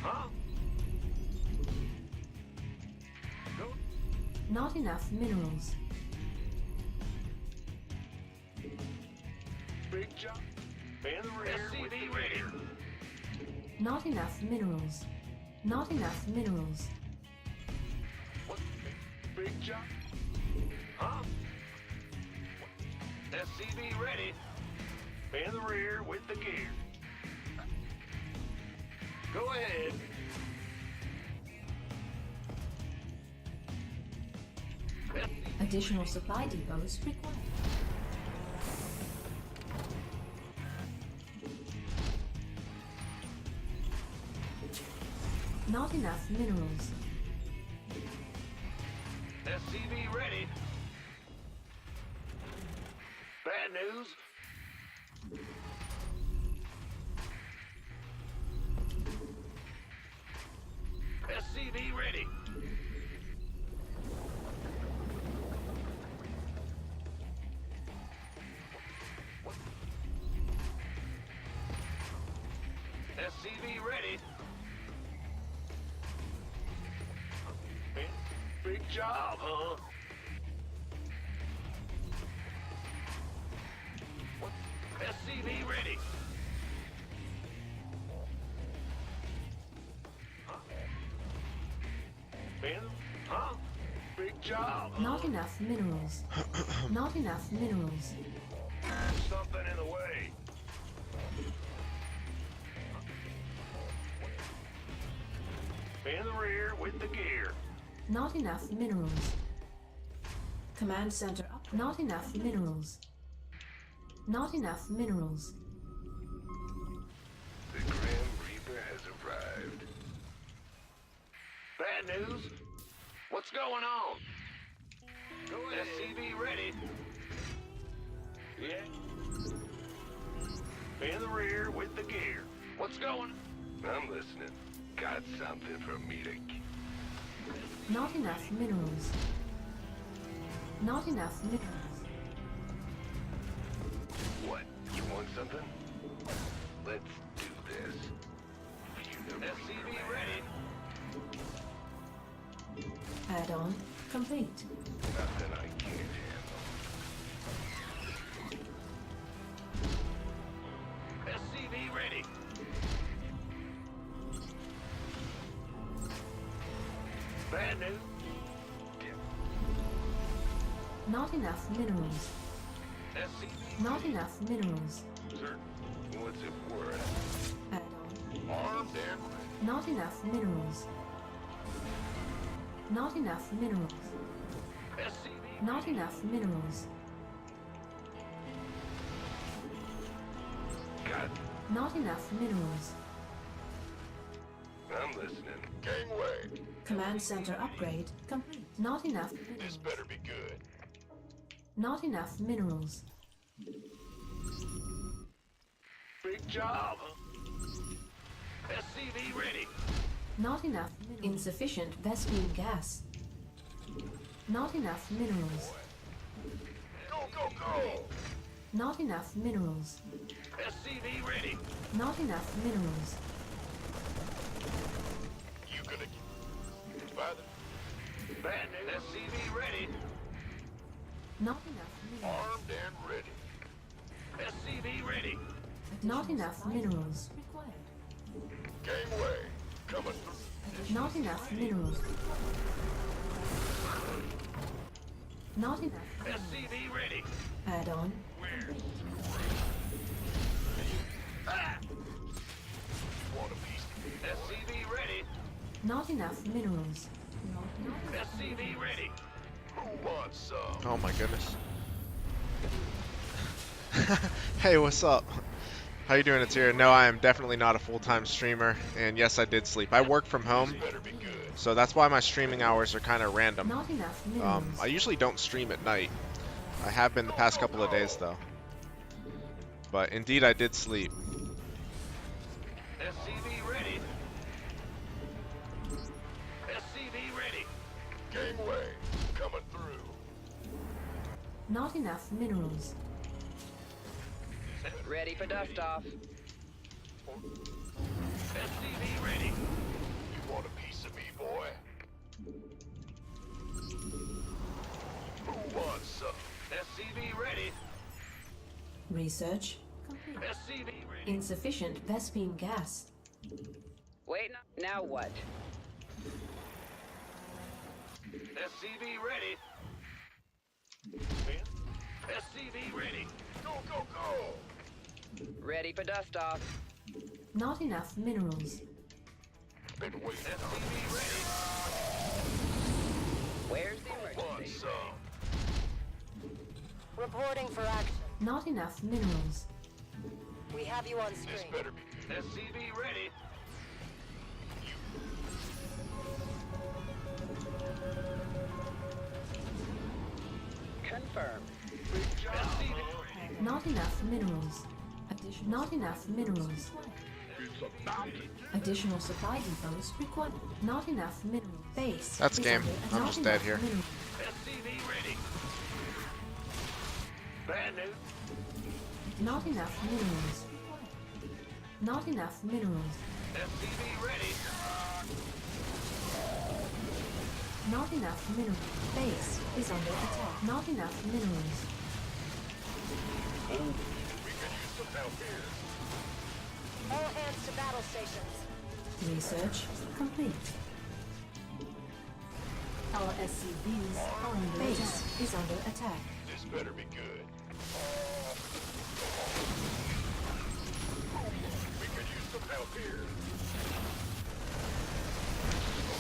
Huh? Go. Not enough minerals. Big job. In the rear. SCV ready. Not enough minerals. Not enough minerals. What? Big job. Huh? SCV ready. In the rear with the gear. Go ahead. Additional supply depots required. Not enough minerals. SCV ready. Bad news. SCV ready. SCV ready. Big job, huh? What? SCV ready. Huh? Ben? Huh? Big job, huh? Not enough minerals. Not enough minerals. Something in the way. In the rear with the gear. Not enough minerals. Command center up. Not enough minerals. Not enough minerals. The Grim Reaper has arrived. Bad news? What's going on? Go ahead. SCV ready. Yeah. In the rear with the gear. What's going? I'm listening. Got something for me to... Not enough minerals. Not enough minerals. What? You want something? Let's do this. SCV ready. Add-on complete. Nothing I can't handle. SCV ready. Bad news. Not enough minerals. SCV. Not enough minerals. Sir, what's it worth? Add-on. Armed and ready. Not enough minerals. Not enough minerals. SCV. Not enough minerals. Got. Not enough minerals. I'm listening. Gangway. Command center upgrade complete. Not enough This minerals. better be good. Not enough minerals. Big job. SCV ready. Not enough minerals. Insufficient Vespine gas. Not enough minerals. Go, go, go. Not enough minerals. SCV ready. Not enough minerals. You gonna get... Father. Bad news. SCV ready. Not enough minerals. Armed and ready. SCV ready. Not enough minerals. Gangway. Coming through. Not enough minerals. Not enough. SCV ready. Add-on. Where? Ah! Want a piece? SCV ready. Not enough minerals. SCV ready. Who wants some? Oh my goodness. Hey, what's up? How you doing? It's here. No, I am definitely not a full-time streamer, and yes, I did sleep. I work from home, Better be good. so that's why my streaming hours are kind of random. Not enough minerals. I usually don't stream at night. I have been the past couple of days, though. But indeed, I did sleep. SCV ready. SCV ready. Gangway. Coming through. Not enough minerals. Ready for dust off. SCV ready. Research complete. SCV ready. Insufficient Vespine gas. Wait, now what? SCV ready. SCV ready. Go, go, go. Ready for dust off. Not enough minerals. Been waiting. SCV ready. Where's the Want emergency? some? Reporting for action. Not enough minerals. We have you on This screen. better be. SCV ready. Confirm. Big job. SCV ready. Not enough minerals. Not enough minerals. It's about it. Additional supply depots required. Not enough minerals. Base. That's is game. under- I'm not just dead enough here. minerals. SCV ready. Bad news. Not enough minerals. Not enough minerals. SCV ready. Not enough minerals. Base is under attack. Not enough minerals. We could use some help here. All hands to battle stations. Research complete. Our SCVs are under base is under attack. This better be good. We could use some help here.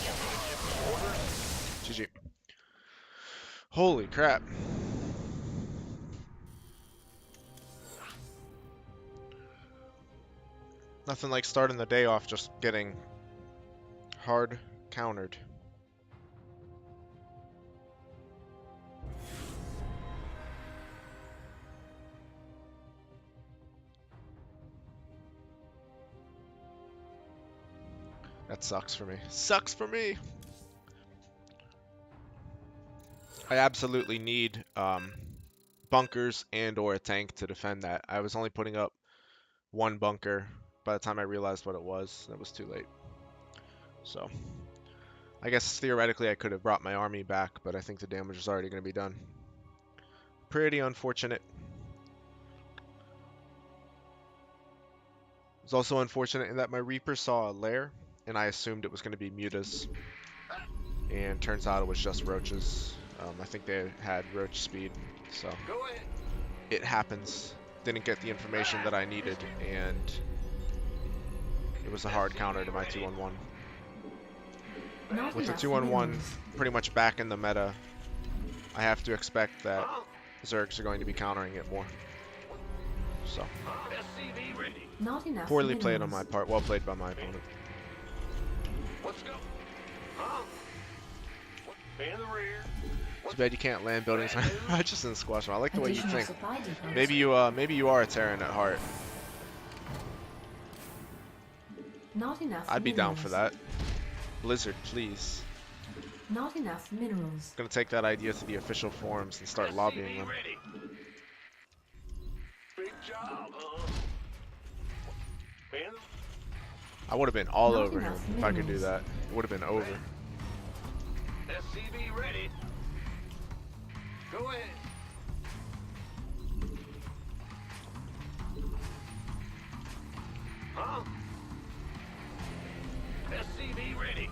You gonna give me orders? GG. Holy crap. Nothing like starting the day off just getting hard countered. That sucks for me. Sucks for me! I absolutely need bunkers and or a tank to defend that. I was only putting up one bunker by the time I realized what it was. It was too late. So, I guess theoretically I could have brought my army back, but I think the damage is already going to be done. Pretty unfortunate. It's also unfortunate in that my Reaper saw a lair, and I assumed it was going to be mutas. And turns out it was just roaches. I think they had roach speed, so Go ahead. it happens. Didn't get the information that I needed, and it was a hard counter to my 2-on-1. Not With the enough 2-on-1 minerals. pretty much back in the meta, I have to expect that Zergs are going to be countering it more. So, SCV ready. Not enough poorly minerals. played on my part. Well played by my opponent. Let's go. Man the rear. Too bad you can't land buildings. I just didn't squash them. I like the way you Additional think. supply depots. Maybe you are a Terran at heart. Not enough I'd be down minerals. for that. Blizzard, please. Not enough minerals. Gonna take that idea to the official forums and start lobbying them. Ready. Big job, Man. I would have been all Not over him enough if I could do minerals. that. It would have been over. SCV ready. Go ahead. SCV ready.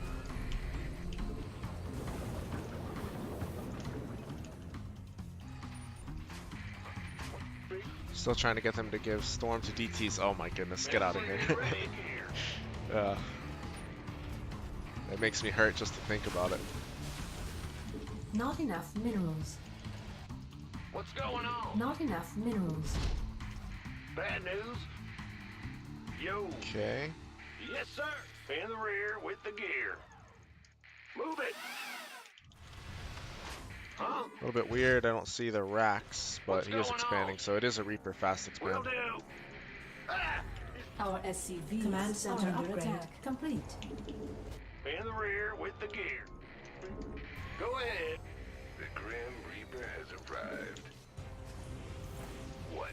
Still trying to get them to give Storm to DTs. Oh my goodness, get out of here. SCV ready here. It makes me hurt just to think about it. Not enough minerals. What's going on? Not enough minerals. Bad news. Yo. Okay. Yes, sir. In the rear with the gear. Move it. A little bit weird. I don't see the racks, but What's he is going expanding, on? so it is a Reaper fast Will expand. do. Ah! Our SCV command center under attack complete. In the rear with the gear. Go ahead. The Grim Reaper has arrived. What?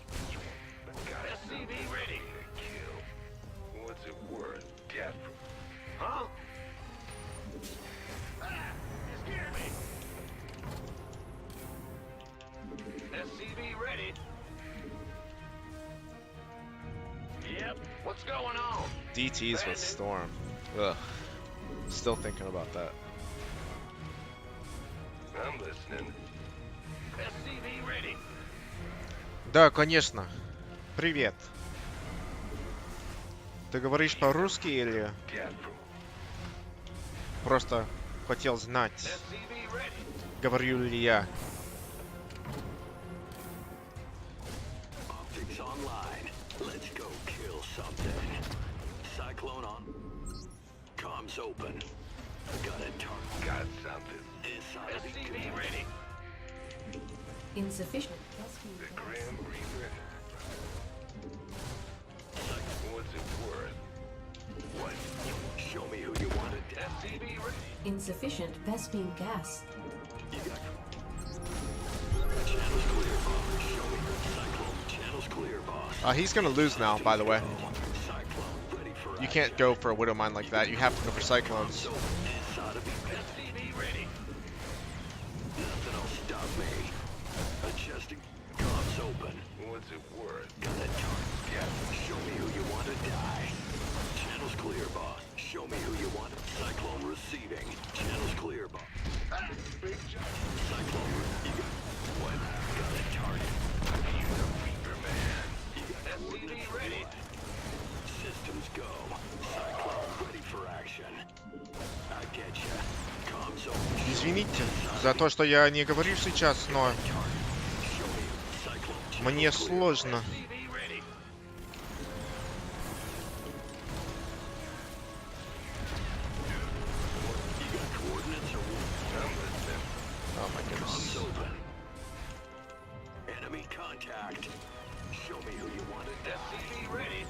Got SCV ready. Kill. What's it worth? Death. Huh? Ah! You scared me. SCV ready. What's going on? DTs with Storm. Ugh. Still thinking about that. I'm listening. SCV ready. Да, конечно. Привет. Ты говоришь по-русски или Captain. просто хотел знать, SCV ready. говорю ли я? Optics online. Let's go kill something. Cyclone on. Comms open. Got a target. Got something. SCV ready. Insufficient. The Grim Reaper. What's it worth? What? Show me who you want to SCV ready. Insufficient Vespine gas. You got channels clear, boss. Show me Cyclone. Channels clear, boss. He's gonna lose now, by the way. Cyclone ready for You can't go for a Widow Mine like that. You have to go for Cyclones. SCV ready. Nothing'll stop me. Adjusting. Comms open. What's it worth? Got a target. Yeah. Show me who you want to die. Channels clear, boss. Show me who you want. Cyclone receiving. Channels clear, boss. Big job. Cyclone. You got what? Got a target. You're the Reaper man. You got SCV ready. Systems go. Cyclone ready for action. I get ya. Comms open. Извините за то, что я не говорю сейчас, но мне сложно. Oh my goodness. Enemy contact. Show me who you want to SCV ready.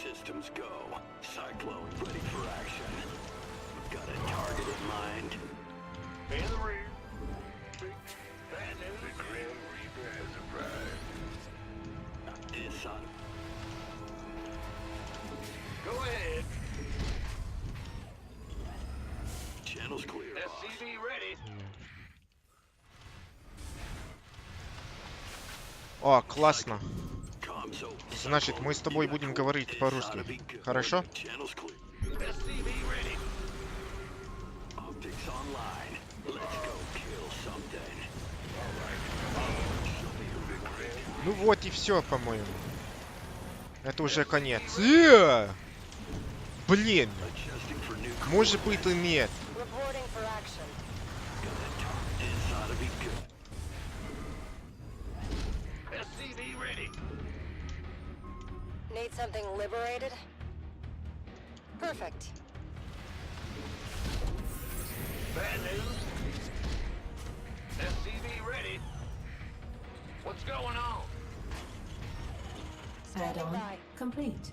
Systems go. Cyclone ready for action. Got a target in mind. In the rear. Bad news. The Grim Reaper has arrived. It's on. Go ahead. Channels clear. SCV ready. О, классно. Comms open. Значит, мы с тобой будем говорить по-русски. Хорошо? Channels clear. SCV ready. Optics online. Let's go kill something. Ну вот и все, по-моему. Это уже конец. Блин. Adjusting for new Может быть и нет. Reporting for action. It's ought to be good. SCV ready. Need something liberated? Perfect. Bad news. SCV ready. What's going on? Add-on by. complete.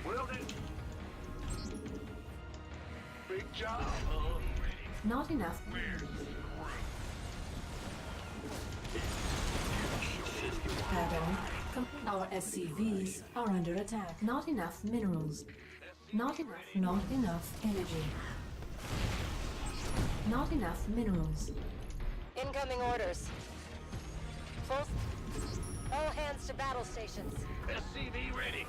Will do. Big job. Not enough. Add-on complete. Our SCVs are under attack. Not enough minerals. Not enough energy. Not enough minerals. Incoming orders. Full. All hands to battle stations. SCV ready.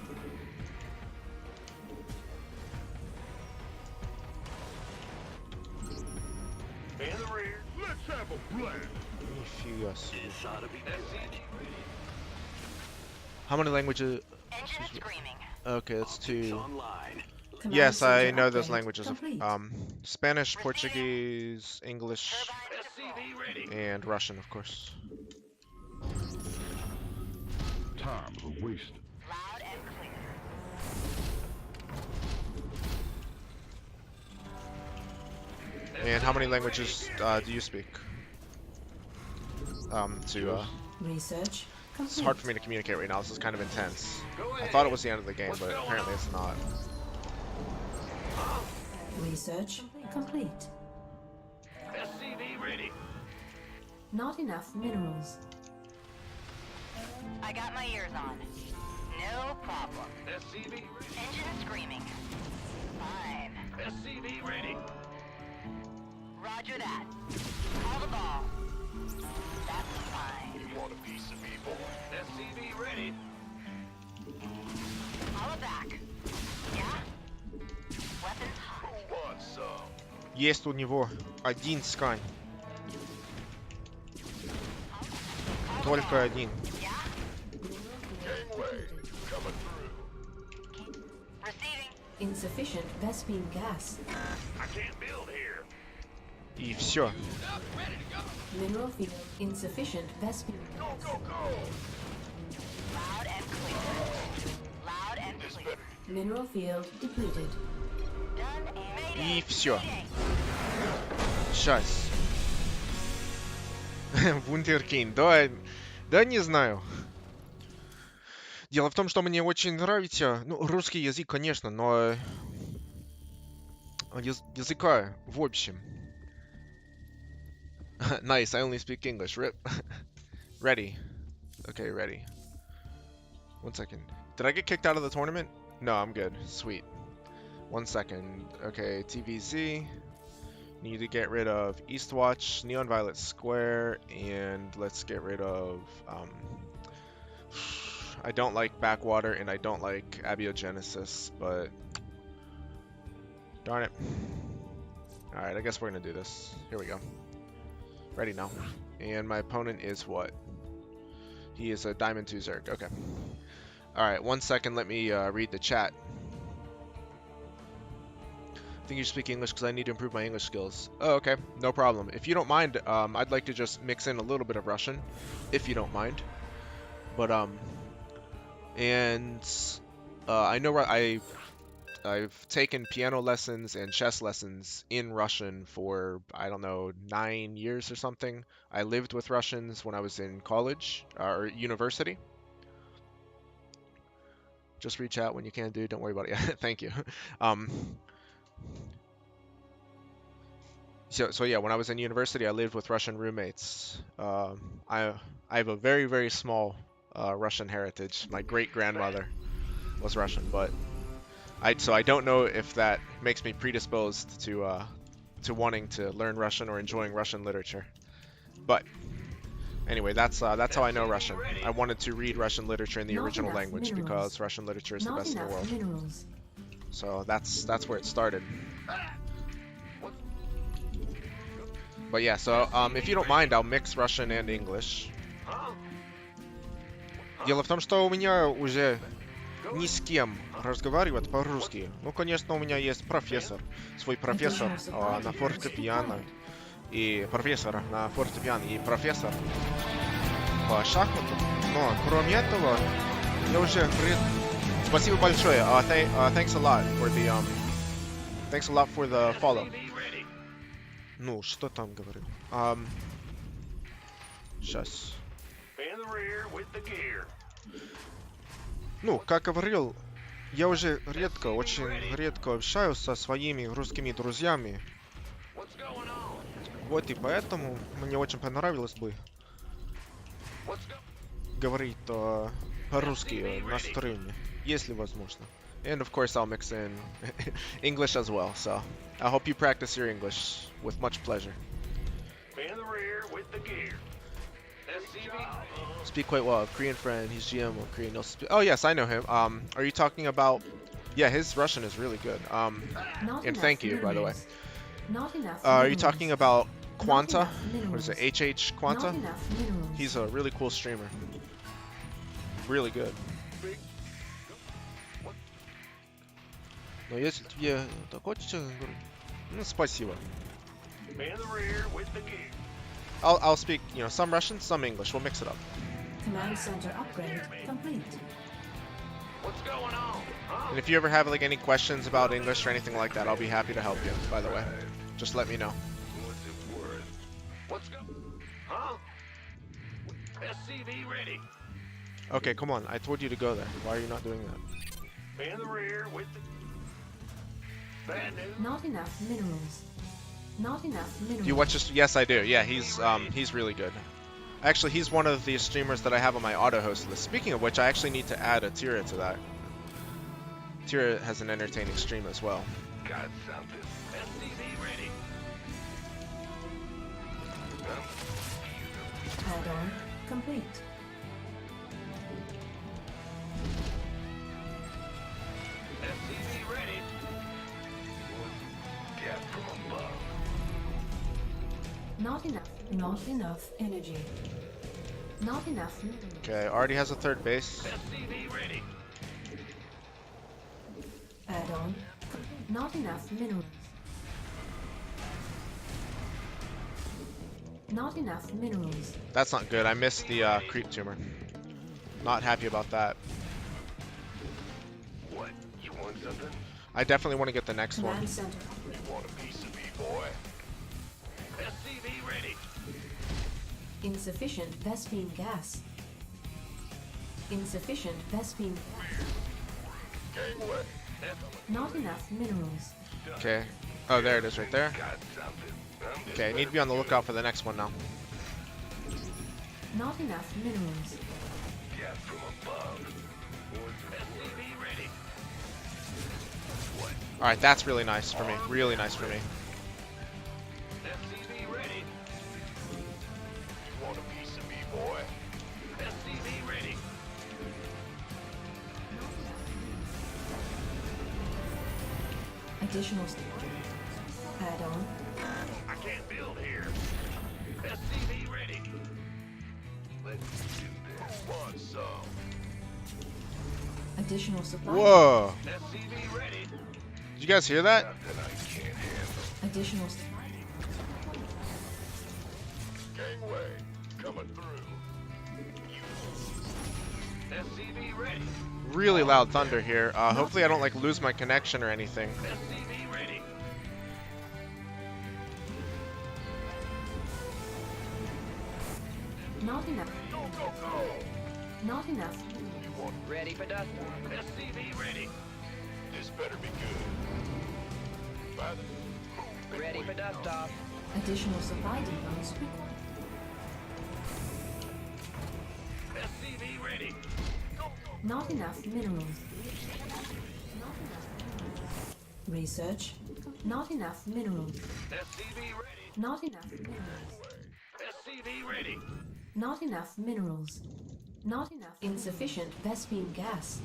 In the rear. Let's have a blast. Нифига себе. It's ought to be good. How many languages? Engine screaming. Okay, that's two. Online. Command Yes, I center know those upgrade languages. complete. Spanish, Portuguese, English, SCV ready. and Russian, of course. Time to waste. Loud and clear. And how many languages do you speak? Research complete. It's hard for me to communicate right now. This is kind of intense. I thought it was the end of the game, but apparently it's not. Research complete. SCV ready. Not enough minerals. I got my ears on. No problem. SCV ready. Engine screaming. Fine. SCV ready. Roger that. Call the ball. That's fine. You want a piece of me, boy? SCV ready. Есть у него один скань. Только один. Receiving. Insufficient Vespene gas. I can't build here. И все. Mineral field insufficient Vespene gas. Loud and clear. Loud and clear. Mineral field depleted. Done and И все. Сейчас. Вундеркинд. Да не знаю. Дело в том, что мне очень нравится, ну, русский язык, конечно, но языка в общем. Nice, I only speak English. Rip. Ready. Okay, ready. 1 second. Did I get kicked out of the tournament? No, I'm good. Sweet. 1 second. Okay, TVZ. Need to get rid of Eastwatch, Neon Violet Square, and let's get rid of... I don't like Backwater, and I don't like Abiogenesis, but... Darn it. Alright, I guess we're gonna do this. Here we go. Ready now. And my opponent is what? He is a Diamond 2 Zerg. Okay. Alright, 1 second, let me read the chat. I think you speak English because I need to improve my English skills. Oh, okay. No problem. If you don't mind, I'd like to just mix in a little bit of Russian, if you don't mind. But, I know I've taken piano lessons and chess lessons in Russian for, I don't know, 9 years or something. I lived with Russians when I was in college, or university. Just reach out when you can, dude. Don't worry about it. Thank you. So yeah, when I was in university, I lived with Russian roommates. I have a very, very small Russian heritage. My great-grandmother was Russian, but I don't know if that makes me predisposed to wanting to learn Russian or enjoying Russian literature. But anyway, that's how I know Russian. I wanted to read Russian literature in the Not original enough language minerals. because Russian literature is the Not best in the enough world. minerals. So that's where it started. But yeah, so if you don't mind, I'll mix Russian and English. Дело в том, что у меня уже ни с кем разговаривать по-русски. Ну, конечно, у меня есть профессор, свой профессор на фортепиано, и профессор на фортепиано, и профессор по шахматам. Но кроме этого, я уже... Спасибо большое. Thanks a lot for the follow. Ну, что там говорил? Сейчас. Ну, как говорил, я уже очень редко общаюсь со своими русскими друзьями. Вот и поэтому мне очень понравилось бы говорить по-русски на стриме, если возможно. And of course I'll mix in English as well, so I hope you practice your English with much pleasure. In the rear with the gear. Speak quite well. Korean friend, he's GM of Korean. Oh yes, I know him. Are you talking about... Yeah, his Russian is really good. Not And enough thank you, by the way. minerals. Not enough Are you minerals. talking about Quanta? enough What is it, minerals. HH Quanta? Not enough minerals. He's a really cool streamer. Really good. Но если тебе так хочется, ну, спасибо. In the rear with the gear. I'll speak, some Russian, some English. We'll mix it up. Command center upgrade complete. What's going on? Huh? And if you ever have any questions about English or anything like that, I'll be happy to help you, by the way. Just let me know. What's it worth? What's going... Huh? SCV ready. Okay, come on. I told you to go there. Why are you not doing that? In the rear with the... Bad news. Not enough minerals. Not enough minerals. Do you watch this? Yes, I do. Yeah, he's really good. Actually, he's one of the streamers that I have on my auto host list. Speaking of which, I actually need to add a Tira to that. Tira has an entertaining stream as well. Got something. SCV ready. Add-on complete. SCV ready. Get from above. Not enough. Not enough energy. Not enough minerals. Okay, already has a third base. SCV ready. Add-on. Not enough minerals. Not enough minerals. That's not good. I missed the creep tumor. Not happy about that. What? You want something? I definitely want to get the next one. Command center. You want a piece of me, boy? SCV ready. Insufficient Vespine gas. Insufficient Vespine gas. Gangway. Not enough minerals. Okay. Oh, there it is right there. Got something. Okay, I need to be on the lookout for the next one now. Not enough minerals. Gas from above. SCV ready. What? Alright, that's really nice for me. Really nice for me. SCV ready. You want a piece of me, boy? SCV ready. Additional add-on. I can't build here. SCV ready. Let's do this. Want some? Additional supply. Whoa! SCV ready. Did you guys hear that? Nothing I can't handle. Additional supply. Gangway coming through. SCV ready. Really loud thunder here. Hopefully I don't like lose my connection or anything. SCV ready. Not enough. Go, go, go. Not enough. Ready for dust. SCV ready. This better be good. By the Ready for dust off. Additional supply depots required. SCV ready. Go, go. Not enough minerals. Not enough minerals. Research. Not enough minerals. SCV ready. Not enough minerals. SCV ready. Not enough minerals. Not enough. Insufficient Vespine gas.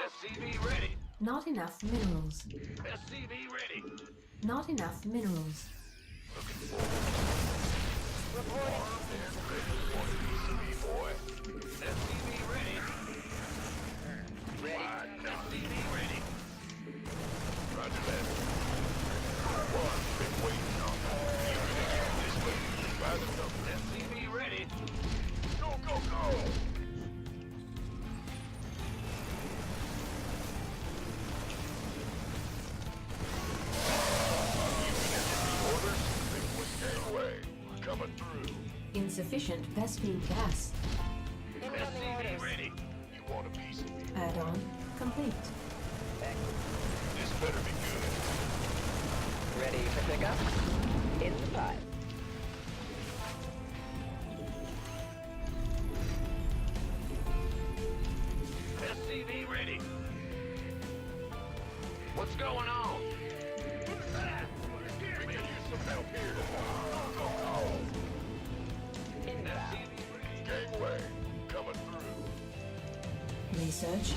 SCV ready. Not enough minerals. SCV ready. Not enough minerals. Boy. SCV ready. Ready. SCV ready. Roger that. One, been waiting on that. You can get this way. By the number. SCV ready. Go, go, go. Orders. Big was gangway. Coming through. Insufficient Vespine gas. SCV ready. You want a piece of me? Add-on complete. This better be good. Ready for pickup. In the pipe. SCV ready. What's going on? We can use some help here. SCV ready. Gangway coming through. Research.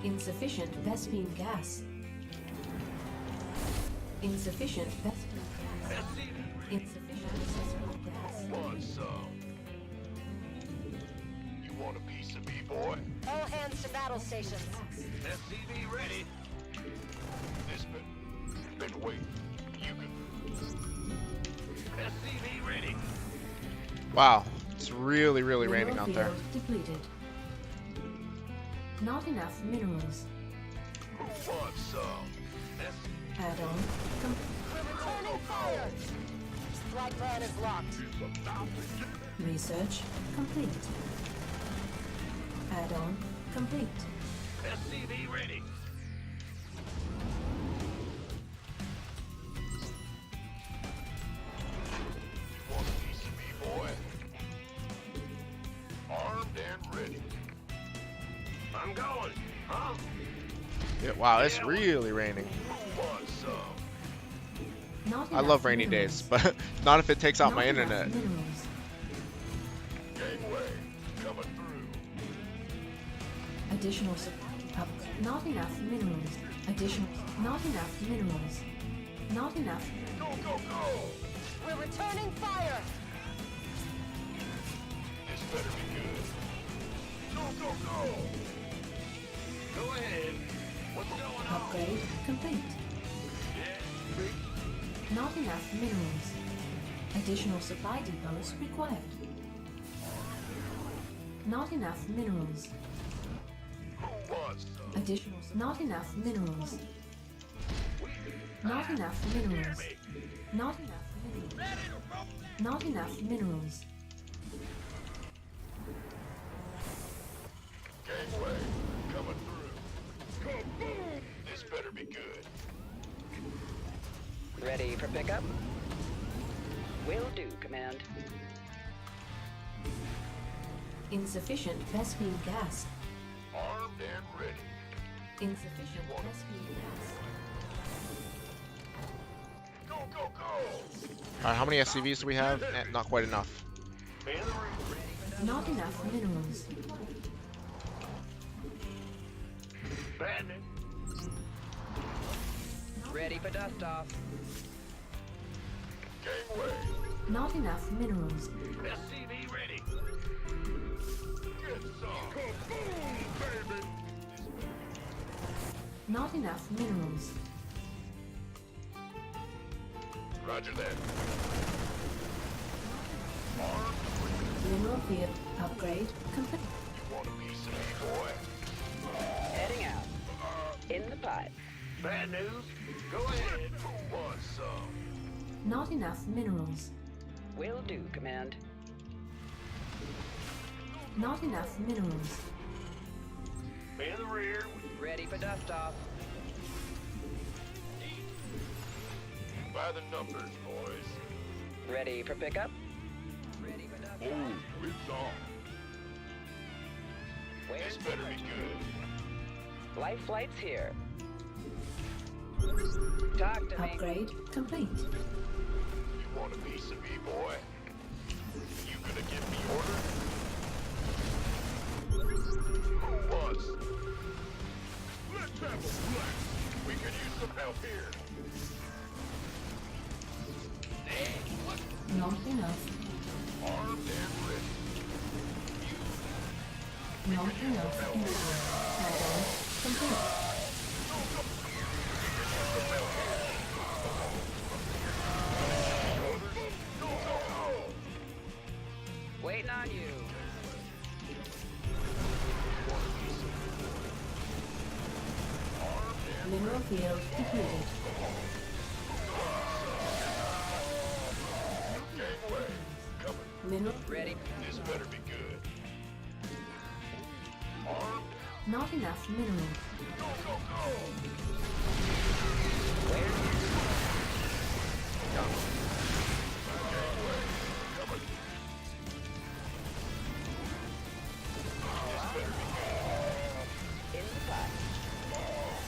Insufficient Vespine gas. Insufficient Vespine gas. SCV Insufficient Vespine gas. want some. You want a piece of me, boy? All hands to battle stations. SCV ready. This been waiting. You can. SCV ready. Wow. It's really, really raining Mineral out there. field depleted. Not enough minerals. Who wants some? Add-on Returning fire. Strike plan is locked. research complete. Add-on complete. SCV ready. You want a piece of me, boy? Armed and ready. I'm going. Huh? Yeah, wow, it's really raining. Who wants some? Not I enough love rainy minerals. days, but not if it takes out Not my enough internet. Minerals. Gangway coming through. Additional supply. Not enough minerals. Additional. Not enough minerals. Not enough. Go, go, go! We're returning fire. This better be good. Go, go, go! Go ahead. What's going on? Upgrade complete. Yeah, Not enough minerals. Additional supply depots required. Not enough minerals. who wants some? Additional. Not enough minerals. Not enough minerals. Not enough minerals. Not enough minerals. Gangway, coming through. Kaboom! This better be good. Ready for pickup? Will do, Command. Insufficient Vespene gas. Armed and ready. Insufficient Vespene gas. Go, go, go! Alright, how many SCVs do we have? Not quite enough. Man the ring. Not enough minerals. Bandit. Ready for dust off. Gangway. Not enough minerals. SCV ready. Get some. Kaboom, baby! Not enough minerals. Roger that. Armed. Mineral field upgrade complete. You want a piece of me, boy? Heading out. In the pipe. Bad news? Go ahead. Who wants some? Not enough minerals. Will do, Command. Not enough minerals. Man the rear. Ready for dust off. By the numbers, boys. Ready for pickup? Ready for dust off. Oh, it's on. Where's This better be good. Life flight's here. Talk to me. Upgrade complete. You want a piece of me, boy? You gonna give me orders? Who wants? Let's have a blast. We could use some help here. Not enough. Armed and ready. Not enough energy. Add-on complete. Waiting on you. Mineral field depleted. Gangway, coming. Mineral Ready. This better be good. Armed. not enough minerals. Go, go, go! Where? Gangway, coming. This better be good. In the pipe.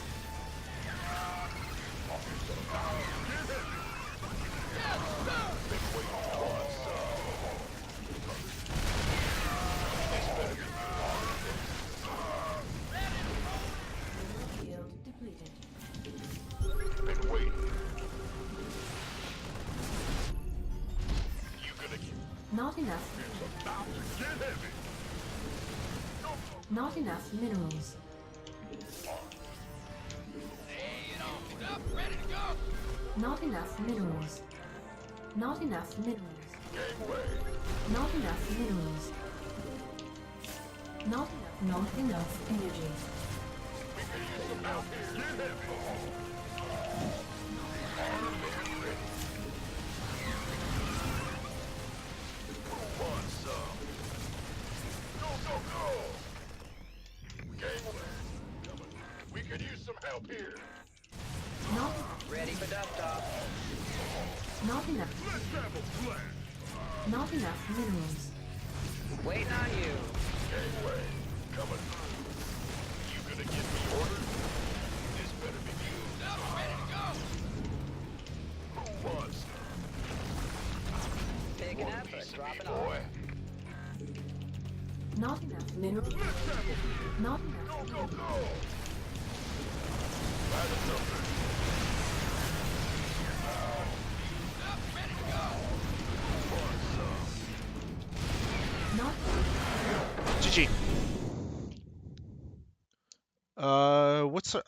Field depleted. Been waiting. You gonna get Not enough. about to get heavy. Not enough minerals. Not enough minerals. Not enough minerals. Gangway. Not enough minerals. Not enough energy. We can use some help here. Get heavy. Armed and ready. Who wants some? Go, go, go! Gangway. Coming. We could use some help here. Not Ready for dust off. not enough. Let's have a blast. Not enough minerals. Waiting on you. Gangway. Coming through. You gonna give me orders? This better be good. Ready to go. Who wants some? Picking Want a up or piece of me, dropping off. boy? Not enough minerals. Let's have a Not enough. go, go, go! By the numbers. GG.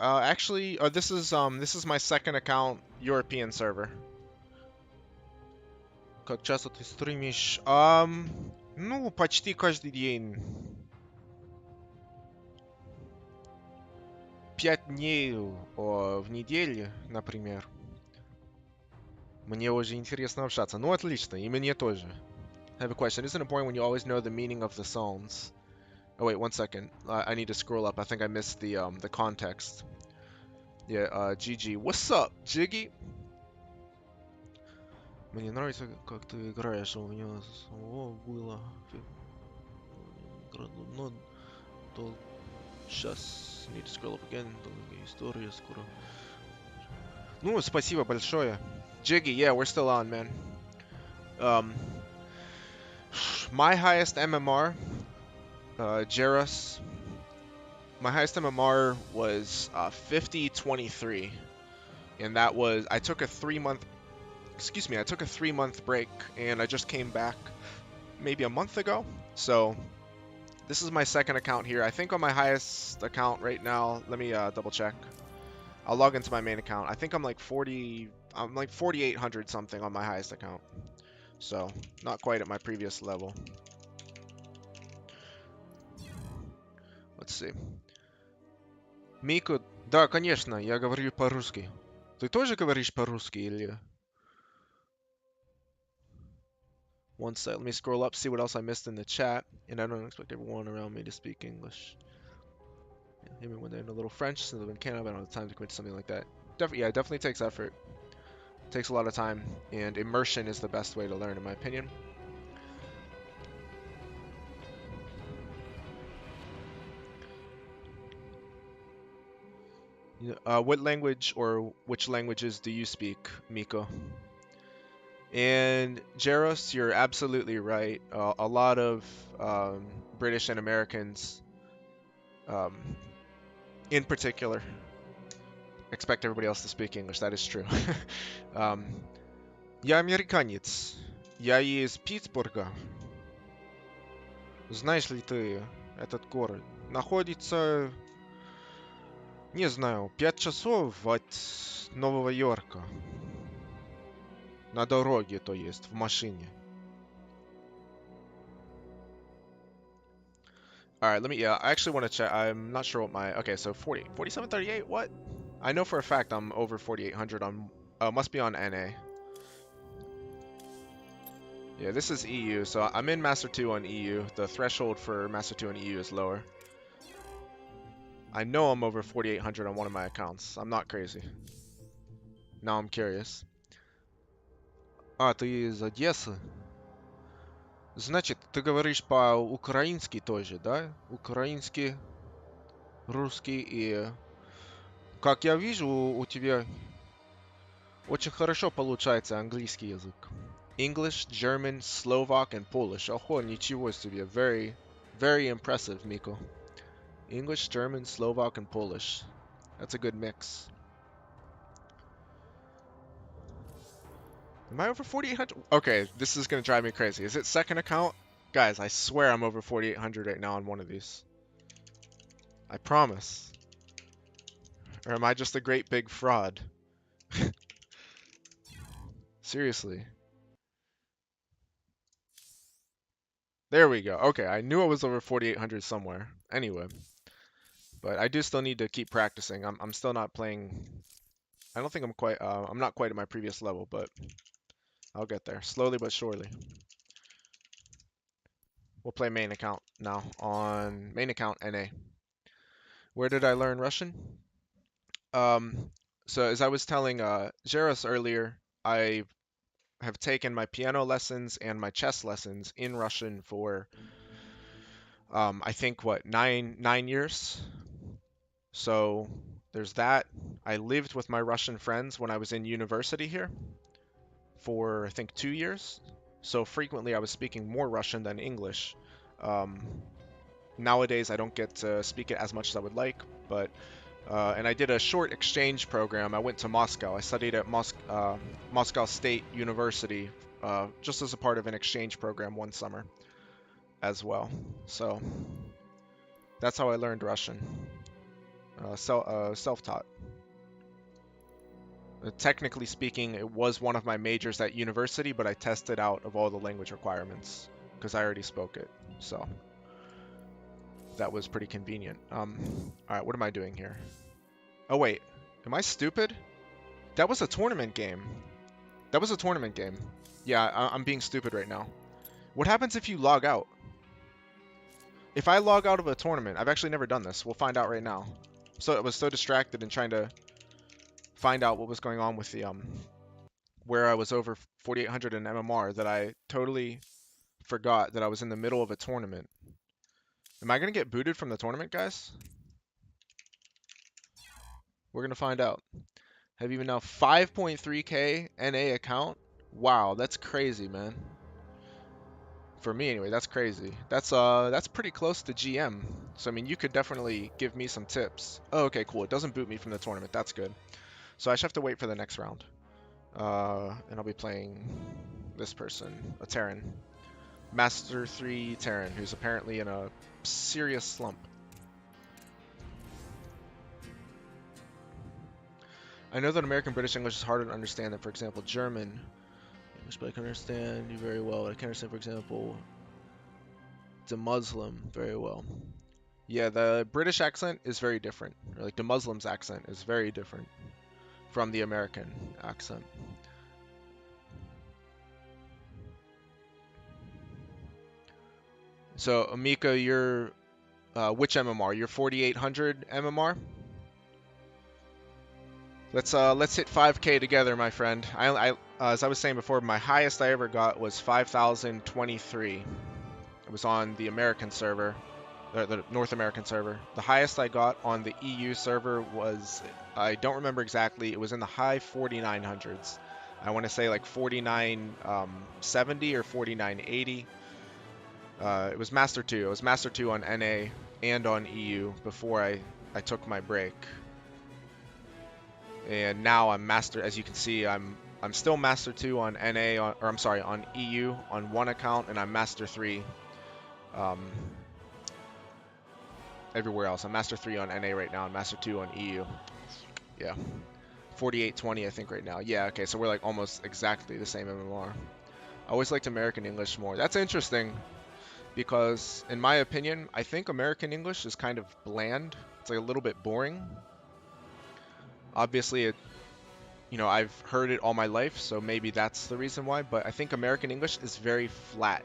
Actually, this is my second account, European server. Как часто ты стримишь? Ну, почти каждый день. 5 дней в неделю, например. Мне уже интересно общаться. Ну, отлично, и мне тоже. I have a question. Isn't it important when you always know the meaning of the songs? Oh wait, 1 second. I need to scroll up. I think I missed the context. Yeah, GG. What's up, Jiggy? Мне нравится, как ты играешь. У меня самого было но то сейчас need to scroll up again. Долгая история скоро. Ну, спасибо большое. Jiggy, yeah, we're still on, man. My highest MMR, Jairus. My highest MMR was 50-23, and that was I took a 3-month. Excuse me, I took a 3-month break, and I just came back maybe a month ago. So this is my second account here. I think on my highest account right now. Let me double check. I'll log into my main account. I think I'm like 4,800 something on my highest account. So not quite at my previous level. Let's see. Мико, да, конечно, я говорю по-русски. Ты тоже говоришь по-русски или? One sec, let me scroll up, see what else I missed in the chat. And I don't expect everyone around me to speak English. Yeah, even when they're in a little French, since I live in Canada, I don't have time to commit to something like that. Yeah, it definitely takes effort. It takes a lot of time, and immersion is the best way to learn, in my opinion. What language or which languages do you speak, Miko? And Jaros, you're absolutely right. A lot of British and Americans, in particular, expect everybody else to speak English. That is true. Я американец. Я из Питтсбурга. Знаешь ли ты этот город? Находится, не знаю, 5 часов от Нового Йорка. На дороге, то есть, в машине. Alright, I actually want to check. I'm not sure what my, okay, so 4738, what? I know for a fact I'm over 4800 on, must be on NA. Yeah, this is EU, so I'm in Master 2 on EU. The threshold for Master 2 on EU is lower. I know I'm over 4800 on one of my accounts. I'm not crazy. Now I'm curious. А, ты из Одессы? Значит, ты говоришь по-украински тоже, да? Украинский, русский и... Как я вижу, у тебя очень хорошо получается английский язык. English, German, Slovak, and Polish. Ого, ничего себе. Very, very impressive, Miko. English, German, Slovak, and Polish. That's a good mix. Am I over 4,800? Okay, this is going to drive me crazy. Is it second account? Guys, I swear I'm over 4,800 right now on one of these. I promise. Or am I just a great big fraud? Seriously. There we go. Okay, I knew I was over 4,800 somewhere. Anyway. But I do still need to keep practicing. I'm still not playing... I don't think I'm not quite at my previous level, but I'll get there. Slowly but surely. We'll play main account now on main account NA. Where did I learn Russian? So as I was telling Jaros earlier, I have taken my piano lessons and my chess lessons in Russian for I think what nine years. So there's that. I lived with my Russian friends when I was in university here for I think 2 years. So frequently I was speaking more Russian than English. Nowadays I don't get to speak it as much as I would like, but and I did a short exchange program. I went to Moscow. I studied at Moscow State University just as a part of an exchange program one summer as well. So That's how I learned Russian. Self-taught. Technically speaking, it was one of my majors at university, but I tested out of all the language requirements because I already spoke it. So that was pretty convenient. All right, what am I doing here? Oh wait, am I stupid? That was a tournament game. That was a tournament game. Yeah, I'm being stupid right now. What happens if you log out? If I log out of a tournament, I've actually never done this. We'll find out right now. So I was so distracted in trying to find out what was going on with the where I was over 4800 in MMR that I totally forgot that I was in the middle of a tournament. Am I gonna get booted from the tournament, guys? We're gonna find out. Have even now 5.3k NA account? Wow, that's crazy, man. For me anyway, that's crazy. That's pretty close to GM. So I mean, you could definitely give me some tips. Oh, okay, cool. It doesn't boot me from the tournament. That's good. So I just have to wait for the next round. And I'll be playing this person, a Terran. Master 3 Terran, who's apparently in a serious slump. I know that American British English is harder to understand than, for example, German English, but I can understand you very well. I can understand, for example, the Muslim very well. Yeah, the British accent is very different. Like the Muslim's accent is very different from the American accent. So, Amika, you're which MMR? You're 4800 MMR? Let's hit 5K together, my friend. As I was saying before, my highest I ever got was 5023. It was on the American server, the North American server. The highest I got on the EU server was, I don't remember exactly, it was in the high 4900s. I want to say like 4970 or 4980. It was Master 2. It was Master 2 on NA and on EU before I took my break. And now I'm Master, as you can see, I'm still Master 2 on NA, or I'm sorry, on EU on one account, and I'm Master 3 everywhere else. I'm Master 3 on NA right now, and Master 2 on EU. Yeah. 4820 I think right now. Yeah, okay, so we're like almost exactly the same MMR. I always liked American English more. That's interesting, because in my opinion, I think American English is kind of bland. It's like a little bit boring. Obviously, I've heard it all my life, so maybe that's the reason why, but I think American English is very flat.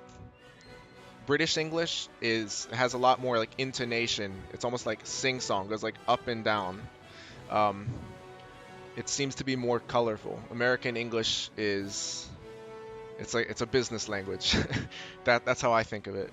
British English has a lot more like intonation. It's almost like sing-song, goes like up and down. It seems to be more colorful. American English it's a business language. That's how I think of it.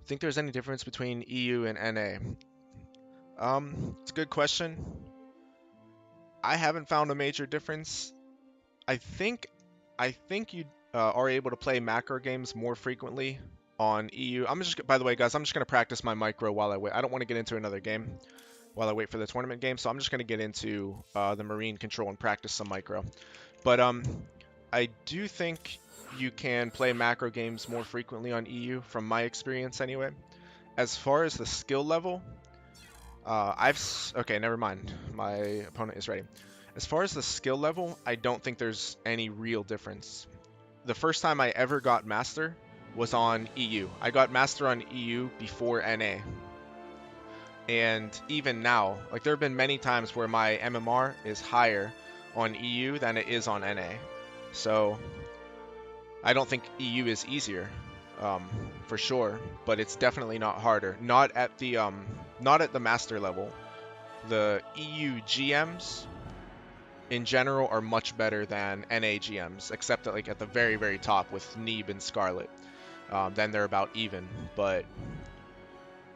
Think there's any difference between EU and NA? It's a good question. I haven't found a major difference. I think you are able to play macro games more frequently on EU. By the way, guys, I'm just gonna practice my micro while I wait. I don't want to get into another game while I wait for the tournament game, so I'm just gonna get into the Marine control and practice some micro. But I do think you can play macro games more frequently on EU, from my experience anyway. As far as the skill level, okay, never mind. My opponent is ready. As far as the skill level, I don't think there's any real difference. The first time I ever got Master was on EU. I got Master on EU before NA. And even now, like there have been many times where my MMR is higher on EU than it is on NA. So I don't think EU is easier, for sure, but it's definitely not harder. Not at the Master level. The EU GMs in general are much better than NA GMs, except that like at the very, very top with Neeb and Scarlet. Then they're about even, but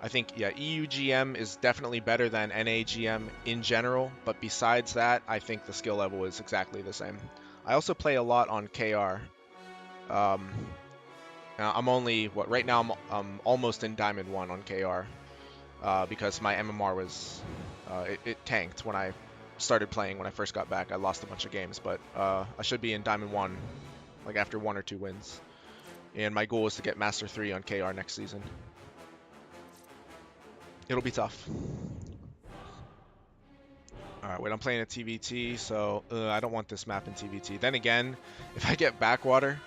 I think, yeah, EU GM is definitely better than NA GM in general, but besides that, I think the skill level is exactly the same. I also play a lot on KR. I'm only, right now I'm almost in Diamond 1 on KR. because my MMR was it tanked when I started playing. When I first got back, I lost a bunch of games, but I should be in Diamond 1 like after 1 or 2 wins. And my goal is to get Master 3 on KR next season. It'll be tough. Alright, wait, I'm playing a TVT, so I don't want this map in TVT. Then again, if I get Backwater,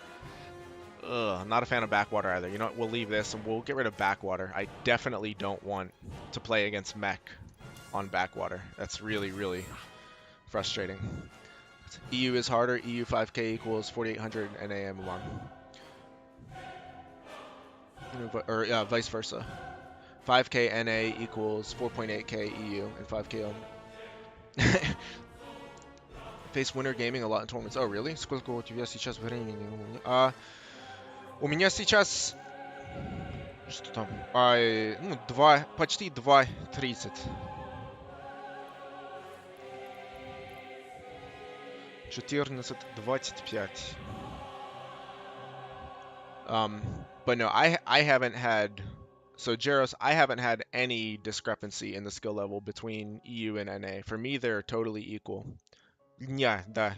I'm not a fan of Backwater either. You know what, we'll leave this and we'll get rid of Backwater. I definitely don't want to play against Mech on Backwater. That's really, really frustrating. EU is harder. EU 5k equals 4800 NA MMR. Or vice versa. 5k NA equals 4.8k EU and 5k on. Face Winter Gaming a lot in tournaments. Oh, really? Сколько у тебя сейчас времени? У меня сейчас... Что там? Ну, почти 2:30. 14:25. But no, I haven't had... So, Jaros, I haven't had any discrepancy in the skill level between EU and NA. For me, they're totally equal. Yeah, да.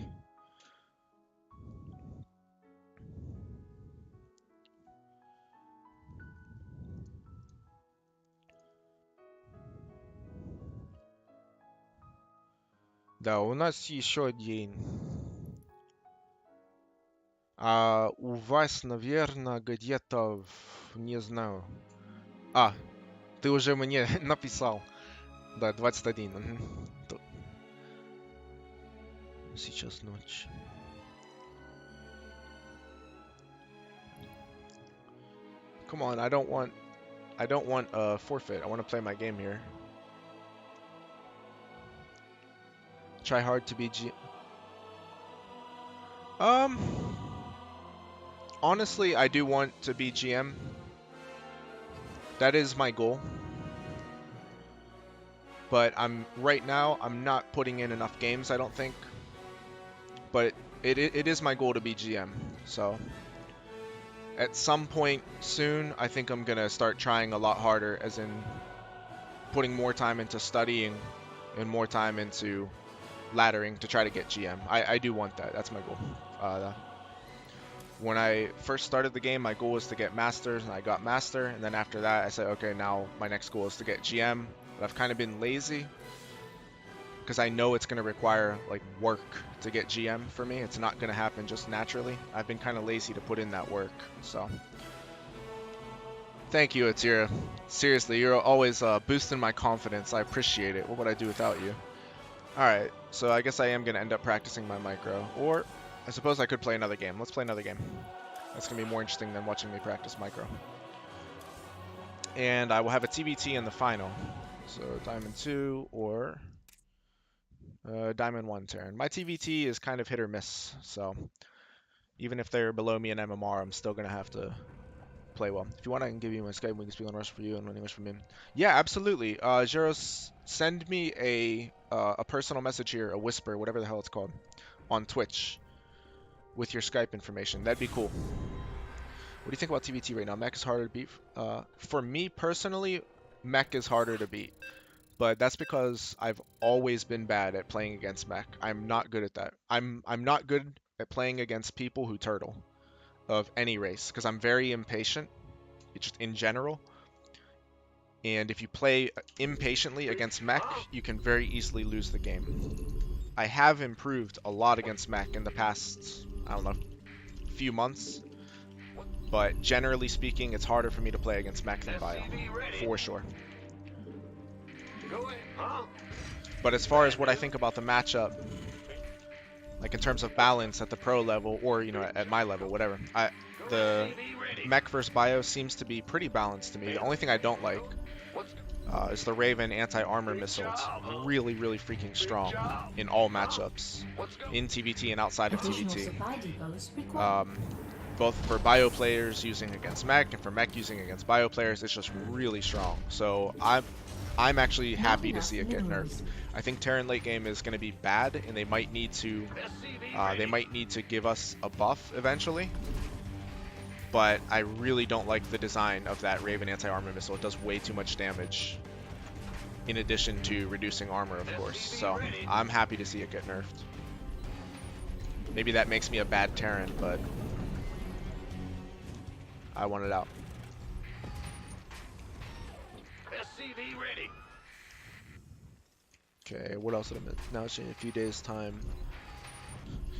Да, у нас еще день. А у вас, наверное, где-то... Не знаю. А, ты уже мне написал. Да, 21. Угу. Сейчас ночь. Come on, I don't want a forfeit. I want to play my game here. Try hard to be honestly, I do want to be GM. That is my goal. But right now I'm not putting in enough games, I don't think. But it is my goal to be GM. So at some point soon, I think I'm gonna start trying a lot harder, as in putting more time into studying and more time into laddering to try to get GM. I do want that. That's my goal. When I first started the game, my goal was to get Masters, and I got Master. And then after that, I said, okay, now my next goal is to get GM. But I've kind of been lazy because I know it's going to require like work to get GM for me. It's not going to happen just naturally. I've been kind of lazy to put in that work. So thank you, Atira. Seriously, you're always boosting my confidence. I appreciate it. What would I do without you? Alright, so I guess I am going to end up practicing my micro. Or I suppose I could play another game. Let's play another game. That's going to be more interesting than watching me practice micro. And I will have a TVT in the final. So Diamond 2 or Diamond 1 turn. My TVT is kind of hit or miss. So even if they're below me in MMR, I'm still going to have to play well. If you want, I can give you my Skype. We can speak on Rush for you and English from him. Yeah, absolutely. Jaros, send me a personal message here, a whisper, whatever the hell it's called, on Twitch with your Skype information. That'd be cool. What do you think about TVT right now? Mech is harder to beat. For me personally, Mech is harder to beat, but that's because I've always been bad at playing against Mech. I'm not good at that. I'm not good at playing against people who turtle of any race because I'm very impatient, just in general. And if you play impatiently against Mech, you can very easily lose the game. I have improved a lot against Mech in the past, I don't know, few months. But generally speaking, it's harder for me to play against Mech than Bio, for sure. But as far as what I think about the matchup, like in terms of balance at the pro level, or you know, at my level, whatever, the Mech versus Bio seems to be pretty balanced to me. The only thing I don't like is the Raven anti-armor missile. It's really, really freaking strong in all matchups, in TVT and outside of TVT. Both for Bio players using against Mech and for Mech using against Bio players, it's just really strong. So I'm actually happy to see it get nerfed. I think Terran late game is going to be bad, and they might need to give us a buff eventually. But I really don't like the design of that Raven anti-armor missile. It does way too much damage in addition to reducing armor, of course. So I'm happy to see it get nerfed. Maybe that makes me a bad Terran, but I want it out. SCV ready. Okay, what else did I miss? Now it's in a few days' time.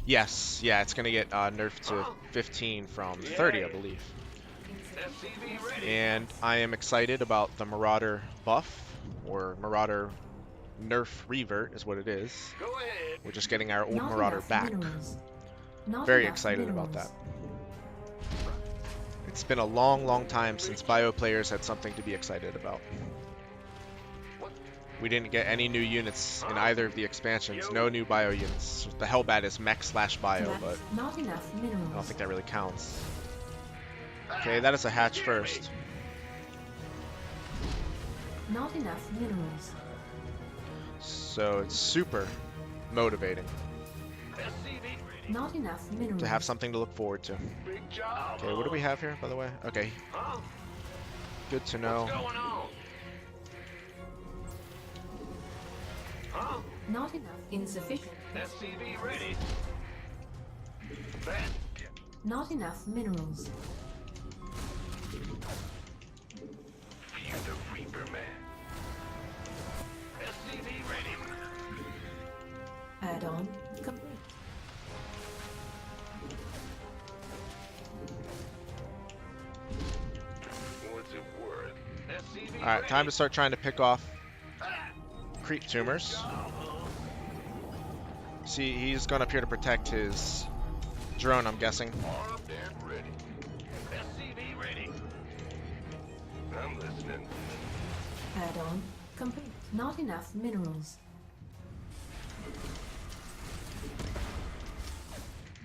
Yes, yeah, it's gonna get nerfed to 15 from 30, I believe. SCV ready. And I am excited about the Marauder buff, or Marauder nerf revert is what it is. Go ahead. We're just getting our old Not Marauder enough back. minerals. Not Very enough excited about minerals. that. It's been a long, long time since bio players had something to be excited about. We didn't get any new units in either of the expansions. No new bio units. The Hellbat is mech/bio, but Not enough minerals. I don't think that really counts. Okay, that is a hatch first. Not enough minerals. So it's super motivating SCV ready. Not enough minerals. to have something to look forward to. Big job. Okay, what do we have here, by the way? Okay, Huh? good to What's know. going on? Huh? Not enough. Insufficient. SCV ready. That. Not enough minerals. Fear the Reaper Man. SCV ready. Add-on complete. What's it worth? SCV Alright, ready. time to start trying to pick off creep tumors. See, he's gone up here to protect his drone, I'm guessing. Armed and ready. SCV ready. I'm listening. Add-on complete. Not enough minerals.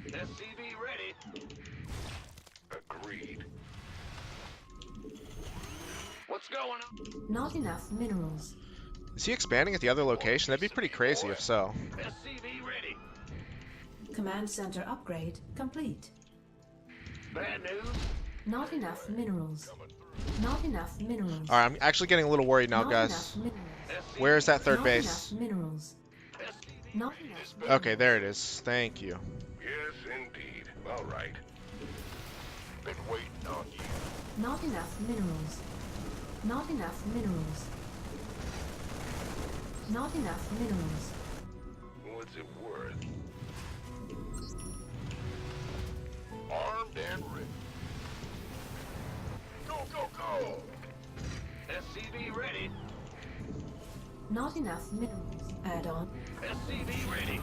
SCV ready. Agreed. What's going on? Not enough minerals. Is he expanding at the other location? That'd be pretty crazy if so. SCV ready. Command center upgrade complete. Bad news. Not enough minerals. Not enough minerals. Alright, I'm actually getting a little worried now, Not guys. enough minerals. Where is that third Not base? enough minerals. SCV. Not enough. Okay, there it is. Thank you. Yes, indeed. All right. Been waiting on you. Not enough minerals. Not enough minerals. Not enough minerals. What's it worth? Armed and ready. Go, go, go! SCV ready. Not enough minerals. Add-on. SCV ready.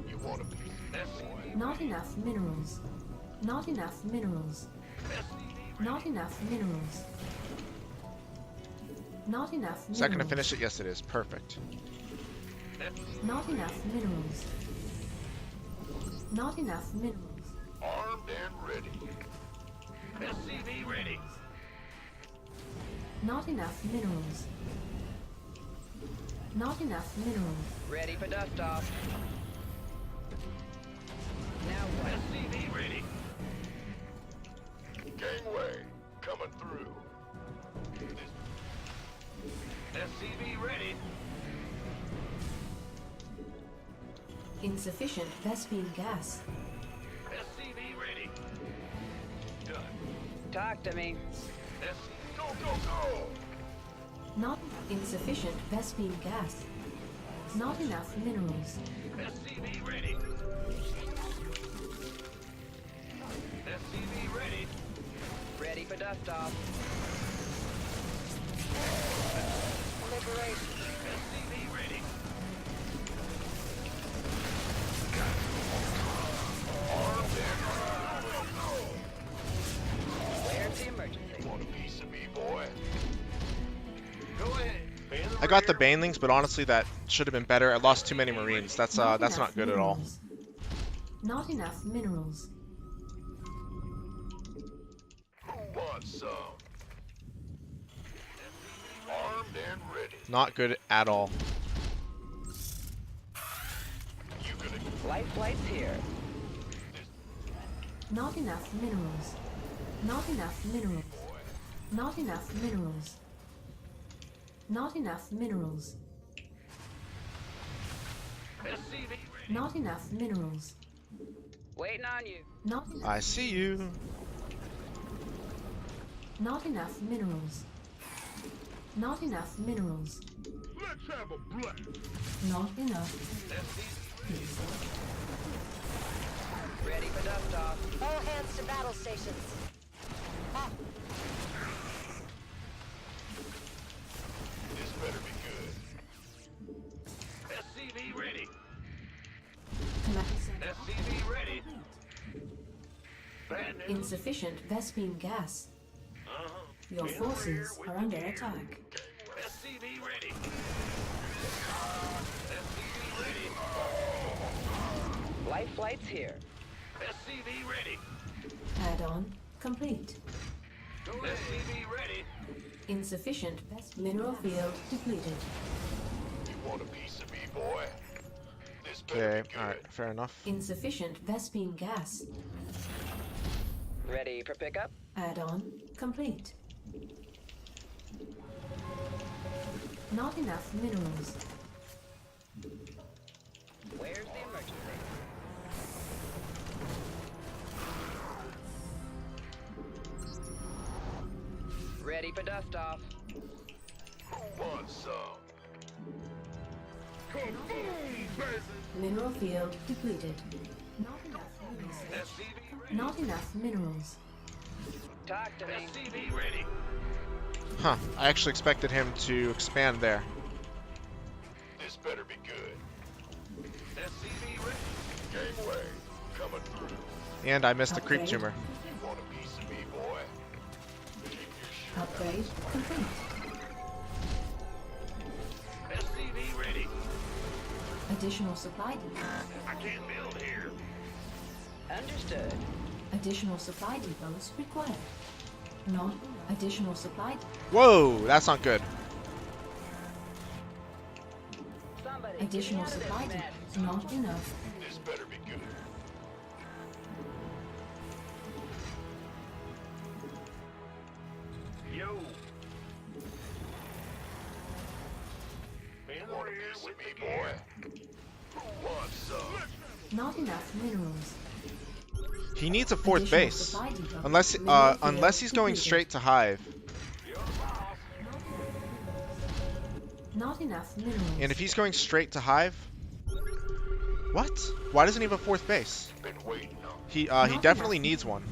You want a piece of boy? Not enough minerals. Not enough minerals. SCV Not enough minerals. Not enough minerals. Is that gonna finish it? Yes, it is. Perfect. Not enough minerals. Not enough minerals. armed and ready. SCV ready. Not enough minerals. Not enough minerals. Ready for dust off. Now what? SCV ready. Gangway coming through. SCV ready. Insufficient Vespine gas. SCV ready. Done. Talk to me. SCV go, go, go! Not insufficient Vespine gas. Not enough minerals. SCV ready. SCV ready. Ready for dust off. Liberation. SCV ready. Armed and ready. Where's the emergency? Want a piece of me, boy? Go ahead. Pay the I got the rear. banelings, but honestly, that should have been better. I lost too many Marines. That's enough not good at all. minerals. Not enough minerals. Who wants some? Armed and ready. Not good at all. You gonna Light flight's here. Not enough minerals. Not enough minerals. Not enough minerals. Not enough minerals. SCV ready. Not enough minerals. Waiting on you. Not I see you. not enough minerals. Not enough minerals. Let's have a blast. Not enough. Ready for dust off. All hands to battle stations. Ah, This better be good. SCV ready. Command center. SCV ready. Bad news. Insufficient Vespine gas. Uh-huh. Your In the forces rear with are the under gear. attack. SCV ready. SCV ready. Life flight's here. SCV ready. Add-on complete. SCV ready. Insufficient mineral field depleted. You want a piece of me, boy? This better Okay, be good. alright, fair enough. Insufficient Vespine gas. Ready for pickup? Add-on complete. Not enough minerals. Where's the emergency? Ready for dust off. Who wants some? Kaboom, baby! Mineral field depleted. Not enough minerals. SCV ready. Not enough minerals. Talk to me. SCV ready. Huh, I actually expected him to expand there. This better be good. SCV ready. Gangway coming through. And I missed the creep Upgrade. tumor. You want a piece of me, boy? Keep your shit. Upgrade complete. SCV ready. Additional supply depots. I can't build here. Understood. Additional supply depots required. Not additional supply. Whoa, that's not good. Somebody Additional get me out supply of this depots mess. not enough. This better be good. Yo. You want a piece of me, boy? Who wants some? Not enough minerals. He needs a fourth Additional base. supply depots. Unless Mineral field unless he's going depleted. straight to Hive. Your boss. Not enough minerals. And if he's going straight to Hive, what? Why doesn't he have a fourth base? Been waiting on. He Not definitely enough. needs one.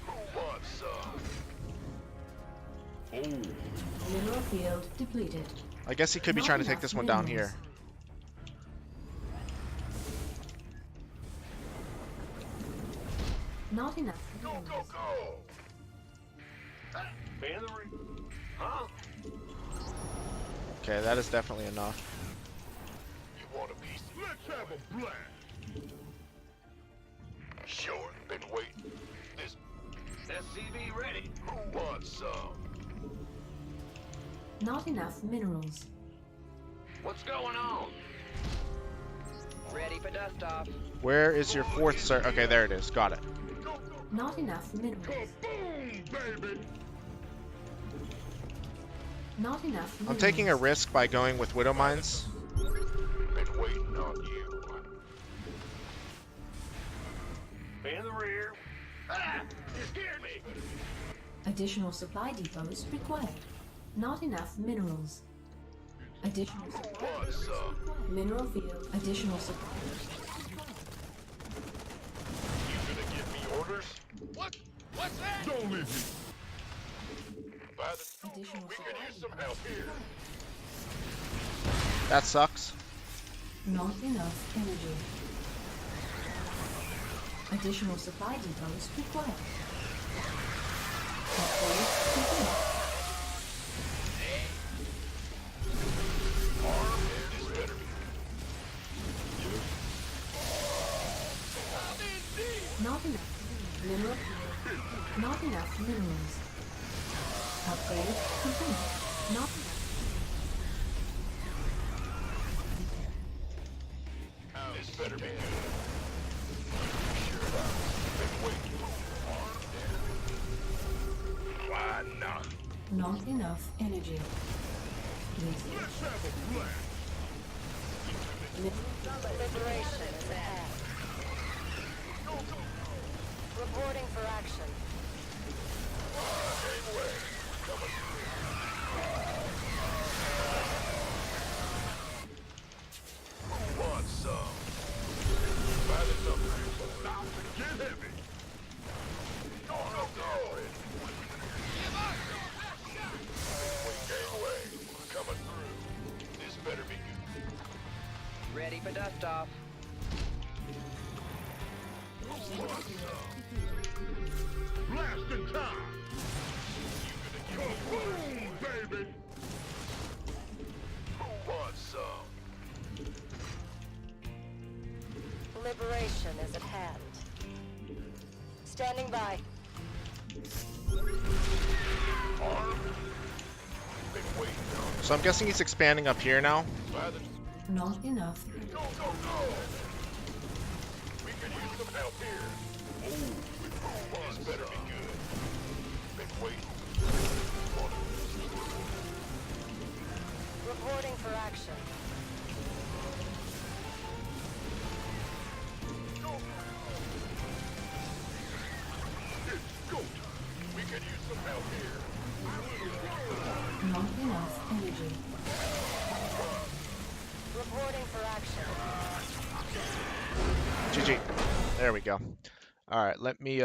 Who wants some? Mineral field depleted. I guess he could be Not trying to take enough this one down minerals. here. Not enough Go, minerals. go, go! Man the ring. Huh? Okay, that is definitely enough. You want a piece? Let's have a blast. Sure, been waiting. This SCV ready. Who wants some? Not enough minerals. What's going on? Ready for dust off. Where is your fourth, sir? Okay, there it is. Got it. Go, go, Not enough minerals. kaboom, baby! Not enough minerals. I'm taking a risk by going with Widow Mines. Been waiting on you. In the rear. Ah! You scared me! Additional supply depots required. Not enough minerals. Additional supply. Wants some? Mineral field. Additional supply. You gonna give me orders? What? What's that? Don't leave me. By the Additional we supply. could use some help here. That sucks. Not enough energy. Additional supply depots required. Upgrade complete. This better be. Not enough mineral field. Not enough minerals. Upgrade complete. Not enough. This better be good. Sure enough. Been waiting. Not enough energy. Please. Liberation is ahead. Reporting for action. Who wants some? Find some stop and get heavy. No, no, no. Game away. Coming through. This better be good. Ready for dust off. Blasting time. You gonna go boom, baby. Who wants some? Liberation is at hand. Standing by. Armed. Been waiting on. So I'm guessing he's expanding up here now. By the Not enough. go, go, go. We could use some help here. Oh, this better be good. Been waiting. Reporting for action. It's go time. We could use some help here. Not enough energy. Reporting for action. GG. There we go. All right, let me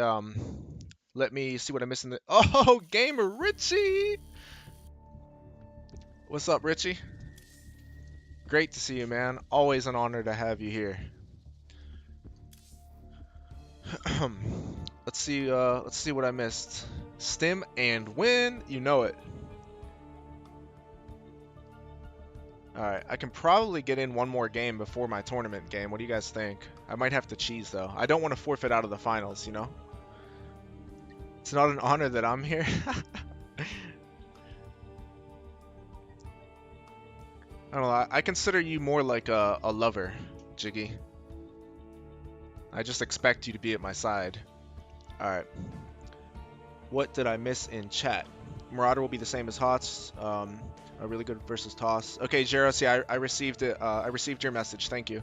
see what I'm missing. Oh, Gamer Richie. What's up, Richie? Great to see you, man. Always an honor to have you here. Let's see what I missed. Stim and win. You know it. Alright, I can probably get in one more game before my tournament game. What do you guys think? I might have to cheese, though. I don't want to forfeit out of the finals, you know? It's not an honor that I'm here. I don't know. I consider you more like a lover, Jiggy. I just expect you to be at my side. Alright. What did I miss in chat? Marauder will be the same as Hots. A really good versus Toss. Okay, Jaros, yeah, I received it. I received your message. Thank you.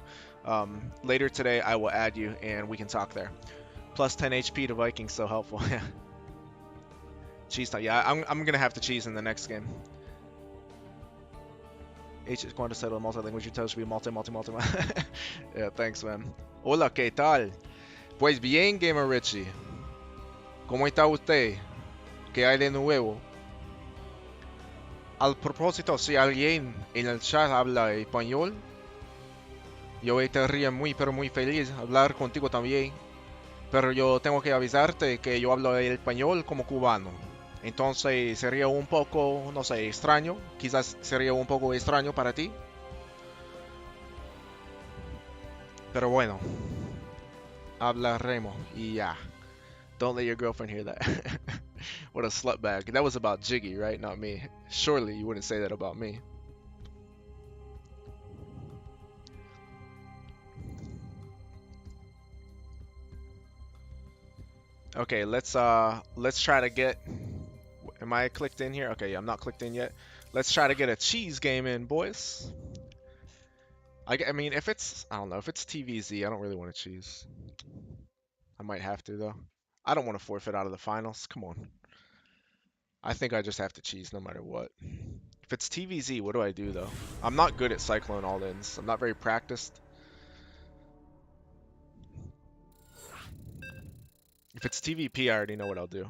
Later today, I will add you, and we can talk there. Plus 10 HP to Vikings, so helpful. Yeah. Cheese time. Yeah, I'm gonna have to cheese in the next game. H is going to settle multi-language. You tell us to be multi. Yeah, thanks, man. Hola, ¿qué tal? Pues bien, Gamer Richie. ¿Cómo está usted? ¿Qué hay de nuevo? Al propósito, si alguien en el chat habla español, yo estaría muy pero muy feliz de hablar contigo también. Pero yo tengo que avisarte que yo hablo el español como cubano. Entonces sería un poco, no sé, extraño. Quizás sería un poco extraño para ti. Pero bueno, hablaremos y ya. Don't let your girlfriend hear that. What a slutbag. That was about Jiggy, right? Not me. Surely you wouldn't say that about me. Okay, let's try to get. Am I clicked in here? Okay, I'm not clicked in yet. Let's try to get a cheese game in, boys. I mean, if it's, I don't know, if it's TVZ, I don't really want to cheese. I might have to, though. I don't want to forfeit out of the finals. Come on. I think I just have to cheese no matter what. If it's TVZ, what do I do, though? I'm not good at Cyclone all-ins. I'm not very practiced. If it's TVP, I already know what I'll do.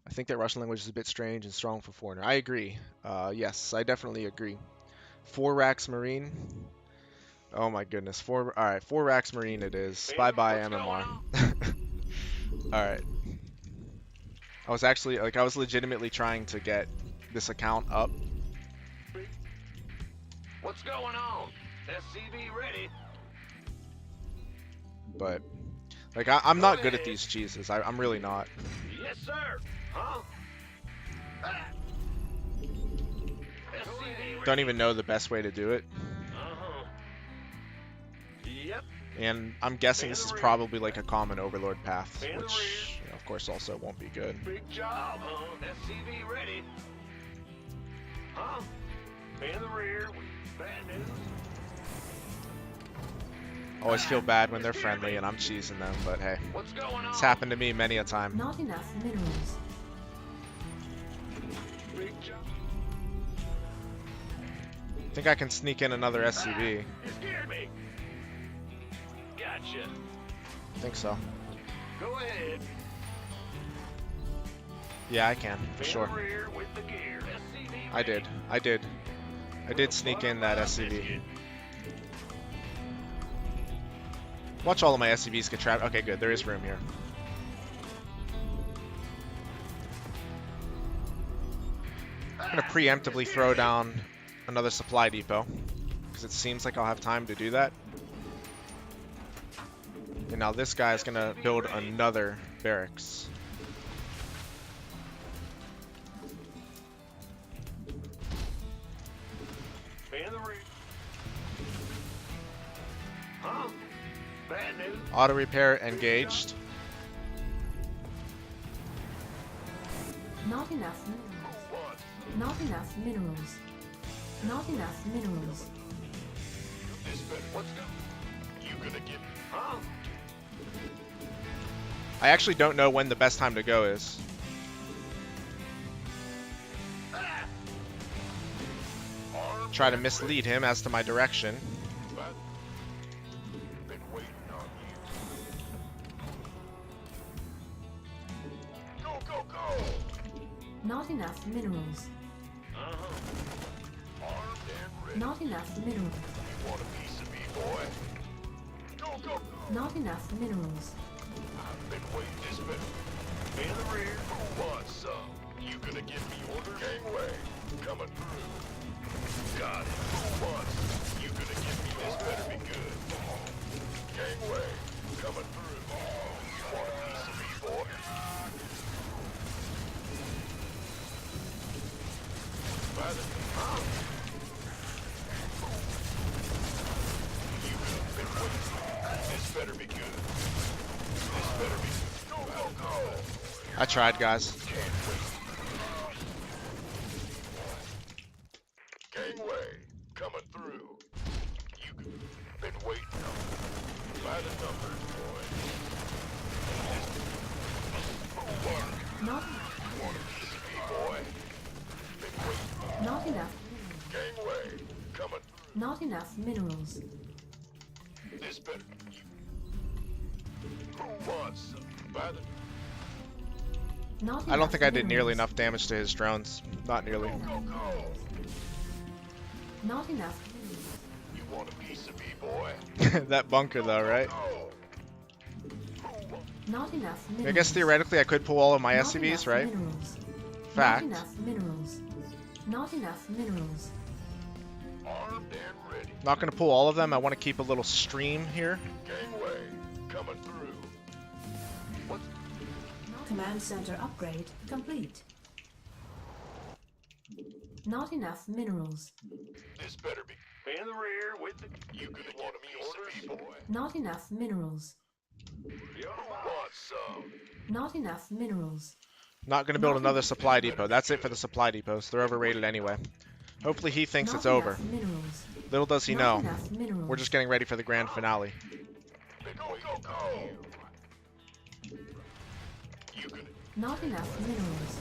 I think that Russian language is a bit strange and strong for foreigner. I agree. Yes, I definitely agree. 4 racks Marine. Oh my goodness. All right, 4 racks Marine it is. Bye-bye MMR. All right. I was actually, I was legitimately trying to get this account up. What's going on? SCV ready. But, like, I'm not good at these cheeses. I'm really not. Yes, sir. Huh? Don't even know the best way to do it. Uh-huh. Yep. And I'm guessing this is probably like a common Overlord path, which Of course, also won't be good. Big job, huh? SCV ready. Huh? In the rear with bad news. Always feel bad when they're friendly and I'm cheesing them, but hey, What's going on? it's happened to me many a time. Not enough minerals. Big job. Think I can sneak in another SCV. You scared me. Gotcha. Think so. Go ahead. Yeah, I can, for In sure. the rear with the gear. SCV I did. I did sneak in that SCV. Watch all of my SCVs get trapped. Okay, good. There is room here. I'm going to preemptively throw down another supply depot, because it seems like I'll have time to do that. And now this guy is going to build another barracks. In the rear. Huh? Bad news. Auto repair engaged. Not enough minerals. Not enough minerals. Not enough minerals. What's going? You gonna get? Huh? I actually don't know when the best time to go is. Try to mislead him as to my direction. Been waiting on you. Go, go, go! Not enough minerals. Armed and ready. Not enough minerals. You want a piece of me, boy? Go, go, go! Not enough minerals. I've been waiting this minute. In the rear, who wants some? You gonna give me orders? Gangway, coming through. Got it. Who wants? You gonna give me this? Better be good. Gangway, coming through. You want a piece of me, boy? By the You have been waiting. This better be good. This better be good. Go, go, go! I tried, guys. Can't wait. Gangway, coming through. You been waiting on. By the numbers, boy. Not, Want a piece of me, boy? Been waiting. not enough. Gangway, coming through. Not enough minerals. This better. Who wants some? By the Not I don't enough think I did nearly minerals. enough damage to his drones. Not nearly. go, go! Not enough minerals. You want a piece of me, boy? That bunker though, right? Go! Not enough minerals. I guess theoretically I could pull all of my Not SCVs, enough right? Minerals. Fact. Not enough minerals. Not enough minerals. Armed and ready. Not going to pull all of them. I want to keep a little stream here. Gangway, coming through. What's Command center upgrade complete. Not enough minerals. this? Better be in the rear with the. You gonna want a piece of me, boy? Not enough minerals. You want some? Not enough minerals. Not going to build another supply depot. That's it for the supply depots. They're overrated anyway. Hopefully he thinks Not it's enough over. Minerals. Little does he Not know. enough minerals. We're just getting ready for the grand finale. Go, go, go! You gonna Not enough minerals.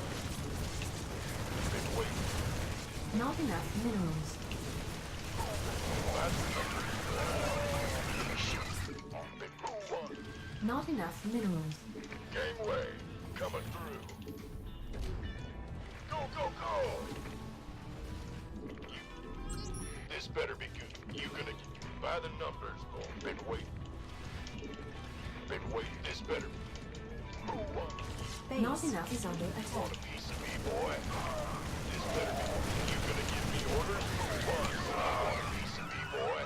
been waiting. Not enough minerals. Been who wants? Not enough minerals. Gangway, coming through. Go, go, go! This better be good. You gonna by the numbers, boy. Been waiting. Been waiting. This better. Who wants? Not enough is under Want attack. a piece of me, boy? This better be. You gonna give me orders? Who wants? Want a piece of me, boy?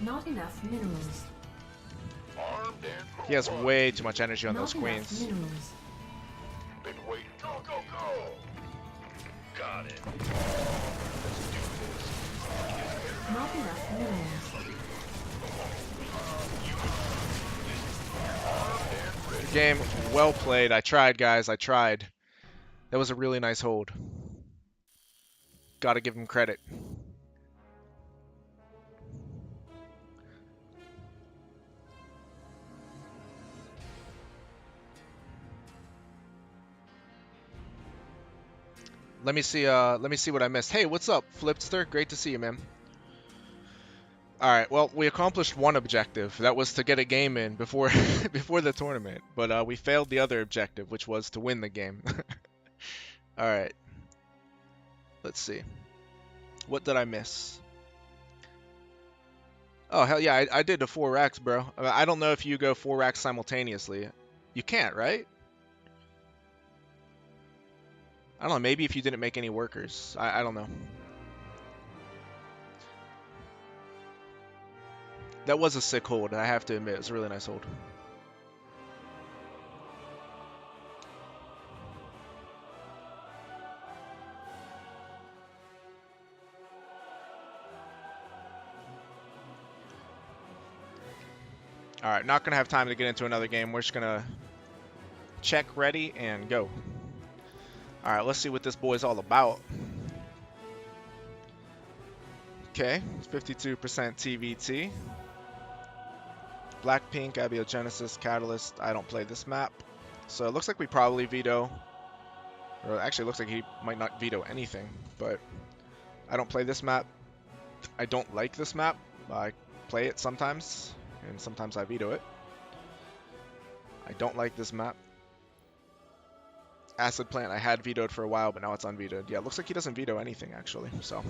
Not enough minerals. Armed and who He has wants? way too much energy on Not those enough queens. minerals. Been waiting. Go, go, go! Got it. Let's do this. Not enough minerals. Game well played. I tried, guys. I tried. That was a really nice hold. Gotta give him credit. Let me see what I missed. Hey, what's up, Flipster? Great to see you, man. Alright, well, we accomplished one objective. That was to get a game in before before the tournament. But we failed the other objective, which was to win the game. Alright. Let's see. What did I miss? Oh, hell yeah, I did the 4 racks, bro. I don't know if you go 4 racks simultaneously. You can't, right? I don't know, maybe if you didn't make any workers. I don't know. That was a sick hold, I have to admit. It was a really nice hold. Alright, not going to have time to get into another game. We're just going to check, ready, and go. Alright, let's see what this boy's all about. Okay, 52% TVT. Blackpink, Abiogenesis, Catalyst. I don't play this map. So it looks like we probably veto. Or actually, it looks like he might not veto anything. But I don't play this map. I don't like this map. I play it sometimes. And sometimes I veto it. I don't like this map. Acid Plant I had vetoed for a while, but now it's unvetoed. Yeah, it looks like he doesn't veto anything, actually. So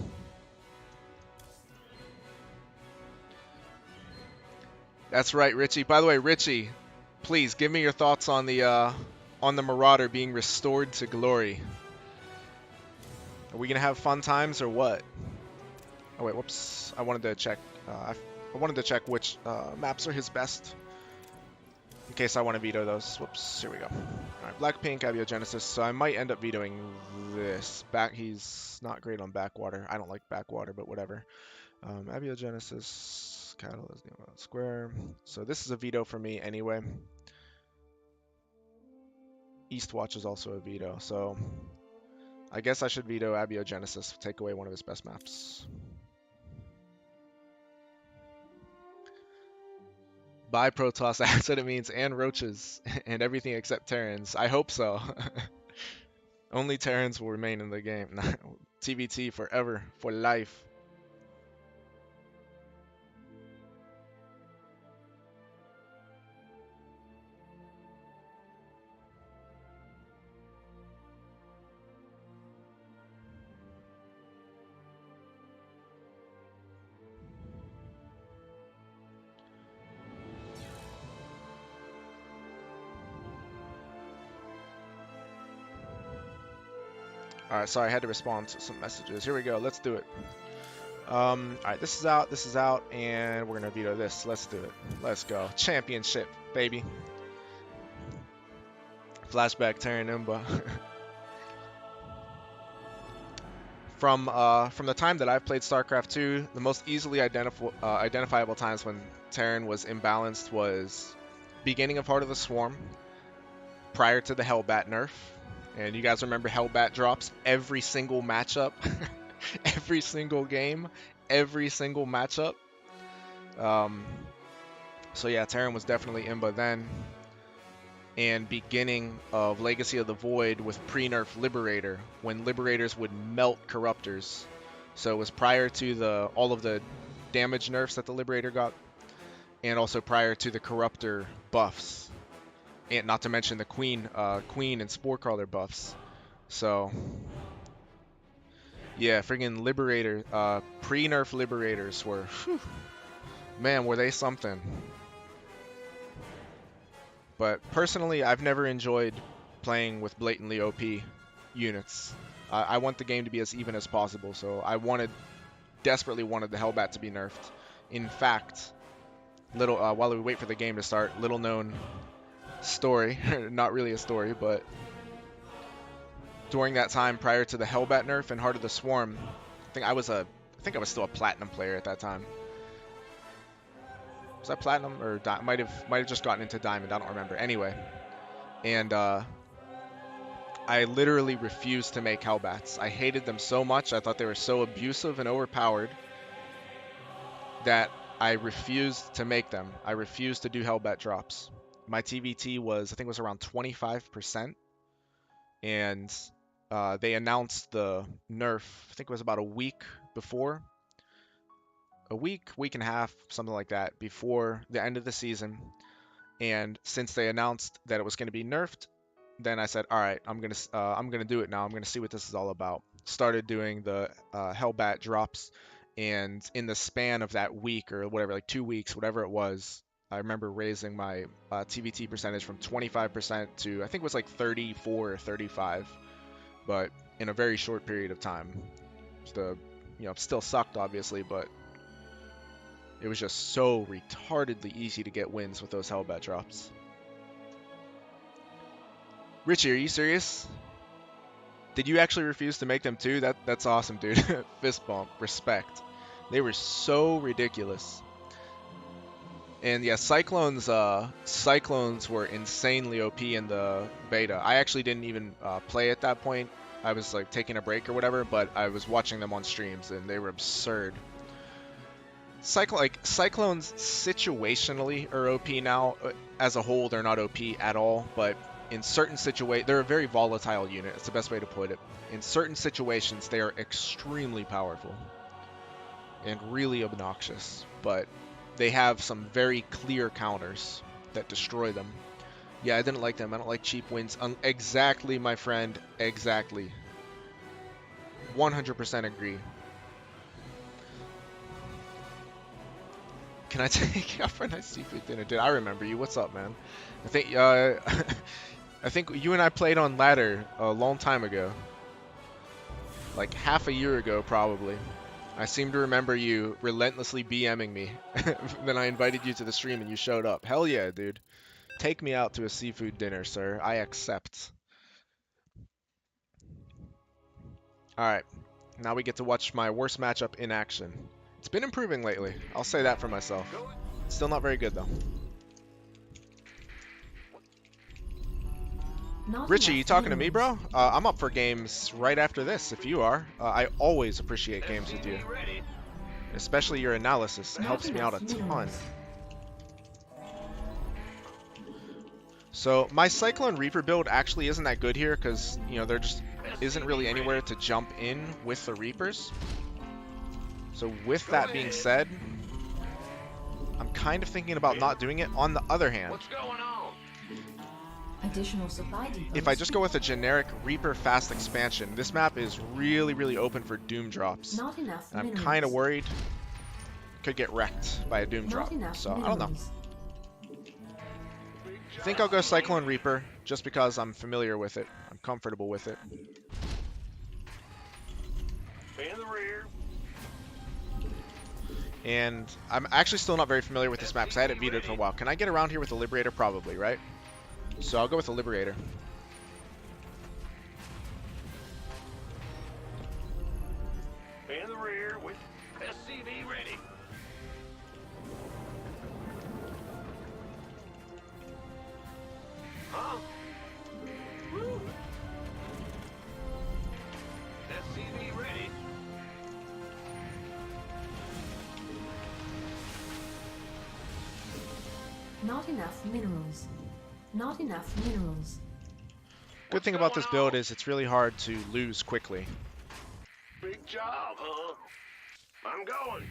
that's right, Richie. By the way, Richie, please give me your thoughts on the Marauder being restored to glory. Are we gonna have fun times or what? Oh wait, whoops. I wanted to check. I wanted to check which maps are his best. In case I want to veto those. Whoops. Here we go. Alright, Blackpink, Abiogenesis. So I might end up vetoing this. He's not great on backwater. I don't like backwater, but whatever. Abiogenesis, Catalyst, Square. So this is a veto for me anyway. Eastwatch is also a veto. So I guess I should veto Abiogenesis. Take away one of his best maps. Bye, Protoss. That's what it means. And roaches. And everything except Terrans. I hope so. Only Terrans will remain in the game. TVT forever. For life. Alright, sorry, I had to respond to some messages. Here we go, let's do it. Alright, this is out, and we're gonna veto this. Let's do it. Let's go. Championship, baby. Flashback Terran Umba. From the time that I've played StarCraft 2, the most easily identifiable times when Terran was imbalanced was beginning of Heart of the Swarm, prior to the Hellbat nerf. And you guys remember Hellbat drops every single matchup, every single game, every single matchup. So yeah, Terran was definitely imba then. And beginning of Legacy of the Void with pre-nerf Liberator, when Liberators would melt Corruptors. So it was prior to all of the damage nerfs that the Liberator got, and also prior to the Corruptor buffs. And not to mention the Queen and Sporecrawler buffs. So yeah, friggin' Liberator, pre-nerf Liberators were, whew, man, were they something. But personally, I've never enjoyed playing with blatantly OP units. I want the game to be as even as possible, so I desperately wanted the Hellbat to be nerfed. In fact, while we wait for the game to start, little known story, not really a story, but during that time prior to the Hellbat nerf and Heart of the Swarm, I think I was still a platinum player at that time. Was I platinum or might have just gotten into diamond? I don't remember. Anyway, and I literally refused to make Hellbats. I hated them so much. I thought they were so abusive and overpowered that I refused to make them. I refused to do Hellbat drops. My TVT was, I think it was around 25%, and they announced the nerf, I think it was about a week before, week and a half, something like that, before the end of the season. And since they announced that it was going to be nerfed, then I said, all right, I'm gonna do it now. I'm gonna see what this is all about. Started doing the Hellbat drops, and in the span of that week or whatever, like 2 weeks, whatever it was, I remember raising my TVT percentage from 25% to I think it was like 34 or 35, but in a very short period of time. The still sucked obviously, but it was just so retardedly easy to get wins with those Hellbat drops. Richie, are you serious? Did you actually refuse to make them too? That's awesome, dude. Fist bump, respect. They were so ridiculous. And yeah, Cyclones were insanely OP in the beta. I actually didn't even play at that point. I was like taking a break or whatever, but I was watching them on streams and they were absurd. Cyclones situationally are OP now. As a whole, they're not OP at all, but in certain situations, they're a very volatile unit. It's the best way to put it. In certain situations, they are extremely powerful and really obnoxious, but they have some very clear counters that destroy them. Yeah, I didn't like them. I don't like cheap wins. Exactly, my friend. Exactly. 100% agree. Can I take you out for a nice seafood dinner? Dude, I remember you. What's up, man? I think I think you and I played on ladder a long time ago. Like half a year ago, probably. I seem to remember you relentlessly BMing me. Then I invited you to the stream and you showed up. Hell yeah, dude. Take me out to a seafood dinner, sir. I accept. Alright. Now we get to watch my worst matchup in action. It's been improving lately. I'll say that for myself. Still not very good, though. Richie, you talking to me, bro? I'm up for games right after this, if you are. I always appreciate games with you. Especially your analysis. It helps me out a ton. So, my Cyclone Reaper build actually isn't that good here, because, there just isn't really anywhere to jump in with the Reapers. So, with that being said, I'm kind of thinking about not doing it. On the other hand, What's going on? Additional supply depots. if I just go with a generic Reaper fast expansion, this map is really, really open for Doom drops. Not enough And I'm minerals. kind of worried could get wrecked by a Doom Not drop. enough So, I don't know. minerals. I think I'll go Cyclone Reaper, just because I'm familiar with it. I'm comfortable with it. In the rear. And I'm actually still not very familiar with this map, because I hadn't beat it for a while. Can I get around here with the Liberator? Probably, right? So I'll go with the Liberator. In the rear with SCV ready. Huh? Woo. SCV ready. Not enough minerals. Not enough minerals. Good thing about this build is it's really hard to lose quickly. Big job, huh? I'm going.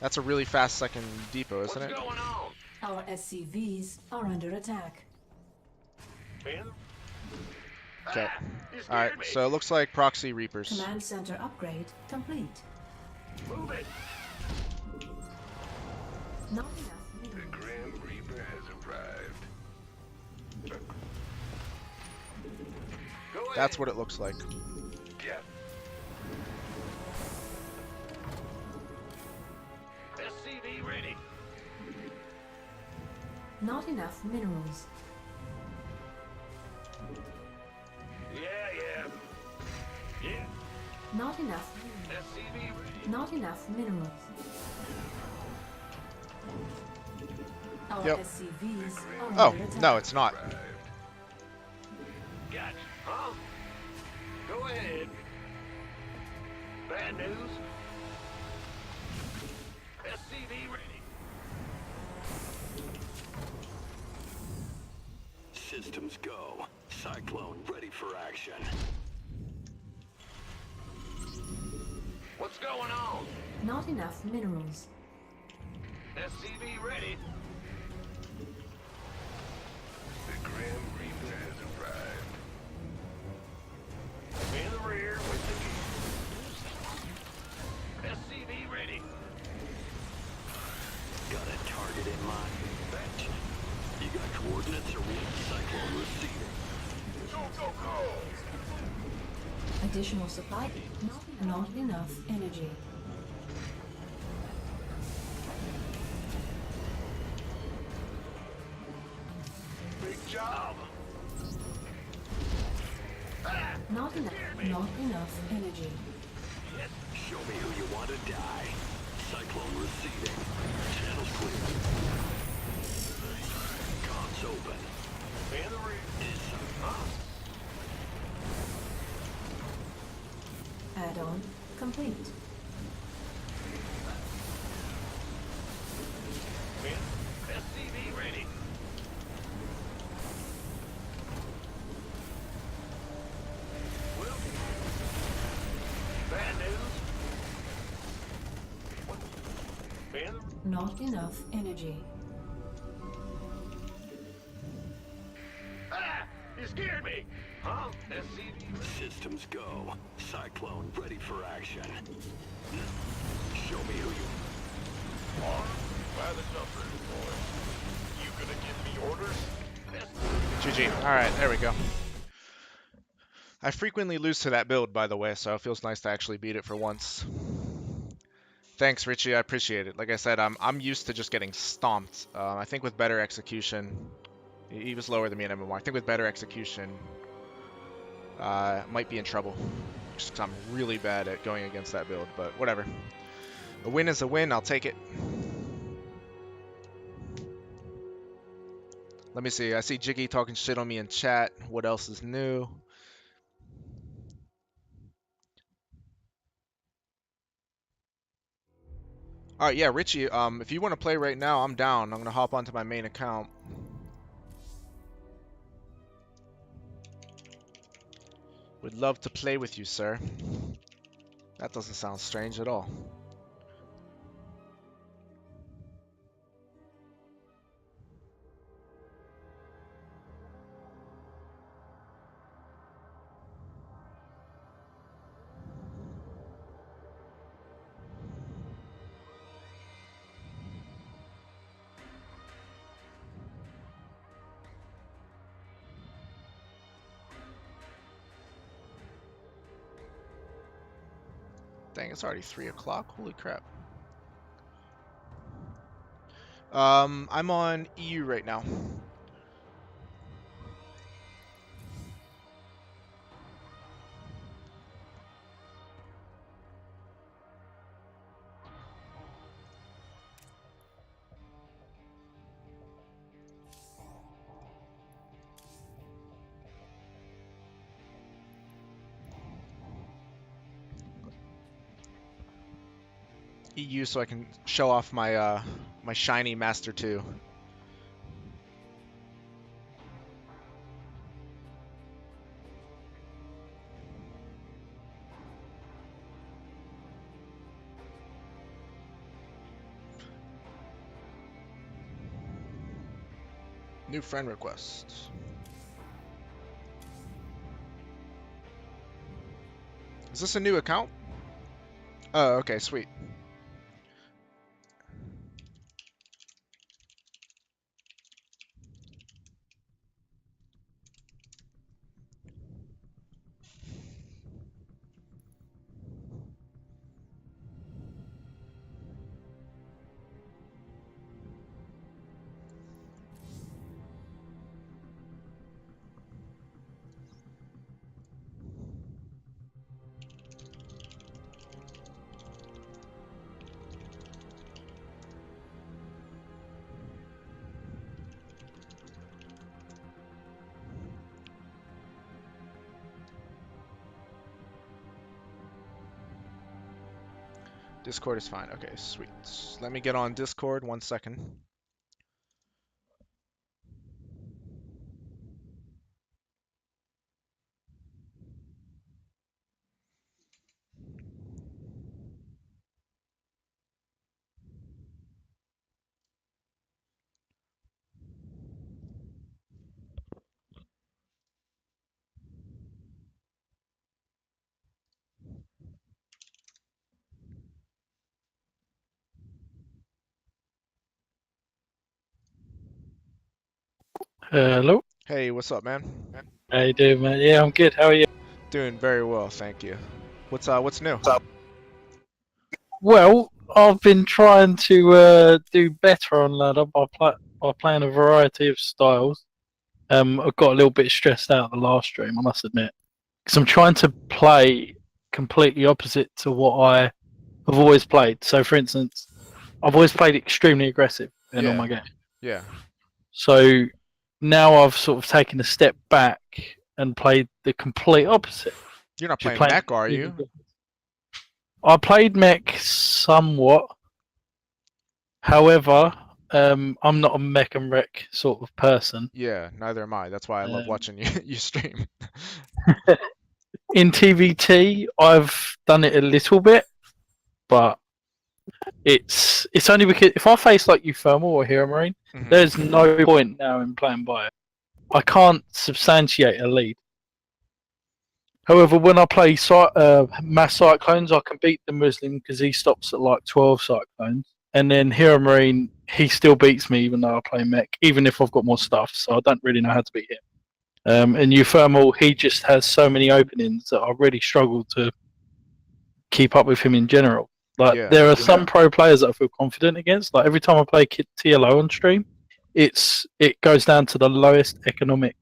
That's a really fast second depot, isn't What's it? going on? Our SCVs are under attack. In. Okay. You scared Alright, me. so it looks like Proxy Reapers. Command center upgrade complete. Move it. Not enough The minerals. Grim Reaper has arrived. Go ahead. That's what it looks like. Yeah. SCV ready. Not enough minerals. Yeah. Yeah. Not enough minerals. SCV ready. Not enough minerals. Our Yep. SCVs are Oh, under attack. no, it's not. Arrived. Huh? Go ahead. Bad news? SCV ready. Systems go. Cyclone ready for action. What's going on? Not enough minerals. SCV ready. The Grim Reaper has arrived. In the rear with the SCV ready. Got a target in mind. Fetch. You got coordinates or what? Cyclone receiving. Go, go, go! Additional supply. Not enough energy. Big job. Not enough energy. Show me who you want to die. Cyclone receiving. Channels clear. Comms open. In the rear. Add-on complete. SCV ready. Well, bad news. What? Not enough energy. You scared me. Huh? SCV. Systems go. Cyclone ready for action. Show me who you are. By the jumper, boy. You gonna give me orders? GG. Alright, there we go. I frequently lose to that build, by the way, so it feels nice to actually beat it for once. Thanks, Richie. I appreciate it. Like I said, I'm used to just getting stomped. I think with better execution, he was lower than me in MMR. I think with better execution, might be in trouble. Just 'cause I'm really bad at going against that build, but whatever. A win is a win. I'll take it. Let me see. I see Jiggy talking shit on me in chat. What else is new? All right, yeah, Richie. If you want to play right now, I'm down. I'm gonna hop onto my main account. Would love to play with you, sir. That doesn't sound strange at all. Dang, it's already 3 o'clock. Holy crap. I'm on EU right now. EU so I can show off my my shiny Master 2. New friend request. Is this a new account? Oh, okay, sweet. Discord is fine. Okay, sweet. Let me get on Discord. 1 second. Hello. Hey, what's up, man? How you doing, man? Yeah, I'm good. How are you? Doing very well, thank you. What's new? Well, I've been trying to do better on ladder by playing a variety of styles. I got a little bit stressed out the last stream, I must admit, because I'm trying to play completely opposite to what I have always played. So, for instance, I've always played extremely aggressive in all Yeah. my games. Yeah. So now I've sort of taken a step back and played the complete opposite. You're not Just playing playing mech, are you? I played mech somewhat. However, I'm not a mech and wreck sort of person. Yeah, neither am I. That's why I love Um, watching you stream. In TVT, I've done it a little bit, but it's only because if I face like Euthermal or Hero Marine, Mhm. there's no point now in playing by it. I can't substantiate a lead. However, when I play mass cyclones, I can beat the Muslim because he stops at like 12 cyclones. And then Hero Marine, he still beats me even though I play mech, even if I've got more stuff. So I don't really know how to beat him. And Euthermal, he just has so many openings that I really struggle to keep up with him in general. Like Yeah. there are some pro players that I feel confident against. Like every time I play TLO on stream, it goes down to the lowest economic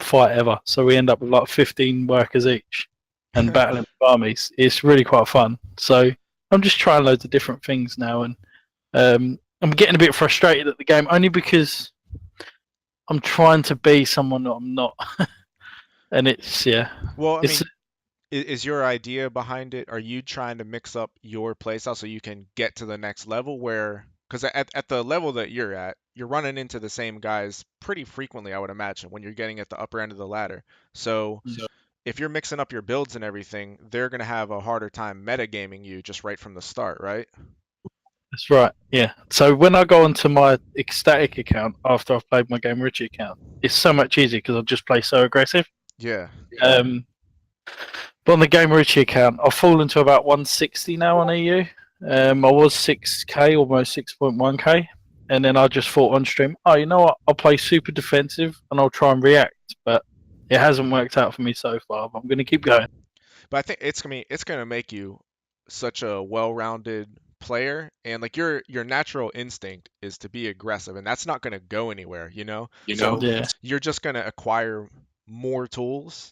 fight ever. So we end up with like 15 workers each and battling with armies. It's really quite fun. So I'm just trying loads of different things now, and I'm getting a bit frustrated at the game only because I'm trying to be someone that I'm not, and it's Well, I it's mean, is your idea behind it, are you trying to mix up your playstyle so you can get to the next level where, because at the level that you're at, you're running into the same guys pretty frequently, I would imagine, when you're getting at the upper end of the ladder. So if you're mixing up your builds and everything, they're going to have a harder time metagaming you just right from the start, right? That's right. Yeah. So when I go onto my ecstatic account after I've played my Game Richie account, it's so much easier because I just play so aggressive. Yeah. But on the Game Richie account, I've fallen to about 160 now on EU. I was 6k, almost 6.1k, and then I just thought on stream, oh, you know what? I'll play super defensive and I'll try and react. But it hasn't worked out for me so far. But I'm going to keep going. But I think it's gonna make you such a well-rounded player, and like your natural instinct is to be aggressive, and that's not gonna go anywhere, you know? So Yeah. you're just gonna acquire more tools,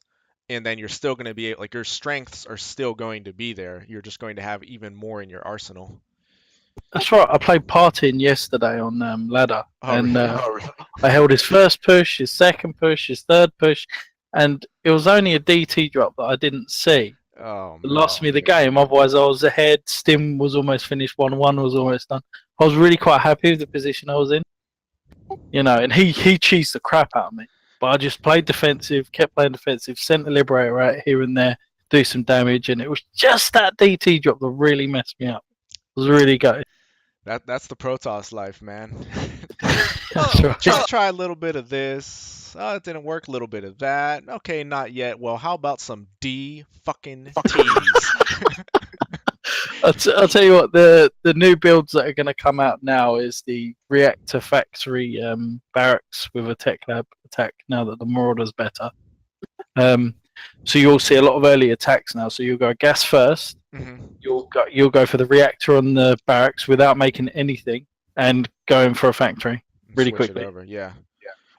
and then you're still gonna be like your strengths are still going to be there. You're just going to have even more in your arsenal. That's right. I played Partin yesterday on ladder, Oh, and really? I held his first push, his second push, his third push, and it was only a DT drop that I didn't see. Oh It lost man. me the game. Otherwise, I was ahead. Stim was almost finished. 1-1 was almost done. I was really quite happy with the position I was in, and he cheesed the crap out of me. But I just played defensive, kept playing defensive, sent the Liberator out here and there, do some damage, and it was just that DT drop that really messed me up. It was really gutted. That's the Protoss life, man. That's right. Try a little bit of this. Oh, it didn't work. A little bit of that. Okay, not yet. Well, how about some D fucking T's? I'll tell you what, the new builds that are going to come out now is the Reactor Factory barracks with a tech lab attack now that the Marauder's better. So you'll see a lot of early attacks now. So you'll go gas first. Mm-hmm. You'll go for the reactor on the barracks without making anything and going for a factory really Switch quickly. it over, yeah.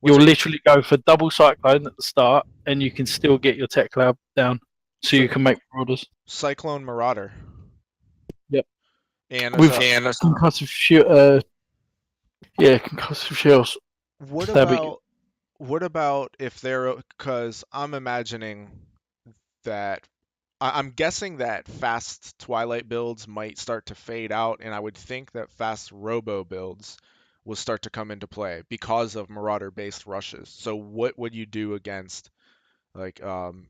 You'll literally go for double cyclone at the start, and you can still get your tech lab down, so you can make Marauders. Cyclone Marauder. Yep. And With concussive concussive shells. What about if they're, because I'm imagining that I'm guessing that fast Twilight builds might start to fade out, and I would think that fast Robo builds will start to come into play because of Marauder-based rushes. So what would you do against like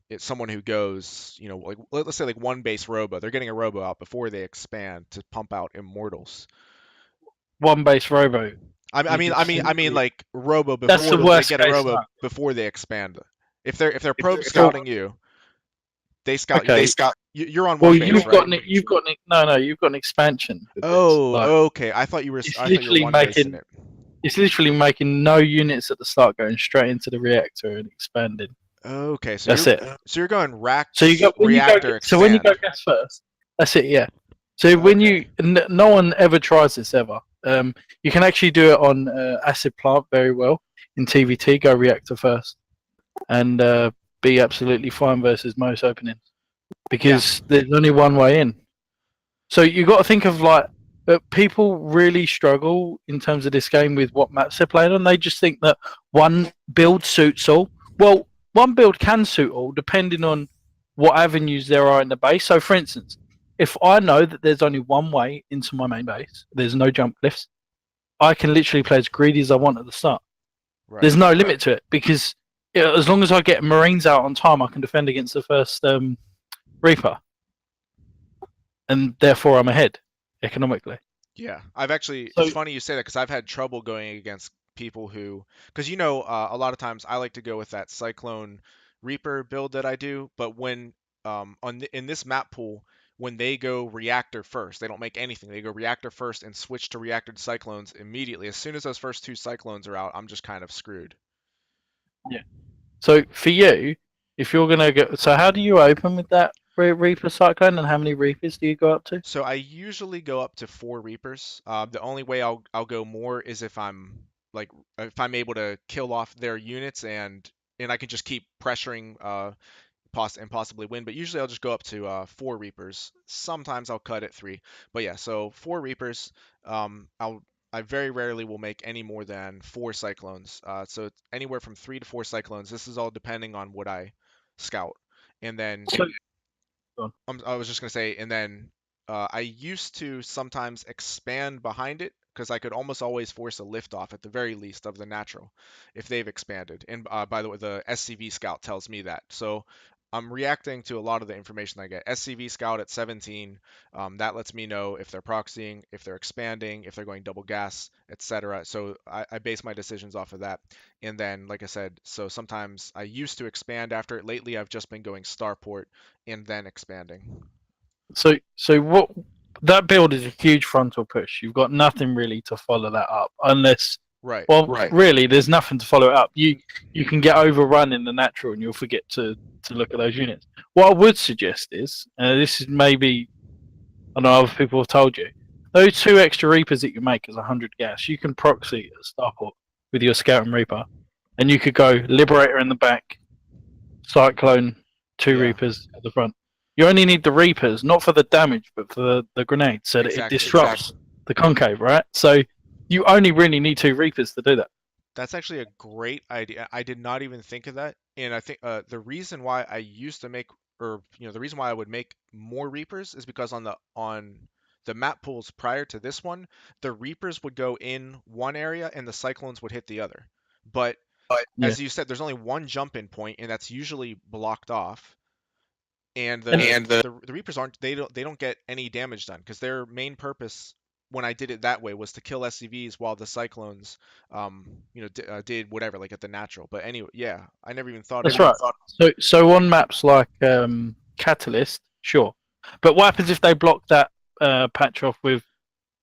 it's someone who goes, like let's say like one base Robo, they're getting a Robo out before they expand to pump out Immortals. One base robo. I You mean, could I mean, I mean, simply- like Robo That's before the they worst get a case Robo scenario. before they expand. If they're probe If- scouting you, they scout you. Okay. They scout. You're on Well, one base, you've right? you've got an expansion with this. Oh, okay. I thought you were. It's I thought you were literally one basing making it. it's literally making no units at the start going straight into the reactor and expanding. Okay, so That's you're it. so you're going rack So you go reactor so when you go expand. gas first. That's it. Yeah. So when Okay. no one ever tries this ever. You can actually do it on acid plant very well in TVT. Go reactor first, and be absolutely fine versus most openings because there's only one way in. So you got to think of like people really struggle in terms of this game with what maps they're playing on. They just think that one build suits all. Well, one build can suit all depending on what avenues there are in the base. So, for instance, if I know that there's only one way into my main base, there's no jump lifts, I can literally play as greedy as I want at the start. Right. There's no limit to it because as long as I get Marines out on time, I can defend against the first Reaper, and therefore I'm ahead economically. Yeah, I've actually. So- It's funny you say that because I've had trouble going against people who, because a lot of times I like to go with that Cyclone Reaper build that I do, but when in this map pool, when they go reactor first, they don't make anything. They go reactor first and switch to reactor to cyclones immediately. As soon as those first two cyclones are out, I'm just kind of screwed. Yeah. So for you, if you're gonna go, so how do you open with that Reaper Cyclone, and how many Reapers do you go up to? So I usually go up to 4 Reapers. The only way I'll go more is if I'm able to kill off their units and I can just keep pressuring and possibly win. But usually I'll just go up to 4 Reapers. Sometimes I'll cut at 3. But yeah, so 4 Reapers. I very rarely will make any more than 4 Cyclones. So it's anywhere from 3 to 4 Cyclones. This is all depending on what I scout. And then So, I was just gonna say, and then I used to sometimes expand behind it because I could almost always force a liftoff at the very least of the natural if they've expanded. And by the way, the SCV scout tells me that. So I'm reacting to a lot of the information I get. SCV scout at 17, that lets me know if they're proxying, if they're expanding, if they're going double gas, etc. So I base my decisions off of that. And then, like I said, so sometimes I used to expand after it. Lately, I've just been going starport and then expanding. so what? That build is a huge frontal push. You've got nothing really to follow that up, unless Right. well, Right. really, there's nothing to follow it up. You can get overrun in the natural, and you'll forget to look at those units. What I would suggest is, this is maybe I know other people have told you, those 2 extra Reapers that you make as 100 gas, you can proxy a starport with your Scout and Reaper, and you could go Liberator in the back, Cyclone, 2 Yeah. Reapers at the front. You only need the Reapers, not for the damage, but for the grenade, so that it Exactly, disrupts the concave, right? So you only really need 2 Reapers to do that. That's actually a great idea. I did not even think of that. And I think the reason why I used to make, or the reason why I would make more Reapers is because on the map pools prior to this one, the Reapers would go in one area and the Cyclones would hit the other. But Yeah. as you said, there's only one jump in point, and that's usually blocked off. And And the Reapers don't get any damage done because their main purpose when I did it that way was to kill SCVs while the Cyclones did whatever like at the natural. But anyway, yeah, I never even thought That's of right. it. So on maps like Catalyst, sure. But what happens if they block that patch off with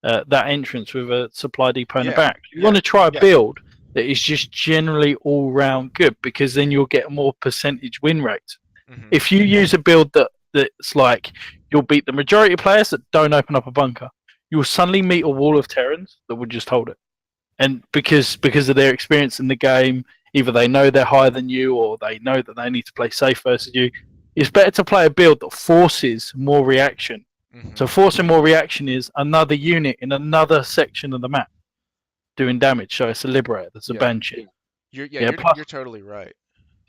that entrance with a supply depot in the Yeah, back? You want to try a yeah. build that is just generally all round good because then you'll get a more percentage win rate. Mhm. If you use a build that's like you'll beat the majority of players that don't open up a bunker, you'll suddenly meet a wall of Terrans that would just hold it. And because of their experience in the game, either they know they're higher than you or they know that they need to play safe versus you. It's better to play a build that forces more reaction. Mhm. So forcing more reaction is another unit in another section of the map doing damage. So it's a Liberator, that's a Yeah. Banshee. You're Yeah, plus- you're totally right.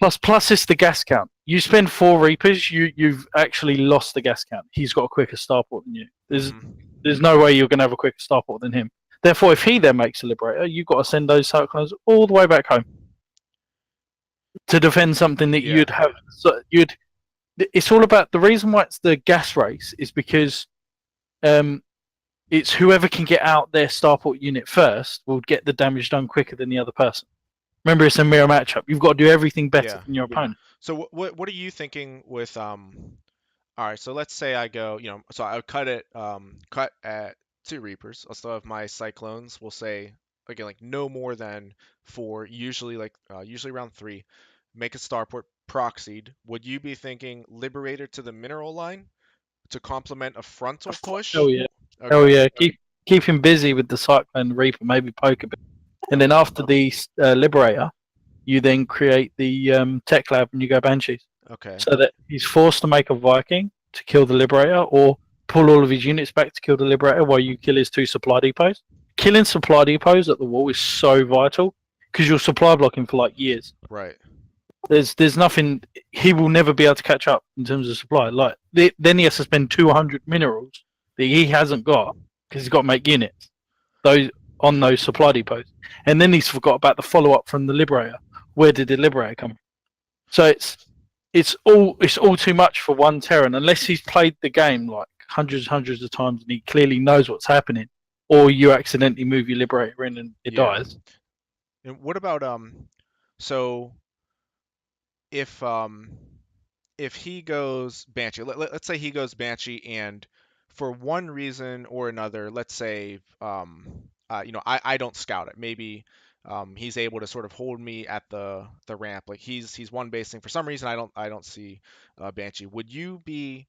Plus it's the gas count. You spend 4 Reapers, you've actually lost the gas count. He's got a quicker starport than you. There's no way you're going to have a quicker starport than him. Therefore, if he then makes a Liberator, you've got to send those Cyclones all the way back home to defend something that Yeah. you'd have. So it's all about the reason why it's the gas race is because it's whoever can get out their starport unit first will get the damage done quicker than the other person. Remember, it's a mirror matchup. You've got to do everything better Yeah. than your opponent. So what are you thinking with All right, so let's say I go, so I would cut at 2 Reapers. I'll still have my Cyclones. We'll say again like no more than 4. Usually usually around 3. Make a starport proxied. Would you be thinking Liberator to the mineral line to complement a frontal push? Oh yeah. Okay. Oh yeah. Keep him busy with the Cyclone Reaper, maybe poke a bit, and then after the Liberator, you then create the Tech Lab and you go Banshees. Okay. So that he's forced to make a Viking to kill the Liberator, or pull all of his units back to kill the Liberator while you kill his 2 supply depots. Killing supply depots at the wall is so vital because you'll supply block him for like years. Right. There's nothing he will never be able to catch up in terms of supply. Like then he has to spend 200 minerals that he hasn't got because he's got to make units on those supply depots, and then he's forgot about the follow up from the Liberator. Where did the Liberator come from? So it's all too much for one Terran unless he's played the game like hundreds of times and he clearly knows what's happening, or you accidentally move your Liberator in and it dies. And what about so if he goes Banshee, let's say he goes Banshee, and for one reason or another, let's say I don't scout it. Maybe he's able to sort of hold me at the ramp. Like he's one basing. For some reason, I don't see Banshee. Would you be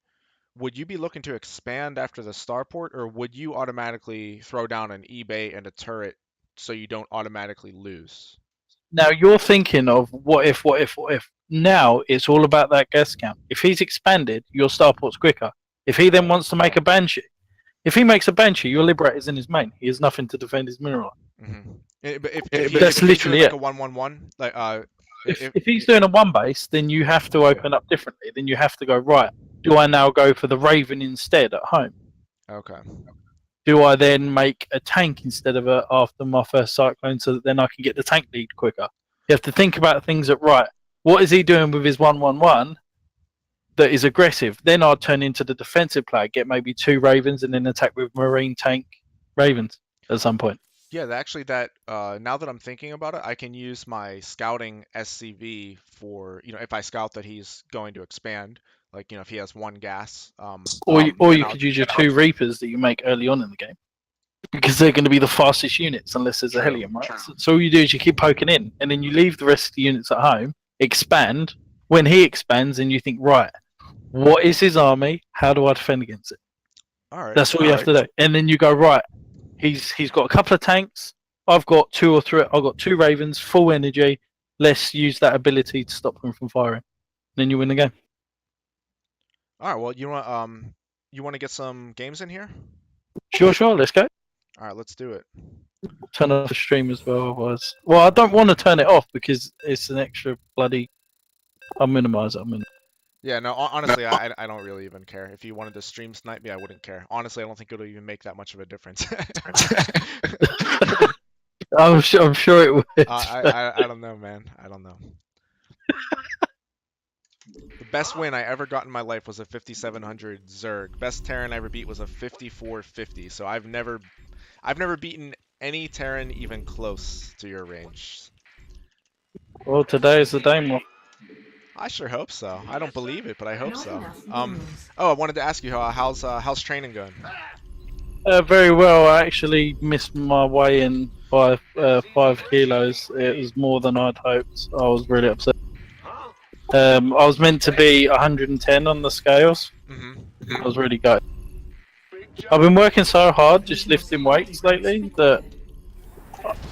looking to expand after the starport, or would you automatically throw down an eBay and a turret so you don't automatically lose? Now you're thinking of what if. Now it's all about that gas count. If he's expanded, your starport's quicker. If he then wants to make a Banshee, if he makes a Banshee, your Liberator's in his main. He has nothing to defend his mineral. Mm-hmm. But That's literally like it. a 1-1-1, like if he's doing a 1 base, then you have to open up differently. Then you have to go, right, do I now go for the Raven instead at home? Okay. Do I then make a tank instead of after my first Cyclone so that then I can get the tank lead quicker? You have to think about things that, right, what is he doing with his 1-1-1 that is aggressive? Then I'd turn into the defensive player, get maybe 2 Ravens and then attack with Marine tank Ravens at some point. Yeah, actually now that I'm thinking about it, I can use my scouting SCV for, if I scout that he's going to expand, like, if he has 1 gas. Or you could use your 2 Reapers that you make early on in the game, because they're going to be the fastest units unless there's a Helium, right? So all you do is you keep poking in, and then you leave the rest of the units at home, expand. When he expands, and you think, right, what is his army? How do I defend against it? All right. That's all you have to do. And then you go, right, he's got a couple of tanks. I've got 2 or 3. I've got 2 Ravens, full energy. Let's use that ability to stop them from firing. Then you win the game. All right. Well, you want to get some games in here? Sure. Let's go. All right, let's do it. Turn off the stream as well. Well, I don't want to turn it off because it's an extra bloody. I'll minimize it. Yeah, no, honestly, I don't really even care. If you wanted to stream snipe me, I wouldn't care. Honestly, I don't think it'll even make that much of a difference. I'm sure it would. I don't know, man. I don't know. The best win I ever got in my life was a 5700 Zerg. Best Terran I ever beat was a 5450. So I've never beaten any Terran even close to your range. Well, today is the day, Mo. I sure hope so. I don't believe it, but I hope Not so. enough minerals. Oh, I wanted to ask you how's training going? Very well. I actually missed my weigh in by 5 kilos. It was more than I'd hoped. I was really upset. I was meant to be 110 on the scales. I was really good. I've been working so hard just lifting weights lately that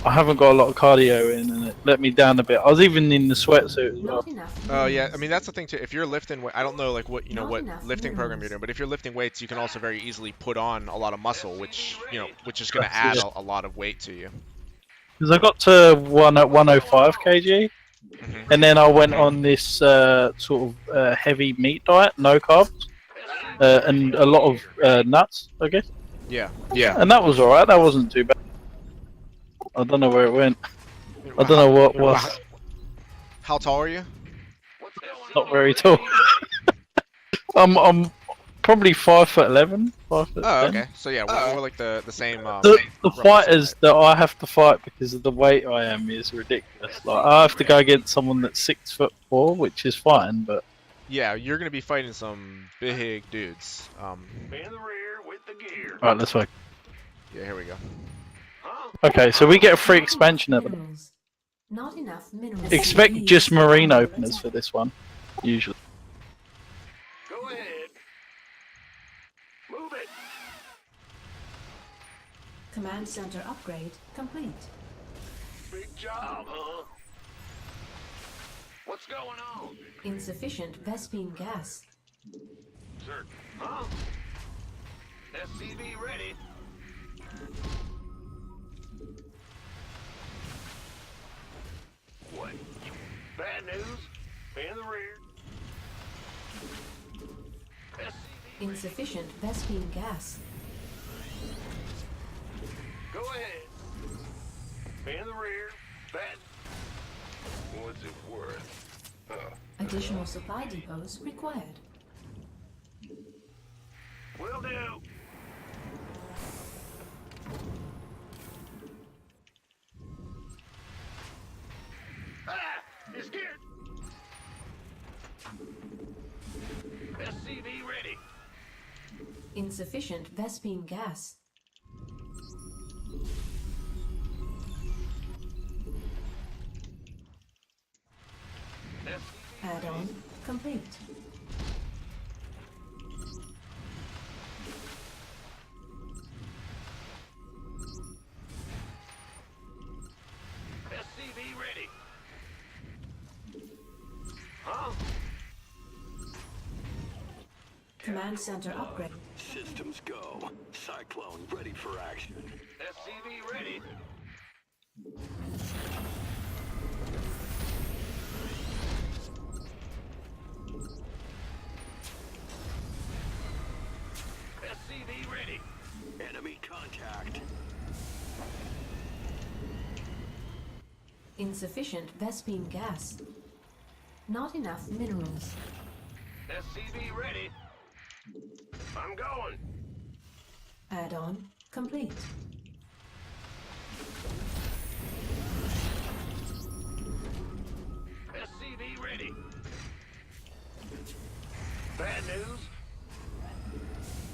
I haven't got a lot of cardio in, and it let me down a bit. I was even in the sweatsuit as well. Not enough Oh yeah, minerals. I mean that's the thing too. If you're lifting, I don't know like what Not what enough lifting program you're minerals. doing, but if you're lifting weights, you can also very easily put on a lot of muscle, which is going to That's add it. a lot of weight to you. Because I got to 105 kg, and then I went on this sort of heavy meat diet, no carbs, and a lot of nuts, I guess. Yeah. And that was alright. That wasn't too bad. I don't know where it went. I don't know what was. How tall are you? Not very tall. I'm probably 5'11". 5'10". Oh, okay. So yeah, we're like the same. The roughly fighters same that I have to fight because of the weight I am is ridiculous. Like I have to go against someone that's 6'4", which is fine, but Yeah, you're gonna be fighting some big dudes. In the rear with the gear. alright, let's go. Yeah, here we go. Okay, so we get a free expansion at the Minerals. Not enough minerals. expect just marine openers for this one, usually. Go ahead. Move it. Command center upgrade complete. Big job, huh? What's going on? Insufficient Vespine gas. Sir. Huh? SCV ready. What? Bad news? In the rear. SCV. Insufficient Vespine gas. Go ahead. In the rear. Bad. What's it worth? Additional supply depots required. Will do. Ah! He's scared. SCV ready. Insufficient Vespine gas. Add-on complete. SCV ready. Huh? Command center upgrade. Systems go. Cyclone ready for action. SCV ready. SCV ready. Enemy contact. Insufficient Vespine gas. Not enough minerals. SCV ready. I'm going. Add-on complete. SCV ready. Bad news?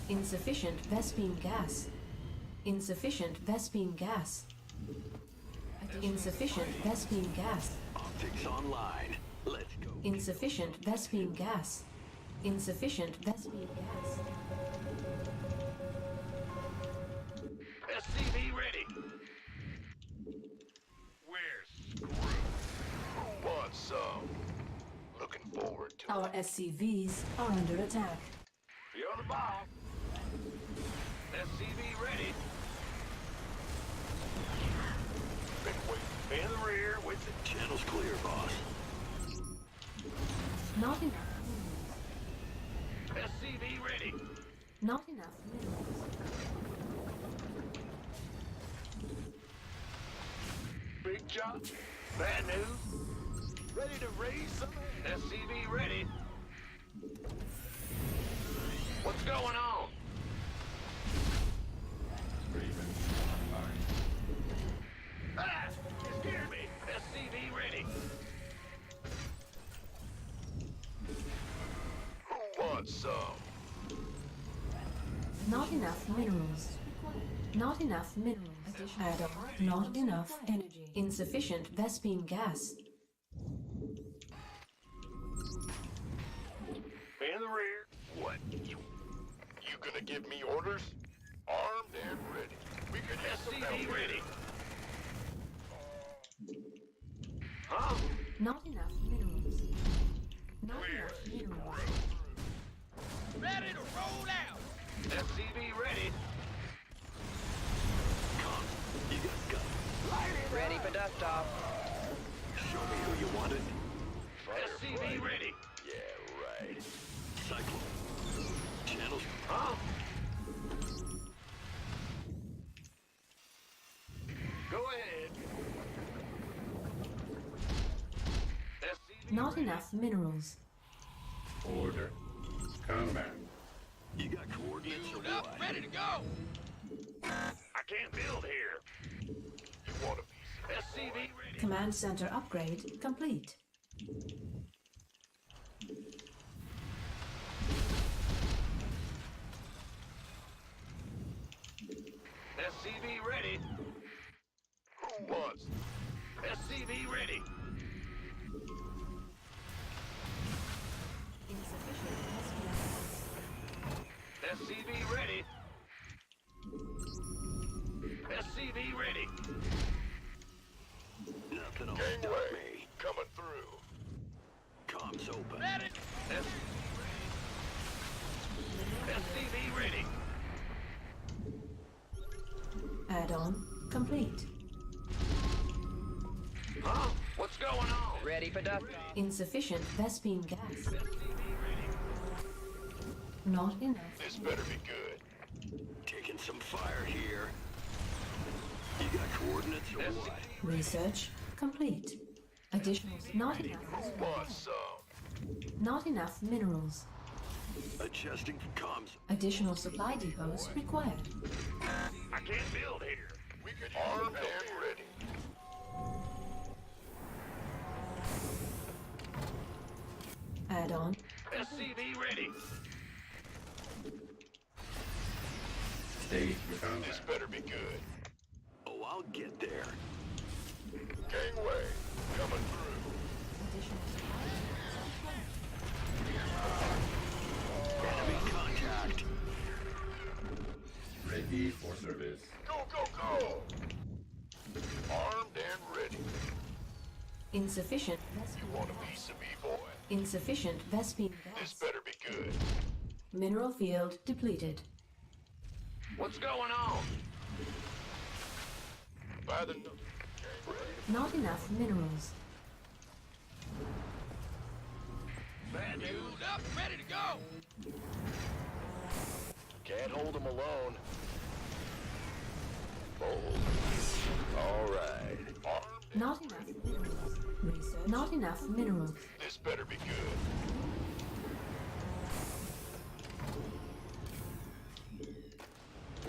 Insufficient Vespine gas. Insufficient Vespine gas. Insufficient Vespine gas. Optics online. Let's go. Insufficient Vespine gas. Insufficient Vespine gas. SCV ready. We're screwed. Who wants some? Looking forward to Our SCVs are under attack. You're the ball. SCV ready. Been waiting. In the rear with the channels clear, boss. Not enough. SCV ready. Not enough minerals. Big job. Bad news. Ready to raise some SCV ready. What's going on? Ah! You scared me. SCV ready. Who wants some? Not enough minerals. Not enough minerals. Add-on. Not enough energy. Insufficient Vespine gas. In the rear. What? You gonna give me orders? Armed and ready. We could SCV ready. Huh? Not enough minerals. Not enough minerals. Ready to roll out. SCV ready. Come. You got gun. Light it Ready up. for dust off. Show me who you wanted. SCV ready. Yeah, right. Cyclone. Channels. Huh? Go ahead. SCV Not ready. enough minerals. Order. Combat. You got coordinates or what? Ready to go. I can't build here. You want a piece? SCV ready. Command center upgrade complete. SCV ready. Who wants? SCV ready. Insufficient SPS. SCV ready. SCV ready. Nothing will stop me. Coming through. Comms open. SCV ready. Add-on complete. Huh? What's going on? Ready for dust. Insufficient Vespine gas. SCV ready. Not enough. This better be good. Taking some fire here. You got coordinates or what? Research complete. Additional. Not enough. Want some? Not enough minerals. Adjusting comms. Additional supply depots required. I can't build here. We could armed and ready. Add-on. SCV ready. Stay with combat. This better be good. Oh, I'll get there. Gangway, coming through. Additional supply Enemy contact. Ready for service. Go, go, go! Armed and ready. insufficient You want a piece of me, boy? insufficient Vespine This gas. better be good. Mineral field depleted. What's going on? By the Not enough minerals. bad news up, ready to go. Can't hold them alone. Bold. All right. Armed. Not enough minerals. Research. Not enough minerals. This better be good.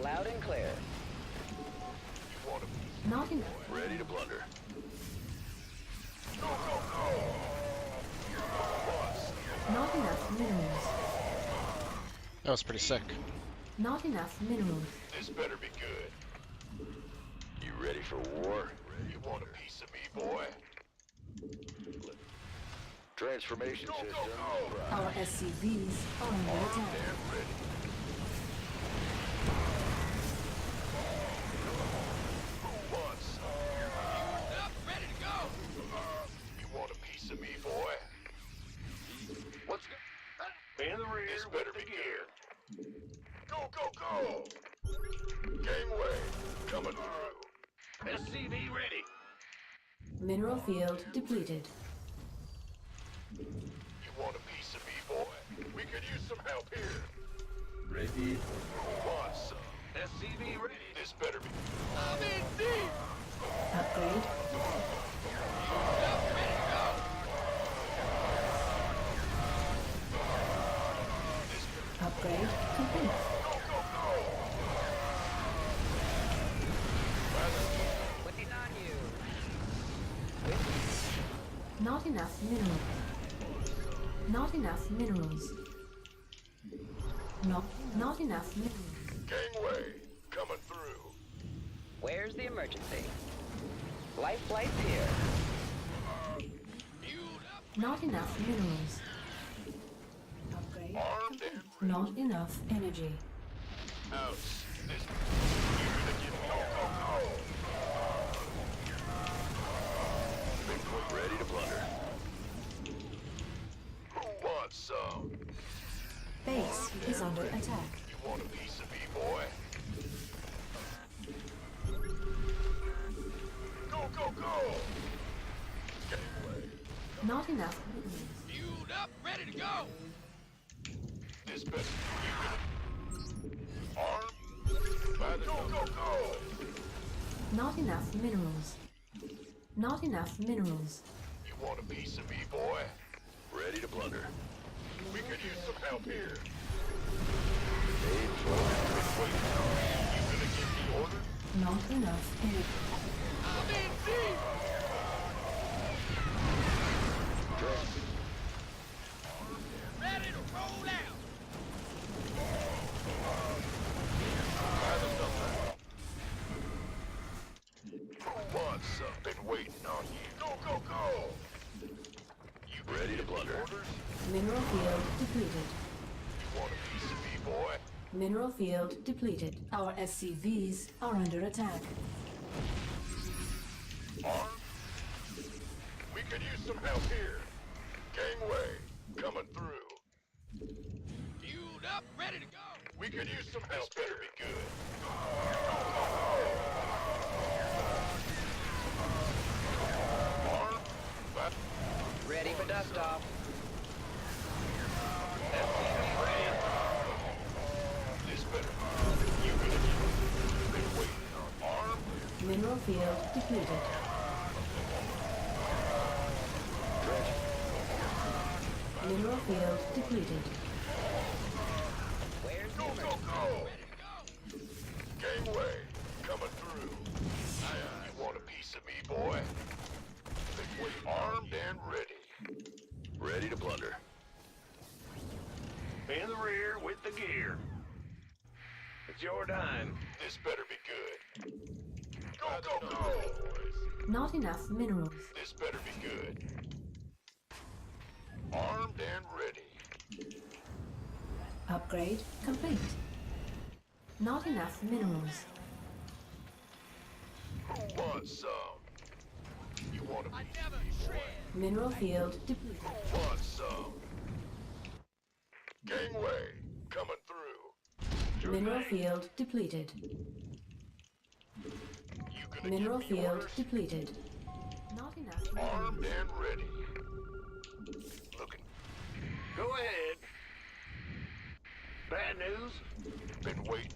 Loud and clear. You want a Not enough. ready to plunder. Go, go, go! Boss. Not enough minerals. That was pretty sick. Not enough minerals. This better be good. You ready for war? You want a piece of me, boy? Transformation system. Our SCVs are under attack. Damn ready. Who wants some? Up, ready to go. You want a piece of me, boy? What's in the rear? This better be good. Go, go, go! Gangway, coming through. SCV ready. Mineral field depleted. You want a piece of me, boy? We could use some help here. Ready. Who wants some? SCV ready. This better be. I'm in deep. Upgrade. Ready to go. Upgrade complete. Go, go, go! What's he on you? Not enough minerals. Not enough minerals. Not enough minerals. Gangway, coming through. Where's the emergency? Life flight's here. Not enough minerals. Upgrade. Armed and Not enough energy. out. This. Go, go, go! Bigfoot ready to plunder. Who wants some? Base is under attack. You want a piece of me, boy? Go, go, go! Not enough minerals. Fueled up, ready to go. This better. Arm. By the go. Not enough minerals. Not enough minerals. You want a piece of me, boy? Ready to plunder. We could use some help here. Hey, boy. Wait. You gonna give me orders? Not enough energy. I'm in deep. Ready to roll out. Who wants some? Been waiting on you. Go. You ready to plunder? Orders? Mineral field depleted. You want a piece of me, boy? Mineral field depleted. Our SCVs are under attack. Arm? We could use some help here. Gangway, coming through. Fueled up, ready to go. We could use some help. This better be good. Arm? Back. Ready for dust off. This better. You gonna been waiting on arm? Mineral field depleted. Mineral field depleted. Where's the Go. emergency? Gangway, coming through. You want a piece of me, boy? Been waiting, armed and ready. Ready to plunder. In the rear with the gear. It's your time. This better be good. Go. Not enough minerals. This better be good. Armed and ready. Upgrade complete. Not enough minerals. Who wants some? You want a piece of me, boy? Mineral field depleted. Who wants some? Gangway, coming through. Mineral field depleted. You gonna Mineral give me field orders? depleted. Not enough Armed minerals. and ready. Looking. Go ahead. Bad news? Been waiting.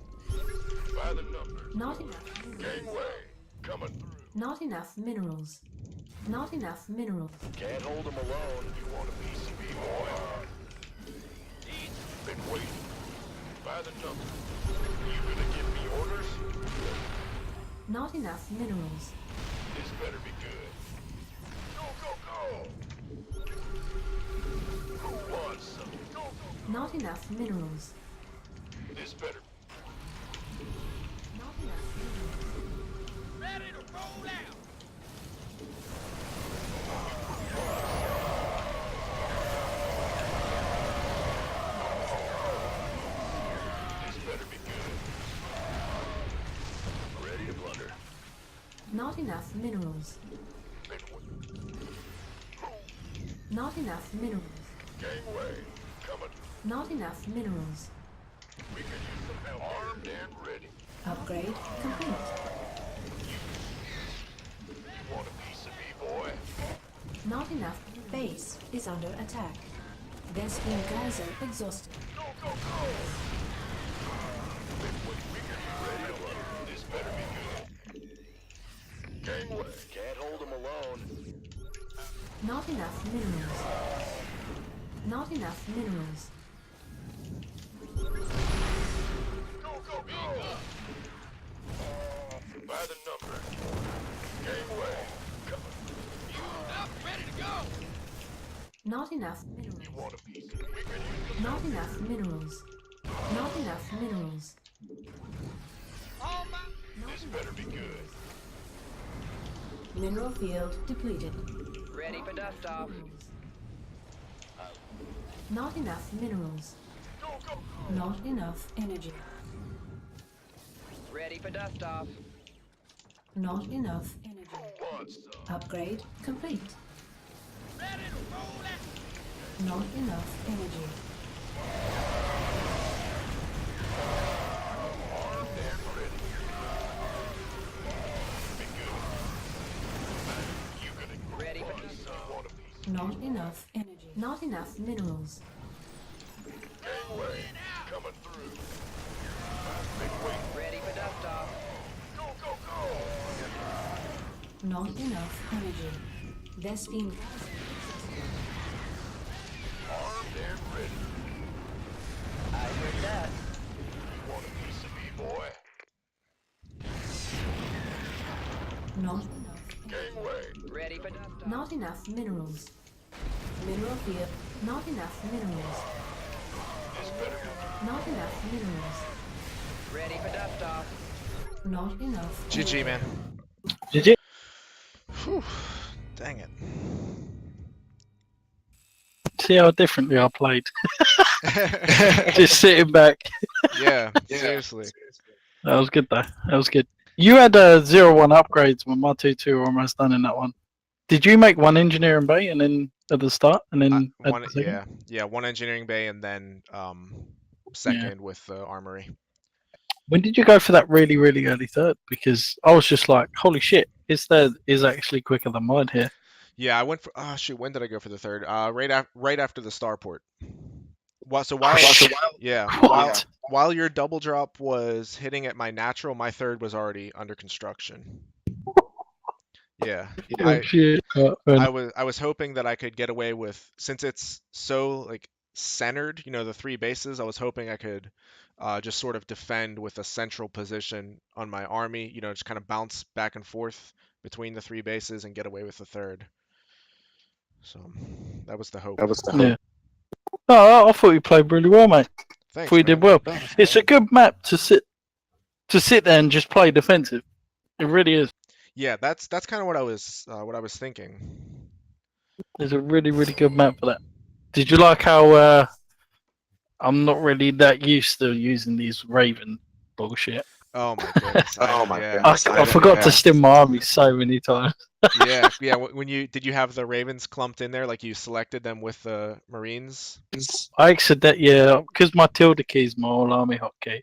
By the number. Not enough minerals. Gangway, coming through. Not enough minerals. Not enough minerals. Can't hold them alone. You want a piece of me, boy? Been waiting. By the number. You gonna give me orders? Not enough minerals. This better be good. Go. Who wants some? Go. Not enough minerals. This better. Not enough minerals. Ready to roll out. This better be good. Ready to plunder. Not enough minerals. Been waiting. Not enough minerals. Gangway, coming. Not enough minerals. We can use some help. Armed and ready. Upgrade complete. You want a piece of me, boy? Not enough. Base is under attack. Vespene Geyser exhausted. Go. Been waiting. We can be ready to plunder. This better be good. Gangway. Can't hold them alone. Not enough minerals. Not enough minerals. Go. By the number. Gangway, coming. You up, ready to go. Not enough minerals. You want a piece of me? We can use Not enough minerals. Not enough minerals. this better be good. Mineral field depleted. Ready for dust off. Not enough minerals. Go. Not enough energy. Ready for dust off. Not enough energy. Who wants some? Upgrade complete. Ready to roll out. Not enough energy. Armed and ready. Be good. You gonna Ready for want dust some? Want a piece Not enough energy. Not enough minerals. Ready for dust off. Not enough energy. Vespine. I heard that. Not enough. Ready for dust off. Not enough minerals. Mineral field. Not enough minerals. Not enough minerals. Ready for dust off. Not enough. GG, man. GG. Whew. Dang it. See how differently I played. Just sitting back. Yeah, seriously. That was good though. That was good. You had 0-1 upgrades when my 2-2 were almost done in that one. Did you make one engineering bay and then at the start and then at One, the second? yeah, one engineering bay and then second with the armory. When did you go for that really, really early third? Because I was just like, holy shit, his third is actually quicker than mine here. Yeah, I went for. Oh shoot, when did I go for the third? Right after the starport. Yeah, What? while your double drop was hitting at my natural, my third was already under construction. Yeah, Oh, shit. I was hoping that I could get away with, since it's so like centered, the three bases. I was hoping I could just sort of defend with a central position on my army. Just kind of bounce back and forth between the three bases and get away with the third. So that was the hope. Yeah. Oh, I thought you played really well, mate. Thanks, Thought you man. did well. It's a good map to sit there and just play defensive. It really is. Yeah, that's kind of what I was thinking. It's a really, really good map for that. Did you like how I'm not really that used to using these Raven bullshit? Oh my goodness. Yeah. I forgot to stim my army so many times. Yeah. When did you have the Ravens clumped in there, like you selected them with the Marines? I exited that, yeah, because my tilde key is my all army hotkey.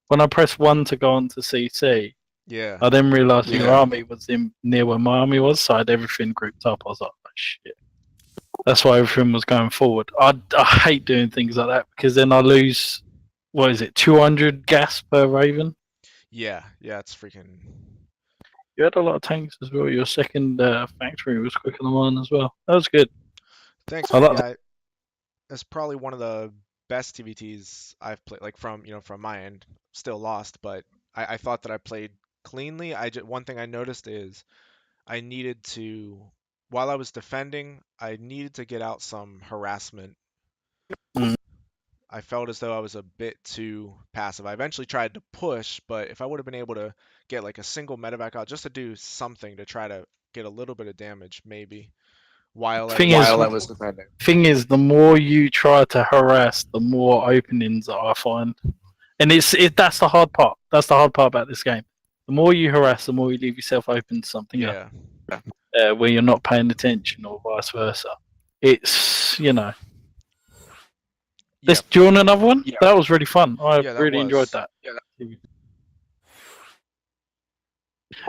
When I press 1 to go on to CC, Yeah. I then realised your army was in near where my army was, so I had everything grouped up. I was like, oh, shit. That's why everything was going forward. I hate doing things like that because then I lose, 200 gas per Raven? Yeah. It's freaking. You had a lot of tanks as well. Your second factory was quicker than mine as well. That was good. Thanks, I man. like Yeah, that's probably one of the best TVTs I've played. Like from my end, still lost, but I thought that I played cleanly. One thing I noticed is I needed to, while I was defending, I needed to get out some harassment. Mm. I felt as though I was a bit too passive. I eventually tried to push, but if I would have been able to get like a single medevac out just to do something to try to get a little bit of damage, maybe, while I was defending. Thing is, the more you try to harass, the more openings that I find, and that's the hard part. That's the hard part about this game. The more you harass, the more you leave yourself open to something Yeah. where you're not paying attention, or vice versa. It's Yeah. Do you want another one? Yeah. That was really fun. I Yeah, that really enjoyed was. that.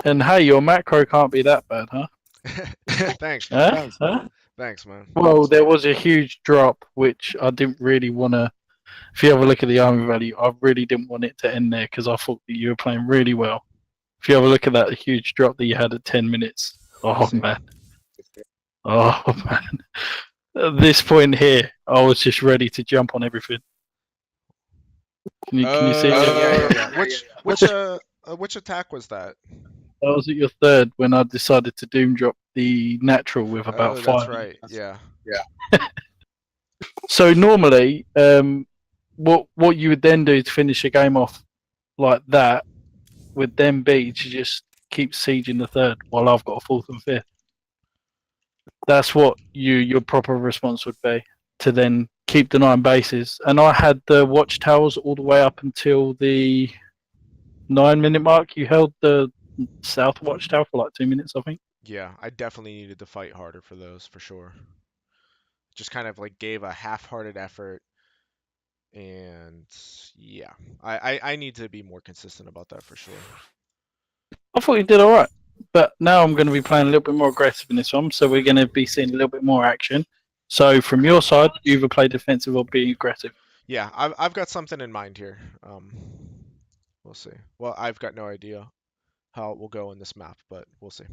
And hey, your macro can't be that bad, huh? Thanks, man. Huh? Thanks, man. Well, there was a huge drop, which I didn't really want to. If you have a look at the army value, I really didn't want it to end there because I thought that you were playing really well. If you have a look at that huge drop that you had at 10 minutes, oh man. At this point here, I was just ready to jump on everything. Can you see it? Yeah. Which attack was that? I was at your third when I decided to doom drop the natural with about 5. That's right. Yeah. So normally, what you would then do to finish a game off like that would then be to just keep sieging the third while I've got a fourth and fifth. That's what your proper response would be, to then keep denying bases. And I had the watchtowers all the way up until the 9-minute mark. You held the south watchtower for like 2 minutes, I think. Yeah, I definitely needed to fight harder for those, for sure. Just kind of like gave a half-hearted effort, and yeah, I need to be more consistent about that for sure. I thought you did all right. But now I'm going to be playing a little bit more aggressive in this one, so we're going to be seeing a little bit more action. So from your side, you either play defensive or be aggressive. Yeah, I've got something in mind here. We'll see. Well, I've got no idea how it will go in this map, but we'll see.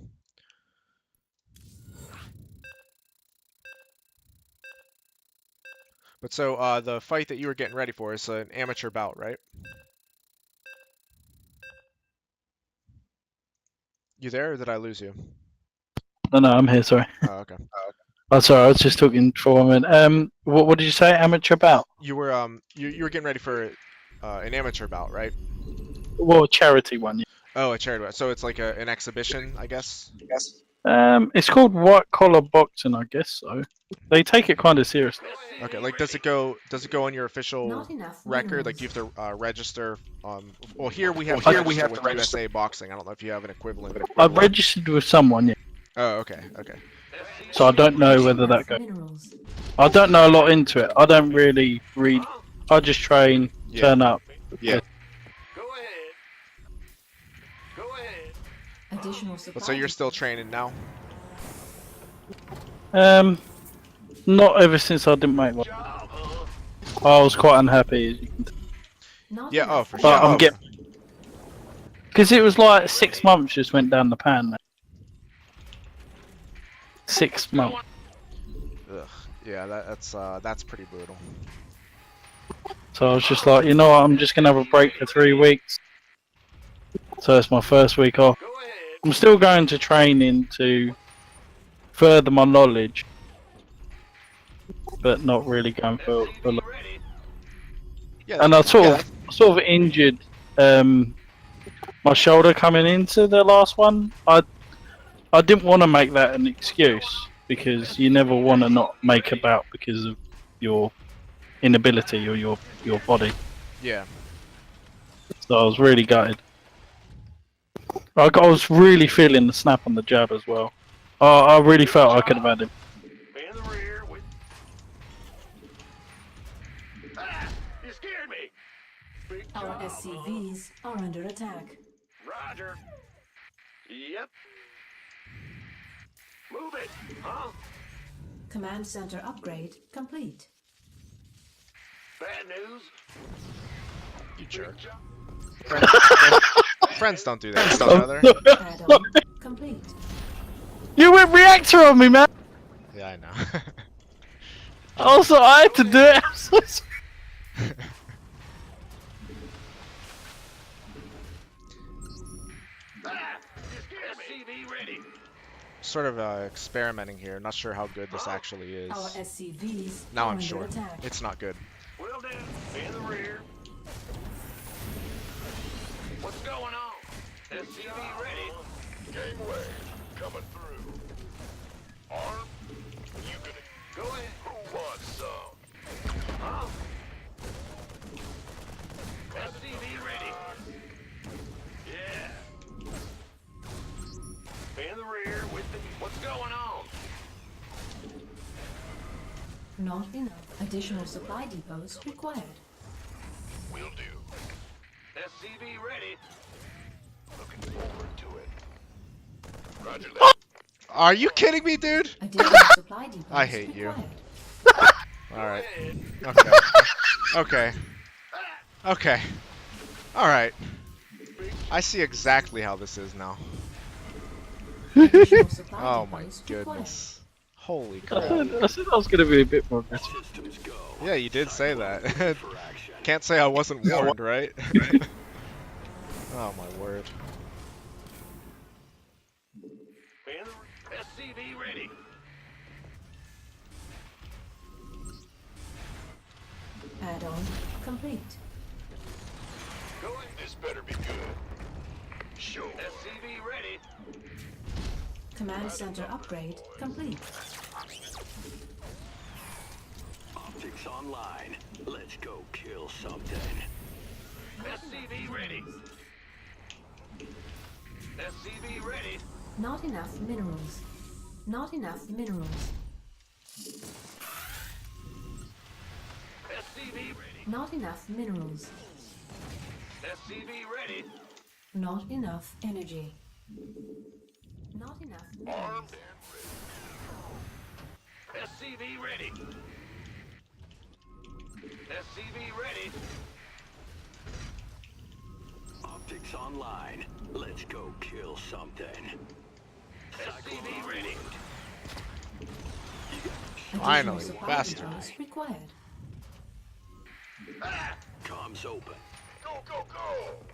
But so the fight that you were getting ready for is an amateur bout, right? You there, or did I lose you? No, I'm here. Sorry. Oh, okay. Oh, sorry. I was just talking for a minute. What did you say? Amateur bout? You were you were getting ready for an amateur bout, right? Well, charity one. Yeah. Oh, a charity bout. So it's like an exhibition, I guess. It's called white collar boxing, I guess. So they take it kind of seriously. Okay, like does it go on your official Not enough record? minerals. Like do you have to register? Well, here we have to register with USA Boxing. I don't know if you have an equivalent. I've registered with someone, yeah. Oh, okay, okay. So I don't know whether that goes. Minerals. I don't know a lot into it. I don't really read. I just train, Yeah. turn up. Yeah. Go ahead. Go ahead. Additional supply. But so you're still training now? Not ever since I didn't make one. Job, huh? I was quite unhappy, as you can tell. Not Yeah. Oh, enough for sure. But I'm Oh, getting because it was like 6 months just went down the pan. 6 months. Ugh. Yeah, that's pretty brutal. So I was just like, you know what? I'm just gonna have a break for 3 weeks. So it's my first week off. Go ahead. I'm still going to training to further my knowledge, but not really going for. Ready. Yeah. And I sort of injured my shoulder coming into the last one. I didn't want to make that an excuse because you never want to not make a bout because of your inability or your body. Yeah. So I was really gutted. I was really feeling the snap on the jab as well. I really felt I could have had him. In the rear with. Ah! You scared me. Big Our job, huh? SCVs are under attack. Roger. Yep. Move it, huh? Command center upgrade complete. Bad news. You jerk. Big job. Friends don't do that to each other. Add-on complete. You went reactor on me, man. Yeah, I know. Also, I had to do it. I'm so sorry. Ah! You scared me. SCV ready. Sort of experimenting here. Not sure how good this actually is. Our SCVs Now are I'm under sure. attack. It's not good. Will do. In the rear. What's going on? SCV ready. Gangway coming through. Arm. You gonna go ahead? Who wants some? Huh? SCV ready. Yeah. In the rear with the. What's going on? Not enough. Additional supply depots required. Will do. SCV ready. Looking forward to it. Roger that. Are you kidding me, dude? Additional supply depots I hate you. required. Alright. Okay. Okay. Okay. Alright. I see exactly how this is now. Additional supply Oh my depots required. goodness. Holy I crap. said I was going to be a bit more aggressive. Systems go. Yeah, you did say that. For action. Can't say I wasn't warned, right? Oh my word. SCV ready. Add-on complete. Going. This better be good. Sure. SCV ready. Command center upgrade complete. Optics online. Let's go kill something. SCV ready. SCV ready. Not enough minerals. Not enough minerals. SCV ready. Not enough minerals. SCV ready. Not enough energy. Not enough Armed minerals. and ready. SCV ready. SCV ready. Optics online. Let's go kill something. SCV ready. Finally, Additional supply bastard. depots required. Comms open. Go, go, go!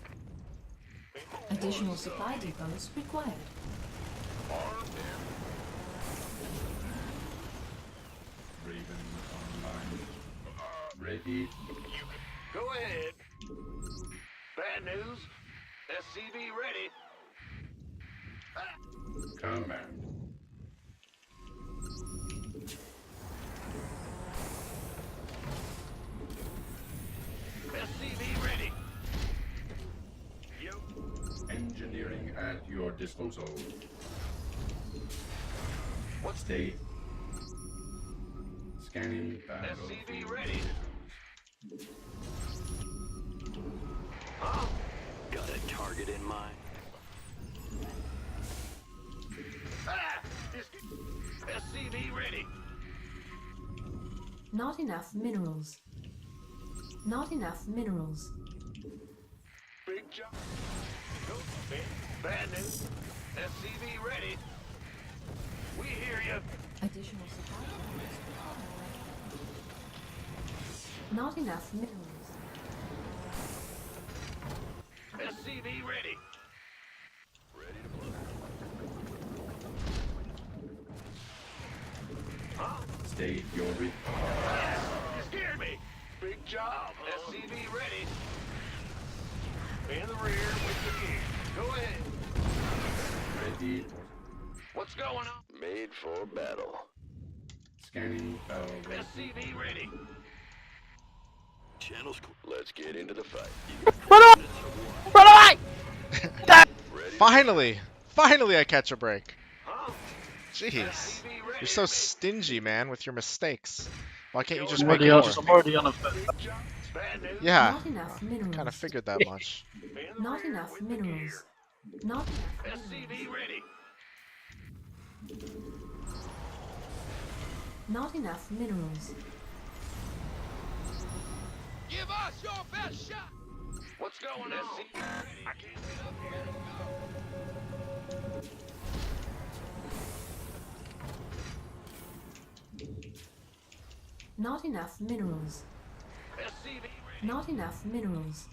Additional supply depots required. Armed and Raven online. Ready. go ahead. Bad news. SCV ready. Command. SCV ready. Yep. Engineering at your disposal. What's State. Scanning battlefield. SCV ready. Huh? Got a target in mind. SCV ready. Not enough minerals. Not enough minerals. Big job. Go, man. Bad news. SCV ready. We hear you. Additional supply depots required. Not enough minerals. SCV ready. Ready to blow. Huh? State your You scared me. Big job. SCV ready. In the rear with the gear. Go ahead. ready. What's going on? Made for battle. Scanning battlefield. SCV ready. Channels. Let's get into the fight. Run away! Finally! Finally I catch a break. Huh? Jeez. SCV ready. You're so stingy, man, with your mistakes. Why can't you just I'm make already, more? I'm already on a first. Big job. Bad news. Yeah, Not enough minerals. kind of figured that much. In the Not rear enough with the minerals. gear. Not enough minerals. SCV ready. Not enough minerals. Give us your best shot. What's going on? SCV ready. I can't get up here. Not enough minerals. SCV ready. Not enough minerals.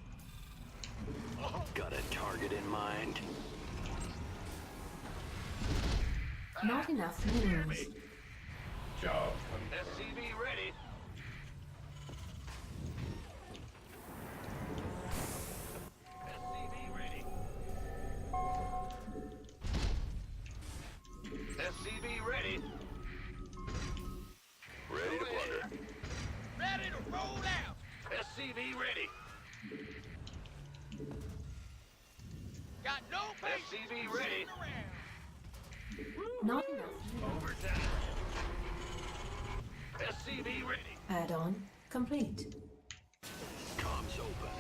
Got a target in mind. Not enough minerals. Job. SCV ready. SCV ready. SCV ready. Ready to plunder. Ready to roll out. SCV ready. Got no patience. SCV ready. Not enough minerals. Overtime. SCV ready. Add-on complete. Comms open.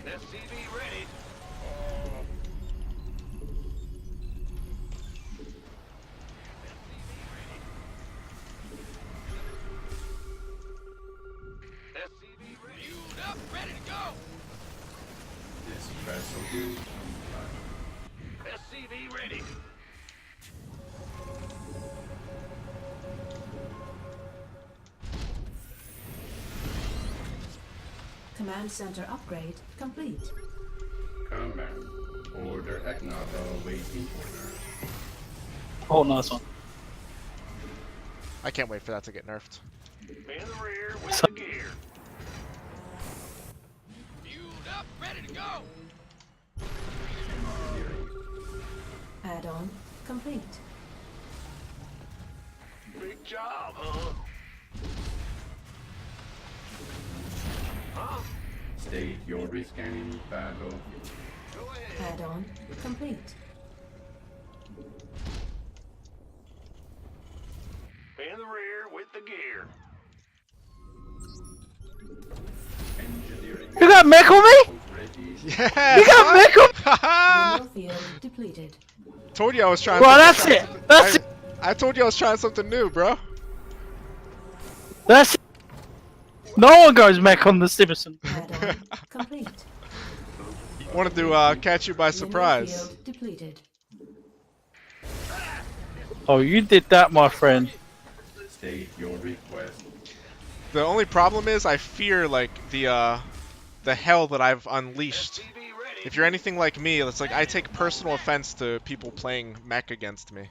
SCV ready. SCV ready. Fueled up, ready to go. This vessel is SCV ready. Command center upgrade complete. command. Order Eknava awaiting order. Oh, nice one. I can't wait for that to get nerfed. In the rear with the gear. Fueled up, ready to go. Add-on complete. Big job, huh? Huh? State your rescanning battlefield. Go ahead. Add-on complete. In the rear with the gear. Engineering. You got mech on me? Ready. Yes! You got mech on. Mineral field depleted. Told you I was trying. Well, that's it. That's it. I told you I was trying something new, bro. That's it. No one goes mech on the Simpson. Add-on complete. Wanted to catch you by Mineral surprise. field depleted. Oh, you did that, my friend. State your request. The only problem is I fear like the hell that I've unleashed. If you're anything like me, it's like I take personal offense to people playing mech against me.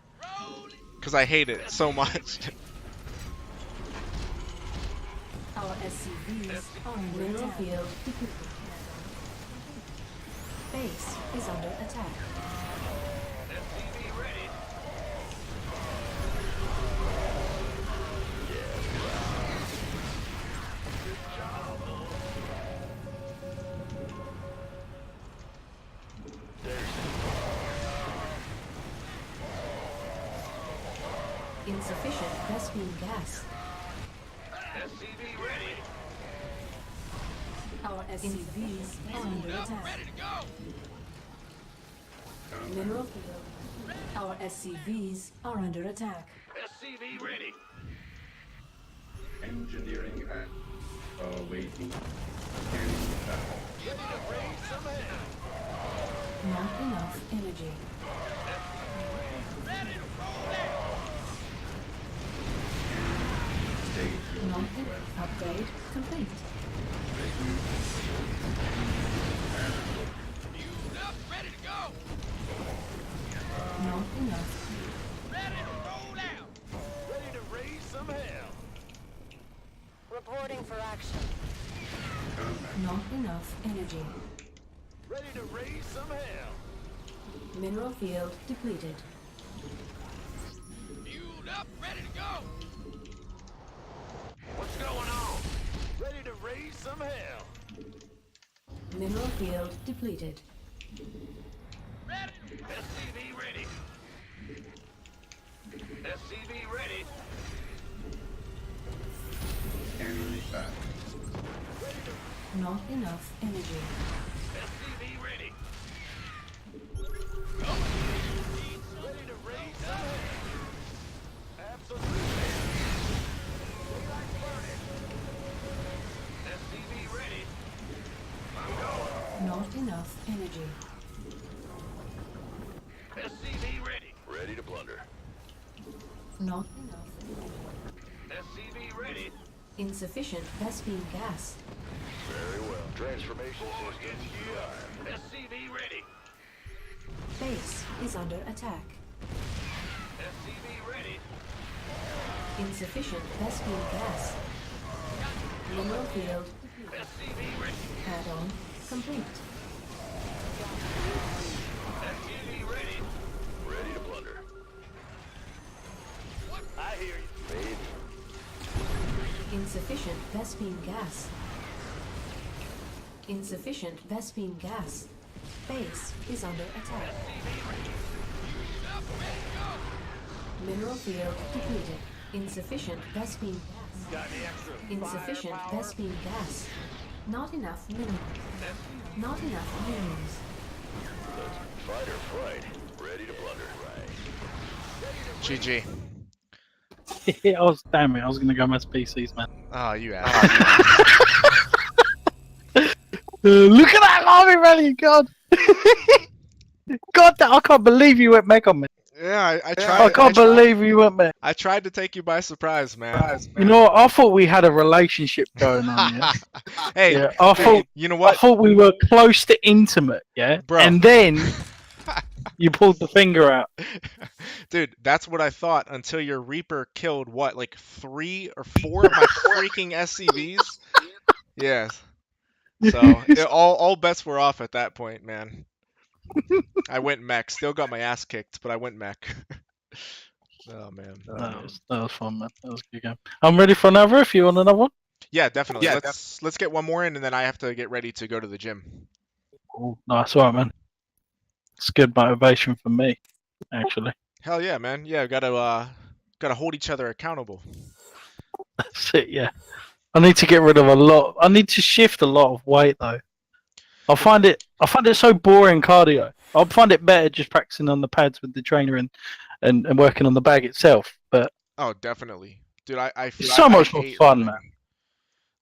Because I hate it so much. Our SCVs are under mineral field depleted. Base is under attack. Insufficient Vespene gas. SCV ready. Our SCVs are under attack. Mineral field. Our SCVs are under attack. SCV ready. Engineering and awaiting. Scanning battle. Not enough energy. State your Not request. enough. Upgrade complete. Not enough. Ready to raise some hell. Reporting for action. Not enough energy. Ready to raise some hell. Mineral field depleted. Fueled up, ready to go. What's going on? Ready to raise some hell. Mineral field depleted. SCV ready. SCV ready. Scanning battle. Not enough energy. SCV ready. Ready to raise some hell. Absolutely. SCV ready. I'm going. Not enough energy. SCV ready. Ready to blunder. Not enough. SCV ready. Insufficient Vespene gas. Very well. Transformation system. SCV ready. Base is under attack. SCV ready. Insufficient Vespene gas. Mineral field depleted. SCV ready. Add-on complete. SCV ready. Ready to blunder. I hear you. Made. Insufficient Vespene gas. Insufficient Vespene gas. Base is under attack. Mineral field depleted. Insufficient Vespene gas. Got any extra Insufficient firepower? Vespene gas. Not enough minerals. Not enough minerals. Fight or flight. Ready to blunder. Right. GG. Damn it, I was gonna go mass PCs, man. Oh, you ass. Look at that army rally, God! God, I can't believe you went mech on me. Yeah, I I tried. can't believe you went mech. I tried to take you by surprise, man. You know what? I thought we had a relationship going on, yeah? Hey, Yeah, I thought you know I what, thought we were close to intimate, yeah? Bro. And then you pulled the finger out. dude? That's what I thought until your Reaper killed what, like 3 or 4 of my freaking SCVs. Yes. So all bets were off at that point, man. I went mech. Still got my ass kicked, but I went mech. Oh man. That was fun, man. That was a good game. I'm ready for another if you want another one. Yeah, definitely. Let's get one more in, and then I have to get ready to go to the gym. Oh, nice, alright, man. It's good motivation for me, actually. Hell yeah, man. Yeah, gotta hold each other accountable. That's it, yeah. I need to get rid of a lot. I need to shift a lot of weight, though. I find it so boring cardio. I find it better just practicing on the pads with the trainer and working on the bag itself. But Oh, definitely, dude. it's so much more hate fun, running. man.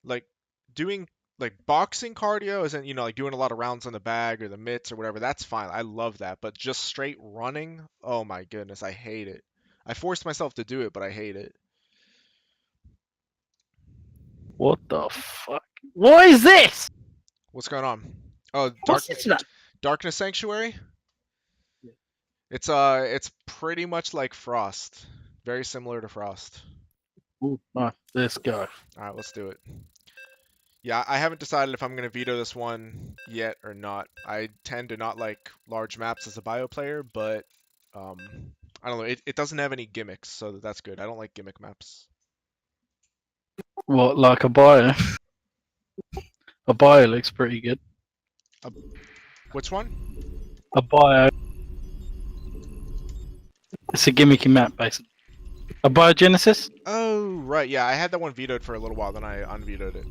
Like doing like boxing cardio isn't, like doing a lot of rounds on the bag or the mitts or whatever. That's fine. I love that. But just straight running, oh my goodness, I hate it. I forced myself to do it, but I hate it. What the fuck? What is this? What's going on? Oh, What's this? That? Darkness Sanctuary? Yeah. It's pretty much like Frost. Very similar to Frost. Ooh, no, let's go. Alright, let's do it. Yeah, I haven't decided if I'm gonna veto this one yet or not. I tend to not like large maps as a bio player, but I don't know. It doesn't have any gimmicks, so that's good. I don't like gimmick maps. What, like a bio? A bio looks pretty good. Which one? A bio. It's a gimmicky map, basically. A biogenesis? Oh, right. Yeah, I had that one vetoed for a little while, then I unvetoed it.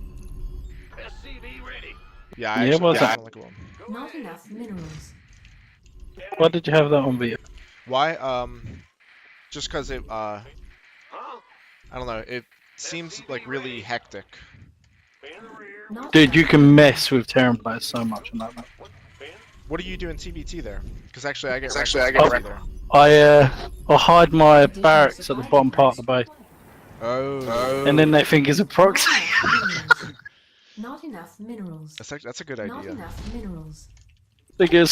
SCV ready. Yeah, Yeah, actually, what's I that? don't like it. Not enough minerals. Why did you have that on video? Why? Just because it, Huh? I don't know. It seems like really hectic. In the rear. Not Dude, you enough can minerals. mess with Terran players so much on that map. What do you do in TBT there? Because actually, I get wrecked there. I hide my barracks at the bottom part of the base, Oh. and then they think it's a proxy. Not enough minerals. That's a good Not idea. enough minerals. They get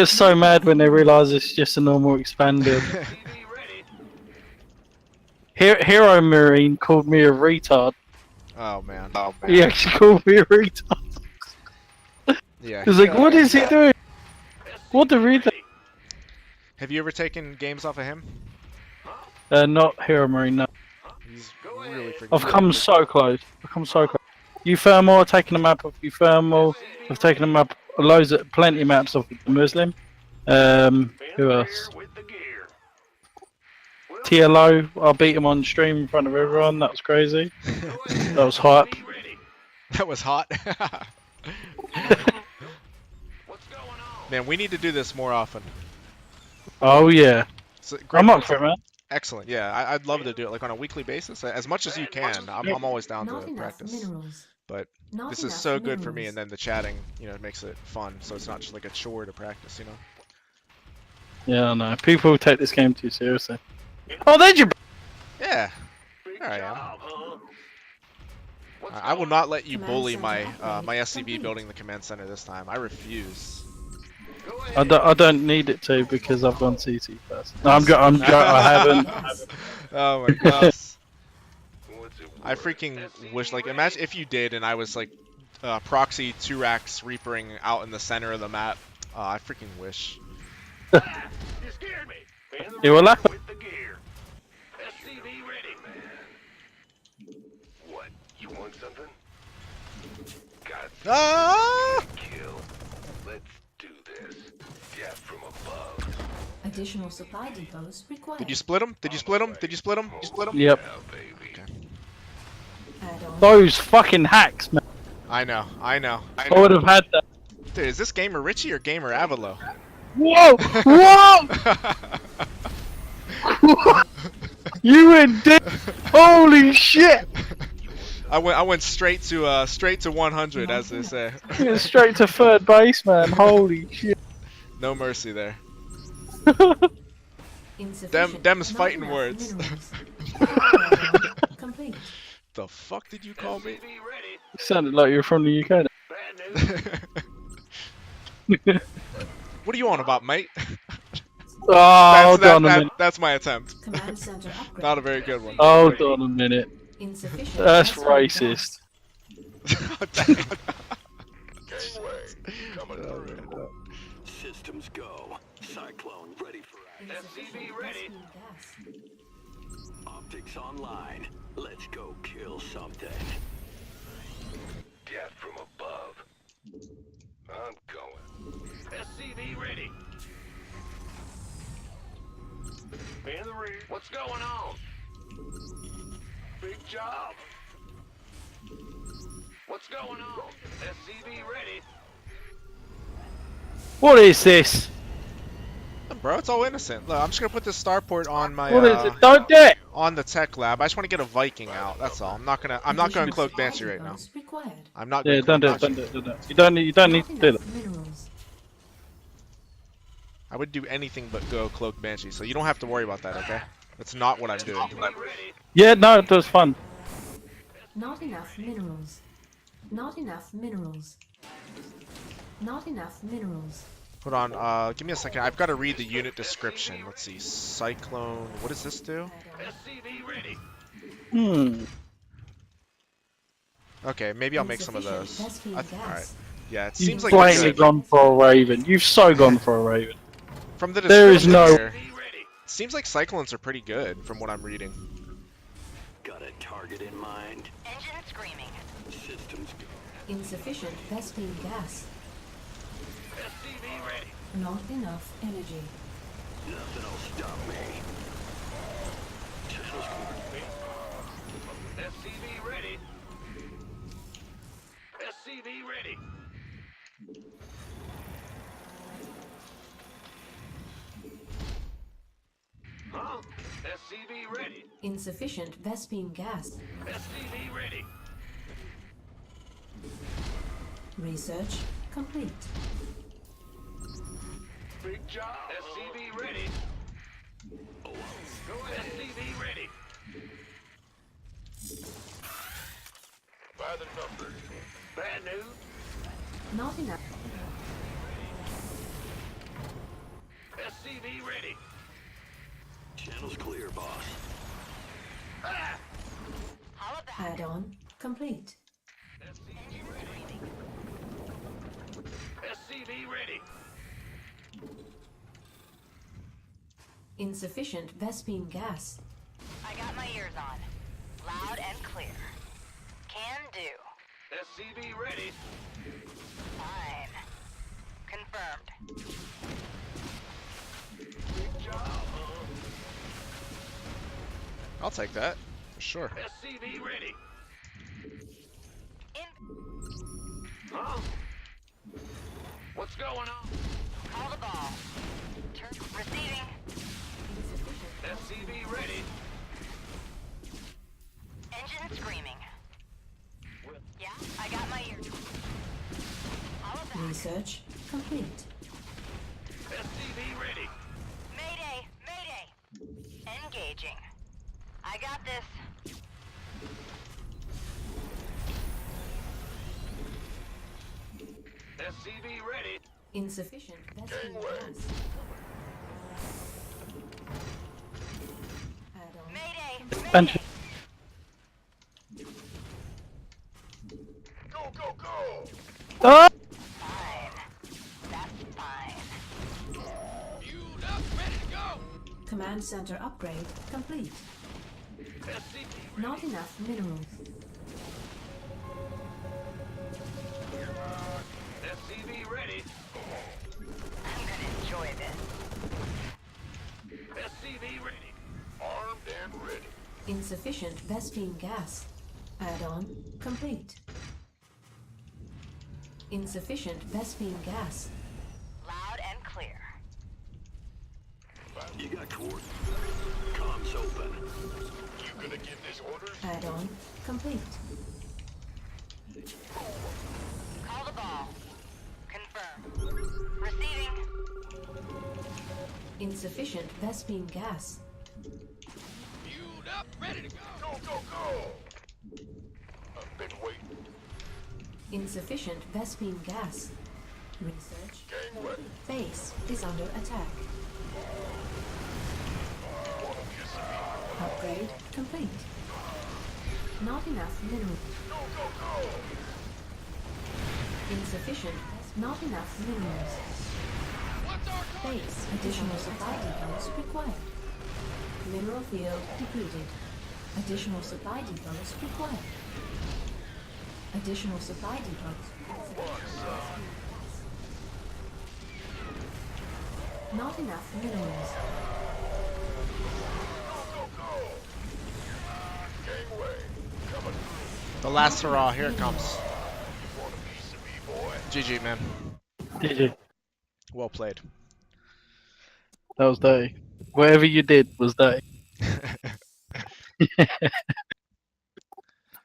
so mad when they realise it's just a normal expanded. SCV ready. Hero Marine called me a retard. Oh man. He actually called me a retard. Yeah. He's like, what is he doing? What the retard? Have you ever taken games off of him? Not Hero Marine, no. He's really freaking I've good. come so close. Euthermal, taken a map of Euthermal. I've taken a map, plenty of maps of the Muslim. Who else? With the gear. TLO, I beat him on stream in front of everyone. That was crazy. That was hype. SCV ready. That was hot. What's going on? Man, we need to do this more often. Oh yeah, So, great I'm up question. for it, man. Excellent. Yeah, I'd love to do it like on a weekly basis, as much as you can. I'm always down Not to enough practice. minerals. But Not this is enough so good for me, minerals. and then the chatting, makes it fun. So it's not just like a chore to practice, Yeah, I know. People take this game too seriously. Oh, there's your. Yeah. Big There I am. job, huh? What's I will going not let you Command bully center my upgrade my SCV complete. building the command center this time. I refuse. Go ahead. I don't need it to because I've gone CT first. No, I haven't. Oh my gosh. What's it I worth? freaking wish, like, imagine if you did and I was like proxy 2-racks reapering out in the center of the map. I freaking wish. You scared me. In the You will laugh. with the gear. SCV ready, man. What? You want something? Got Ah! kill. Let's do this. Death from above. Additional supply depots required. Did you split them? Did you split them? Did you split them? You split them? Yep. Yeah, baby. Add-on. Those fucking hacks, man. I know. I would have had that. Dude, is this Gamer Richie or Gamer Avalo? Whoa! Whoa! You went dead. Holy shit! I went straight to 100, as they say. You went straight to third base, man. Holy shit! No mercy there. Insufficient. Them's Not fighting enough words. minerals. Add-on complete. The fuck did you call me? SCV ready. You sounded like you were from the UK. Bad news. What are you on about, mate? Oh, hold on a minute. That's my attempt. Command center upgrade. Not a very good one. Hold on a minute. Insufficient. That's transport racist. Dang. Gangway. Coming Oh, through. man. Systems go. Cyclone ready for action. Insufficient SCV ready. rescue gas. Optics online. Let's go kill something. Death from above. I'm going. SCV ready. In the rear. What's going on? Big job. What's going on? SCV ready. What is this? Bro, it's all innocent. Look, I'm just gonna put this starport on my What is it? Don't do it! on the tech lab. I just want to get a Viking out. That's all. I'm not gonna cloak Banshee right now. Depots required. I'm not Yeah, gonna don't cloak do it. Banshee. Don't do it. Don't do it. You don't need Not to do enough that. minerals. I would do anything but go cloak Banshee, so you don't have to worry about that, okay? That's not what I'm doing. Yeah, no, it was fun. Not enough minerals. Not enough minerals. Not enough minerals. Hold on, give me a second. I've got to read the unit description. Let's see. Cyclone. What does this do? SCV ready. Okay, maybe I'll make some of Insufficient those. Vespene Alright. gas. Yeah, it You've seems like blatantly they're good. gone for a Raven. You've so gone for a Raven. From the There is description no- here, seems like Cyclones are pretty good from what I'm reading. Got a target in mind. Engine screaming. Systems go. Insufficient Vespene gas. SCV ready. Not enough energy. Nothing'll stop me. Channels clear. SCV ready. SCV ready. Huh? SCV ready. Insufficient Vespene gas. SCV ready. Research complete. Big job. SCV ready. Oh, go ahead. SCV ready. By the numbers. Bad news. Not enough. SCV ready. Channel's clear, boss. Add-on complete. SCV ready. SCV ready. Insufficient Vespene gas. I got my ears on. Loud and clear. Can do. SCV ready. Fine. Confirmed. Big job, huh? I'll take that, for sure. SCV ready. In. Huh? What's going on? Call the ball. Turn. Receiving. SCV ready. Engine screaming. Yeah, I got my ears. All of that. Research complete. SCV ready. Mayday! Mayday! Engaging. I got this. SCV ready. Insufficient Vespene Gangway. gas. Add-on. Mayday! And Mayday! Go, go, go. ah! Fine. That's fine. Fueled up, ready to go. Command center upgrade complete. SCV Not enough minerals. SCV ready. I'm gonna enjoy this. SCV ready. Armed and ready. Insufficient Vespene gas. Add-on complete. Insufficient Vespene gas. Loud and clear. You got coordinates. Comms open. You gonna give this orders? Add-on complete. Call the ball. Confirm. Receiving. Insufficient Vespene gas. Fueled up, ready to go. Go, go, go. I've been waiting. Insufficient Vespene gas. Research. Gangway. Base is under attack. Upgrade complete. Not enough minerals. Go, go, go. Insufficient. Not enough minerals. What's our target? Base additional supply depots required. Mineral field depleted. Additional supply depots required. Additional supply depots. Not enough minerals. Go, go. Gangway. Coming through. The last hurrah, here it comes. Want a piece of me, boy? GG, man. GG. Well played. That was dirty. Whatever you did was dirty.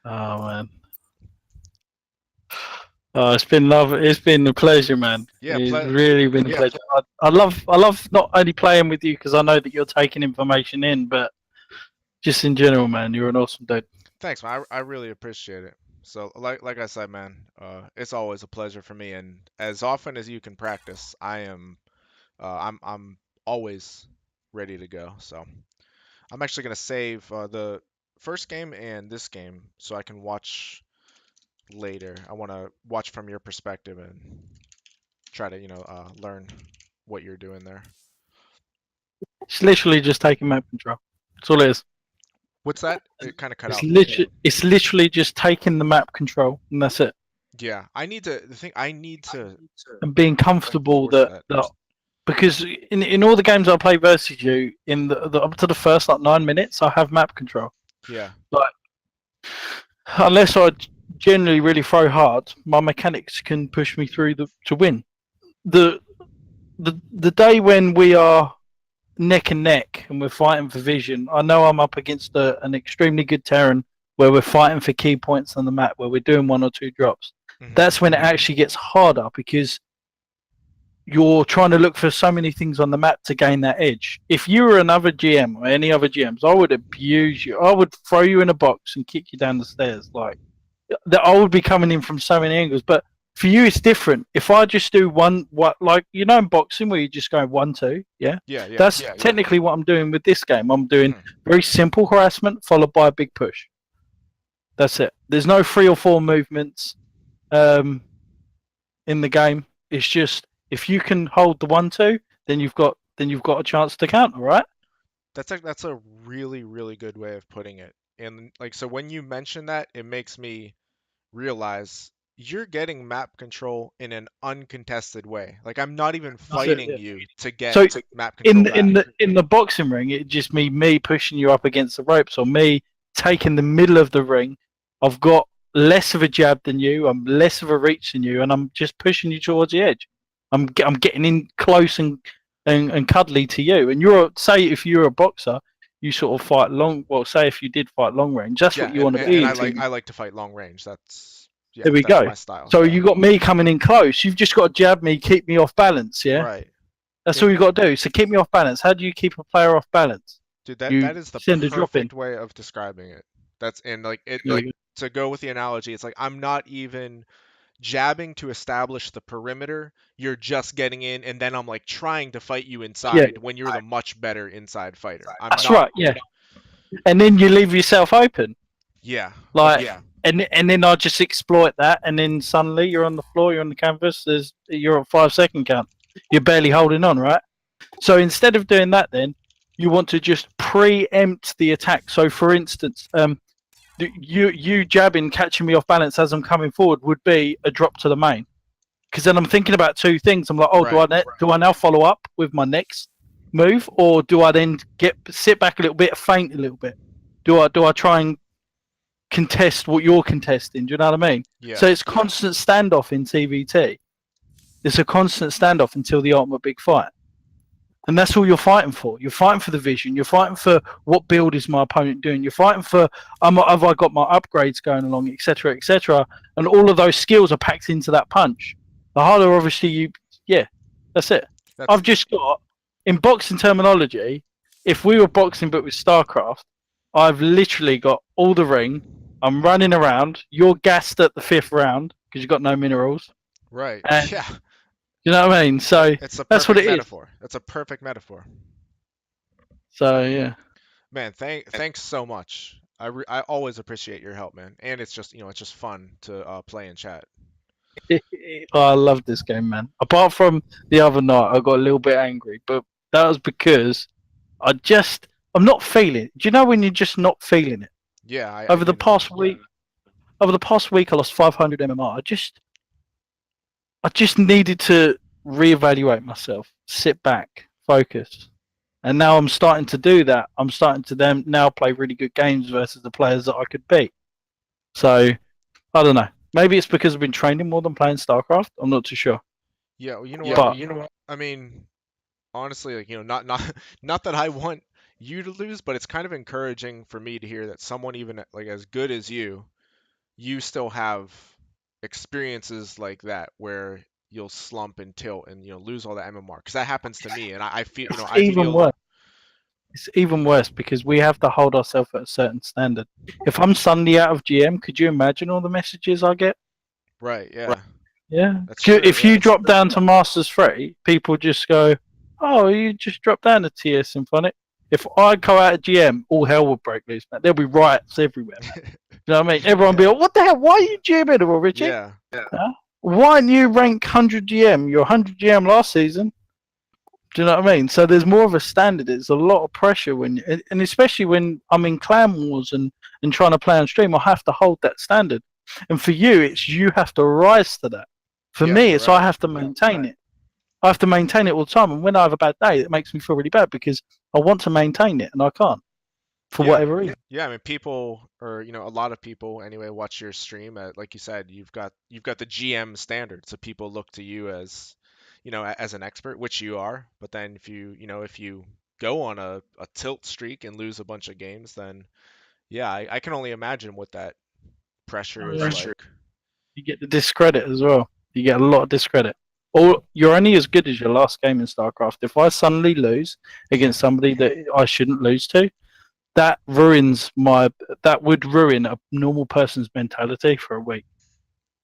Oh man. Oh, it's been love. It's been a pleasure, man. Yeah, It's really been a pleasure. I love not only playing with you because I know that you're taking information in, but just in general, man. You're an awesome dude. thanks, man. I really appreciate it. So, like I said, man, it's always a pleasure for me. And as often as you can practice, I'm always ready to go. So, I'm actually gonna save the first game and this game so I can watch later. I want to watch from your perspective and try to, learn what you're doing there. It's literally just taking map control. That's all it is. What's that? It kind of cut out. It's literally just taking the map control, and that's it. Yeah, I need to. I need to. And being comfortable Force that because in all the games I play versus you, in the up to the first like 9 minutes, I have map control. Yeah. Like unless I generally really throw hard, my mechanics can push me through to win. The day when we are neck and neck and we're fighting for vision, I know I'm up against an extremely good Terran where we're fighting for key points on the map where we're doing 1 or 2 drops. Mhm. That's when it actually gets harder because you're trying to look for so many things on the map to gain that edge. If you were another GM or any other GMs, I would abuse you. I would throw you in a box and kick you down the stairs. Like that, I would be coming in from so many angles. But for you, it's different. If I just do in boxing where you just go 1-2, yeah. Yeah. That's technically what I'm doing with this game. I'm doing very simple harassment followed by a big push. That's it. There's no 3 or 4 movements in the game. It's just if you can hold the 1-2, then you've got a chance to counter, right? That's a really, really good way of putting it. And like, so when you mention that, it makes me realize you're getting map control in an uncontested way. Like I'm not even fighting you to get map control. In the boxing ring, it just me pushing you up against the ropes or me taking the middle of the ring. I've got less of a jab than you. I'm less of a reach than you, and I'm just pushing you towards the edge. I'm getting in close and cuddly to you. And if you're a boxer, you sort of fight long. Well, say if you did fight long range, that's what you want to be. And I like to fight long range. There we go. My style. So you got me coming in close. You've just got to jab me, keep me off balance. Yeah. Right. That's all you got to do. So keep me off balance. How do you keep a player off balance? Dude, that is the perfect way of describing it. That's to go with the analogy. It's like I'm not even jabbing to establish the perimeter. You're just getting in, and then I'm like trying to fight you inside when you're the much better inside fighter. That's right. Yeah. And then you leave yourself open. Yeah. And then I just exploit that, and then suddenly you're on the floor, you're on the canvas. You're at 5-second count. You're barely holding on, right? So instead of doing that, then you want to just preempt the attack. So, for instance, you jabbing, catching me off balance as I'm coming forward would be a drop to the main, because then I'm thinking about 2 things. I'm like, do I now follow up with my next move, or do I then sit back a little bit, feint a little bit? Do I try and contest what you're contesting? Do you know what I mean? Yeah. So it's constant standoff in TVT. It's a constant standoff until the ultimate big fight. And that's all you're fighting for. You're fighting for the vision. You're fighting for what build is my opponent doing. You're fighting for have I got my upgrades going along, etc., etc. And all of those skills are packed into that punch. The harder, obviously, that's it. I've just got, in boxing terminology, if we were boxing but with StarCraft, I've literally got all the ring. I'm running around. You're gassed at the 5th round because you've got no minerals. Right. And, yeah. You know what I mean? So that's what it metaphor. That's a perfect metaphor. So yeah. Man, thanks so much. I always appreciate your help, man. And it's just fun to play and chat. I love this game, man. Apart from the other night, I got a little bit angry, but that was because I'm not feeling it. Do you know when you're just not feeling it? Yeah. Over the past week, I lost 500 MMR. I just needed to reevaluate myself, sit back, focus. And now I'm starting to do that. I'm starting to now play really good games versus the players that I could beat. So, I don't know. Maybe it's because I've been training more than playing StarCraft. I'm not too sure. Yeah, well, you know what? I mean, honestly, like, not not that I want you to lose, but it's kind of encouraging for me to hear that someone even like as good as you still have experiences like that where you'll slump and tilt and lose all the MMR because that happens to me and I feel It's I even feel worse. It's even worse because we have to hold ourselves at a certain standard. If I'm suddenly out of GM, could you imagine all the messages I get? right, yeah, Yeah. that's true, If yeah. you drop down to Masters 3, people just go, "Oh, you just dropped down to TS Symphonic." If I go out of GM, all hell will break loose, man. There'll be riots everywhere, man. You know what I mean? Everyone will be like, "What the hell? Why are you GMing all, Richie? Yeah, Huh? Why aren't you rank 100 GM? You're 100 GM last season." Do you know what I mean? So there's more of a standard. It's a lot of pressure and especially when I'm in clan wars and trying to play on stream, I have to hold that standard. And for you, it's you have to rise to that. For yeah, me, it's I right. have to maintain it. I have to maintain it all the time. And when I have a bad day, it makes me feel really bad because I want to maintain it and I can't for Yeah. whatever reason. Yeah, I mean, people, or a lot of people anyway, watch your stream. Like you said, you've got the GM standard, so people look to you as, as an expert, which you are. But then if you go on a tilt streak and lose a bunch of games, then yeah, I can only imagine what that pressure Oh, is yeah. like. You get the discredit as well. You get a lot of discredit. Or you're only as good as your last game in StarCraft. If I suddenly lose against somebody that I shouldn't lose to, that would ruin a normal person's mentality for a week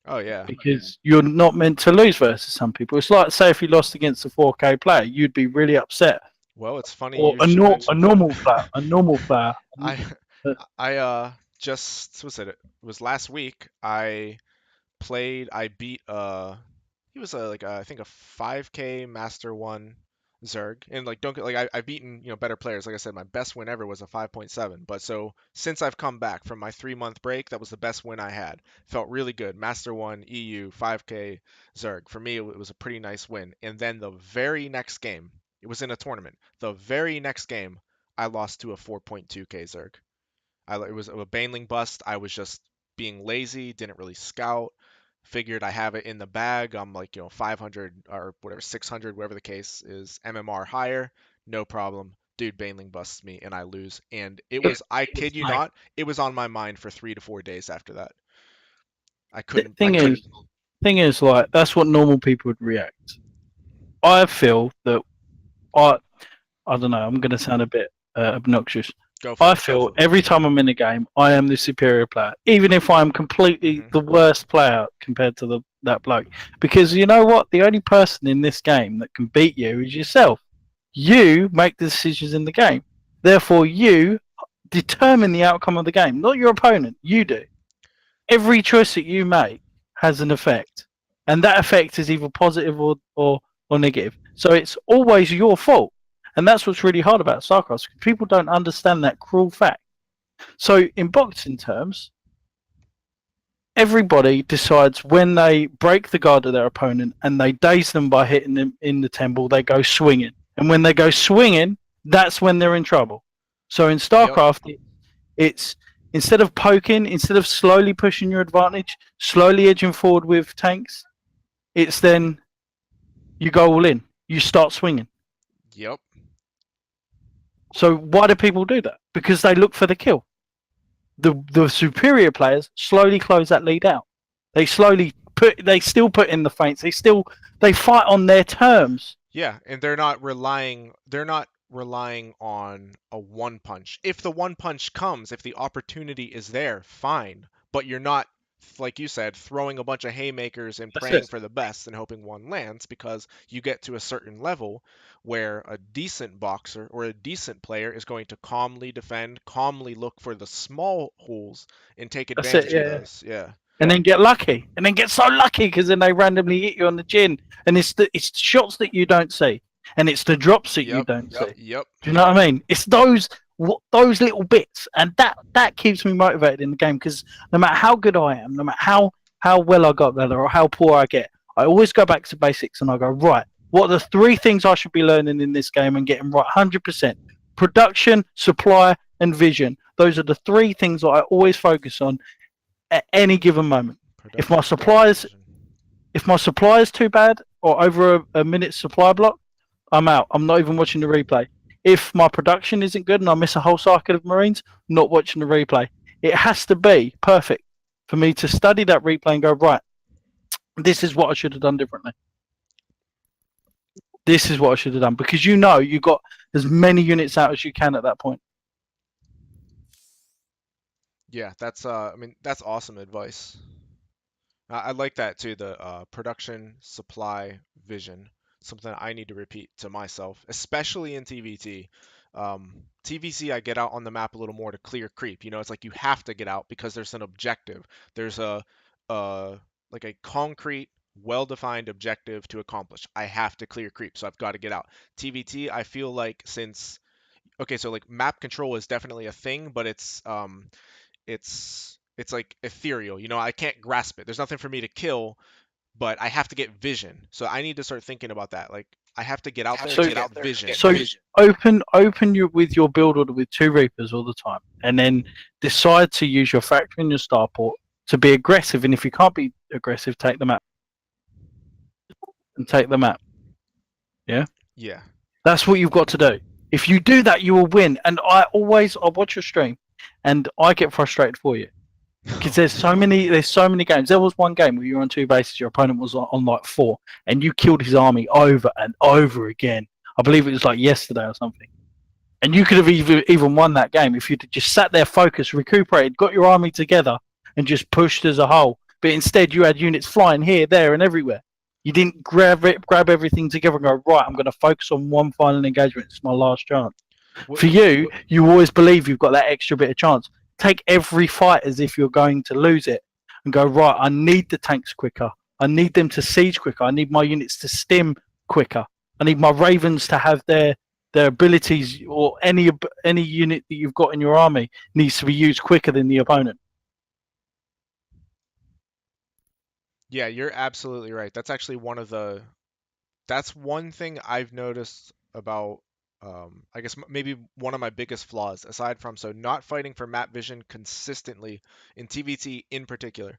Oh yeah. because you're not meant to lose versus some people. It's like say if you lost against a 4K player, you'd be really upset. Well, it's funny Or you should a mention that. normal player, a normal player. I Uh, I just was it was last week I beat he was I think a 5K Master 1 Zerg, and like don't get like I've beaten better players. Like I said, my best win ever was a 5.7, but so since I've come back from my 3 month break, that was the best win I had. Felt really good. Master 1 EU 5K Zerg, for me it was a pretty nice win. And then the very next game, it was in a tournament, the very next game I lost to a 4.2K Zerg. It was a Baneling bust. I was just being lazy, didn't really scout. Figured I have it in the bag. I'm like, 500 or whatever, 600, whatever the case is, MMR higher, no problem. Dude, Baneling busts me and I lose. And it was, I kid you like, not, it was on my mind for 3 to 4 days after that. I the couldn't, I thing couldn't. is, like that's what normal people would react. I feel that I I don't know. I'm going to sound a bit obnoxious. Go I for it. feel every time I'm in a game, I am the superior player, even if I'm completely the Mhm. worst player compared to that bloke. Because you know what? The only person in this game that can beat you is yourself. You make the decisions in the game. Therefore, you determine the outcome of the game, not your opponent. You do. Every choice that you make has an effect, and that effect is either positive or negative. So it's always your fault, and that's what's really hard about StarCraft. People don't understand that cruel fact. So in boxing terms, everybody decides when they break the guard of their opponent and they daze them by hitting them in the temple, they go swinging, and when they go swinging, that's when they're in trouble. So in Yep. StarCraft, it's instead of poking, instead of slowly pushing your advantage, slowly edging forward with tanks, it's then you go all in. You start swinging. Yep. So why do people do that? Because they look for the kill. The superior players slowly close that lead out. They still put in the feints. They fight on their terms. Yeah, and they're not relying on a one punch. If the one punch comes, if the opportunity is there, fine. But you're not, like you said, throwing a bunch of haymakers and That's praying it. for the best and hoping one lands, because you get to a certain level where a decent boxer or a decent player is going to calmly defend, calmly look for the small holes and take That's it. advantage of Yeah. those. Yeah. And then get lucky, and then get so lucky because then they randomly hit you on the chin, and it's the shots that you don't see, and it's the drops that you Yep. don't see. Yep. Do you know what I mean? It's those little bits, and that keeps me motivated in the game because no matter how good I am, no matter how well I got there or how poor I get, I always go back to basics and I go right. What are the 3 things I should be learning in this game and getting right 100%? Production, supply, and vision. Those are the 3 things that I always focus on at any given moment. If my Production, supplies, vision. If my supply is too bad or over a minute supply block, I'm out. I'm not even watching the replay. If my production isn't good and I miss a whole cycle of Marines, not watching the replay. It has to be perfect for me to study that replay and go, right, this is what I should have done differently. This is what I should have done, because you got as many units out as you can at that point. Yeah, that's I mean, that's awesome advice. I like that too, the production supply vision. Something I need to repeat to myself, especially in TVT. TVC, I get out on the map a little more to clear creep. You know, it's like you have to get out because there's an objective. There's a like a concrete, well-defined objective to accomplish. I have to clear creep, so I've got to get out. TVT, I feel like since okay, so like map control is definitely a thing, but it's like ethereal. You know, I can't grasp it. There's nothing for me to kill, but I have to get vision. So I need to start thinking about that. Like I have to get out there So, to get vision. so open you with your build order with 2 Reapers all the time, and then decide to use your factory and your starport to be aggressive. And if you can't be aggressive, take the map and take the map. Yeah, Yeah. that's what you've got to do. If you do that, you will win. And I watch your stream, and I get frustrated for you. Because there's so many games. There was one game where you were on 2 bases, your opponent was on like 4, and you killed his army over and over again. I believe it was like yesterday or something. And you could have even won that game if you'd just sat there, focused, recuperated, got your army together, and just pushed as a whole. But instead, you had units flying here, there, and everywhere. You didn't grab everything together and go, right, I'm going to focus on one final engagement. It's my last chance. For you, you always believe you've got that extra bit of chance. Take every fight as if you're going to lose it and go, right, I need the tanks quicker. I need them to siege quicker. I need my units to stim quicker. I need my ravens to have their abilities, or any unit that you've got in your army needs to be used quicker than the opponent. Yeah, you're absolutely right. That's actually that's one thing I've noticed about I guess maybe one of my biggest flaws, aside from so not fighting for map vision consistently in TVT in particular,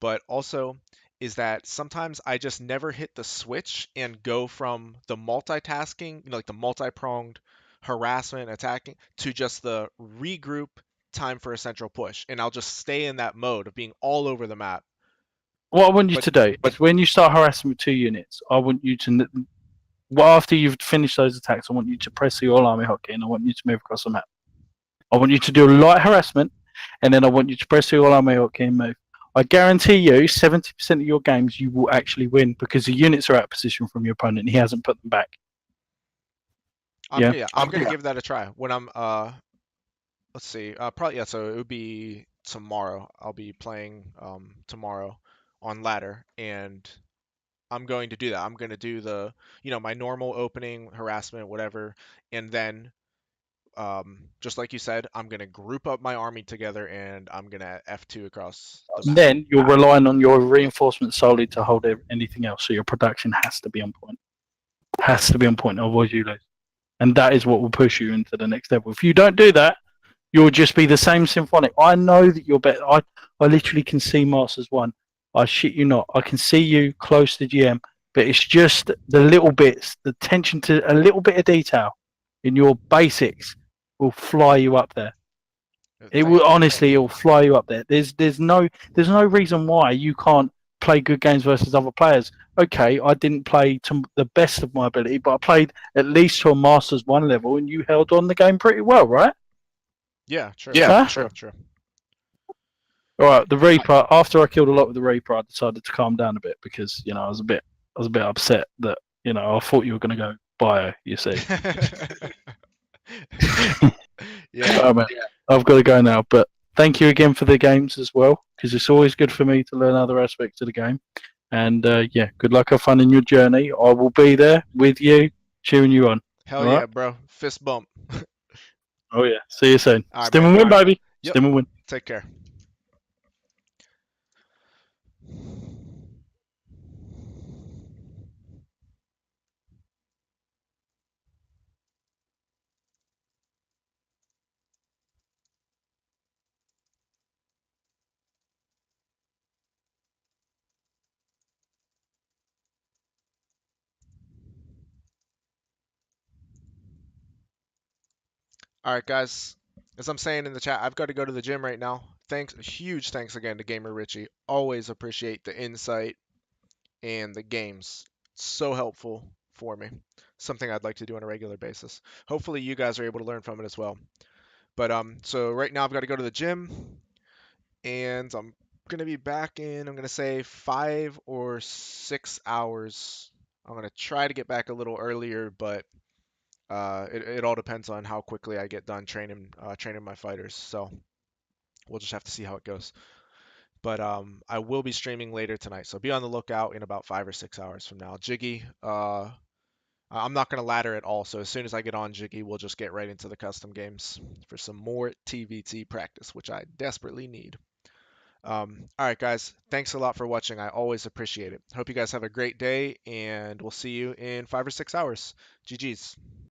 but also is that sometimes I just never hit the switch and go from the multitasking, you know, like the multi-pronged harassment attacking to just the regroup time for a central push. And I'll just stay in that mode of being all over the map. What I want you But to do is when you start harassing with 2 units, I want you to, well, after you've finished those attacks, I want you to press the all army hotkey and I want you to move across the map. I want you to do light harassment, and then I want you to press the all army hotkey and move. I guarantee you, 70% of your games you will actually win because the units are out of position from your opponent and he hasn't put them back. I'm gonna give that a try when I'm let's see, probably yeah. So it would be tomorrow. I'll be playing tomorrow on ladder, and I'm going to do that. I'm going to do the, you know, my normal opening harassment, whatever, and then just like you said, I'm going to group up my army together and I'm going to F2 across the And map. then you're relying on your reinforcements solely to hold anything else. So your production has to be on point. Has to be on point, otherwise you lose. And that is what will push you into the next level. If you don't do that, you'll just be the same Symphonic. I know that you're better. I literally can see Masters 1. I shit you not. I can see you close to GM, but it's just the little bits, the attention to a little bit of detail in your basics will fly you up there. It will honestly, it will fly you up there. There's no reason why you can't play good games versus other players. Okay, I didn't play to the best of my ability, but I played at least to a Masters 1 level, and you held on the game pretty well, right? Yeah, true. Huh? True. All right, the Reaper. After I killed a lot with the Reaper, I decided to calm down a bit because I was a bit upset that I thought you were going to go bio. You see. Yeah. Oh, man, I've got to go now. But thank you again for the games as well, because it's always good for me to learn other aspects of the game. And yeah, good luck, have fun in your journey. I will be there with you, cheering you on. Hell All yeah, right? bro. Fist bump. Oh yeah. See you soon. All right, Stim man. and win, baby. Yep. Stim and win. Take care. All right, guys. As I'm saying in the chat, I've got to go to the gym right now. Thanks, huge thanks again to Gamer Richie. Always appreciate the insight and the games. So helpful for me. Something I'd like to do on a regular basis. Hopefully you guys are able to learn from it as well. But so right now I've got to go to the gym and I'm gonna be back in, I'm gonna say 5 or 6 hours. I'm gonna try to get back a little earlier, but it all depends on how quickly I get done training my fighters. So we'll just have to see how it goes. But I will be streaming later tonight, so be on the lookout in about 5 or 6 hours from now. Jiggy, I'm not gonna ladder at all, so as soon as I get on Jiggy, we'll just get right into the custom games for some more TVT practice, which I desperately need. All right, guys, thanks a lot for watching. I always appreciate it. Hope you guys have a great day, and we'll see you in 5 or 6 hours. GG's.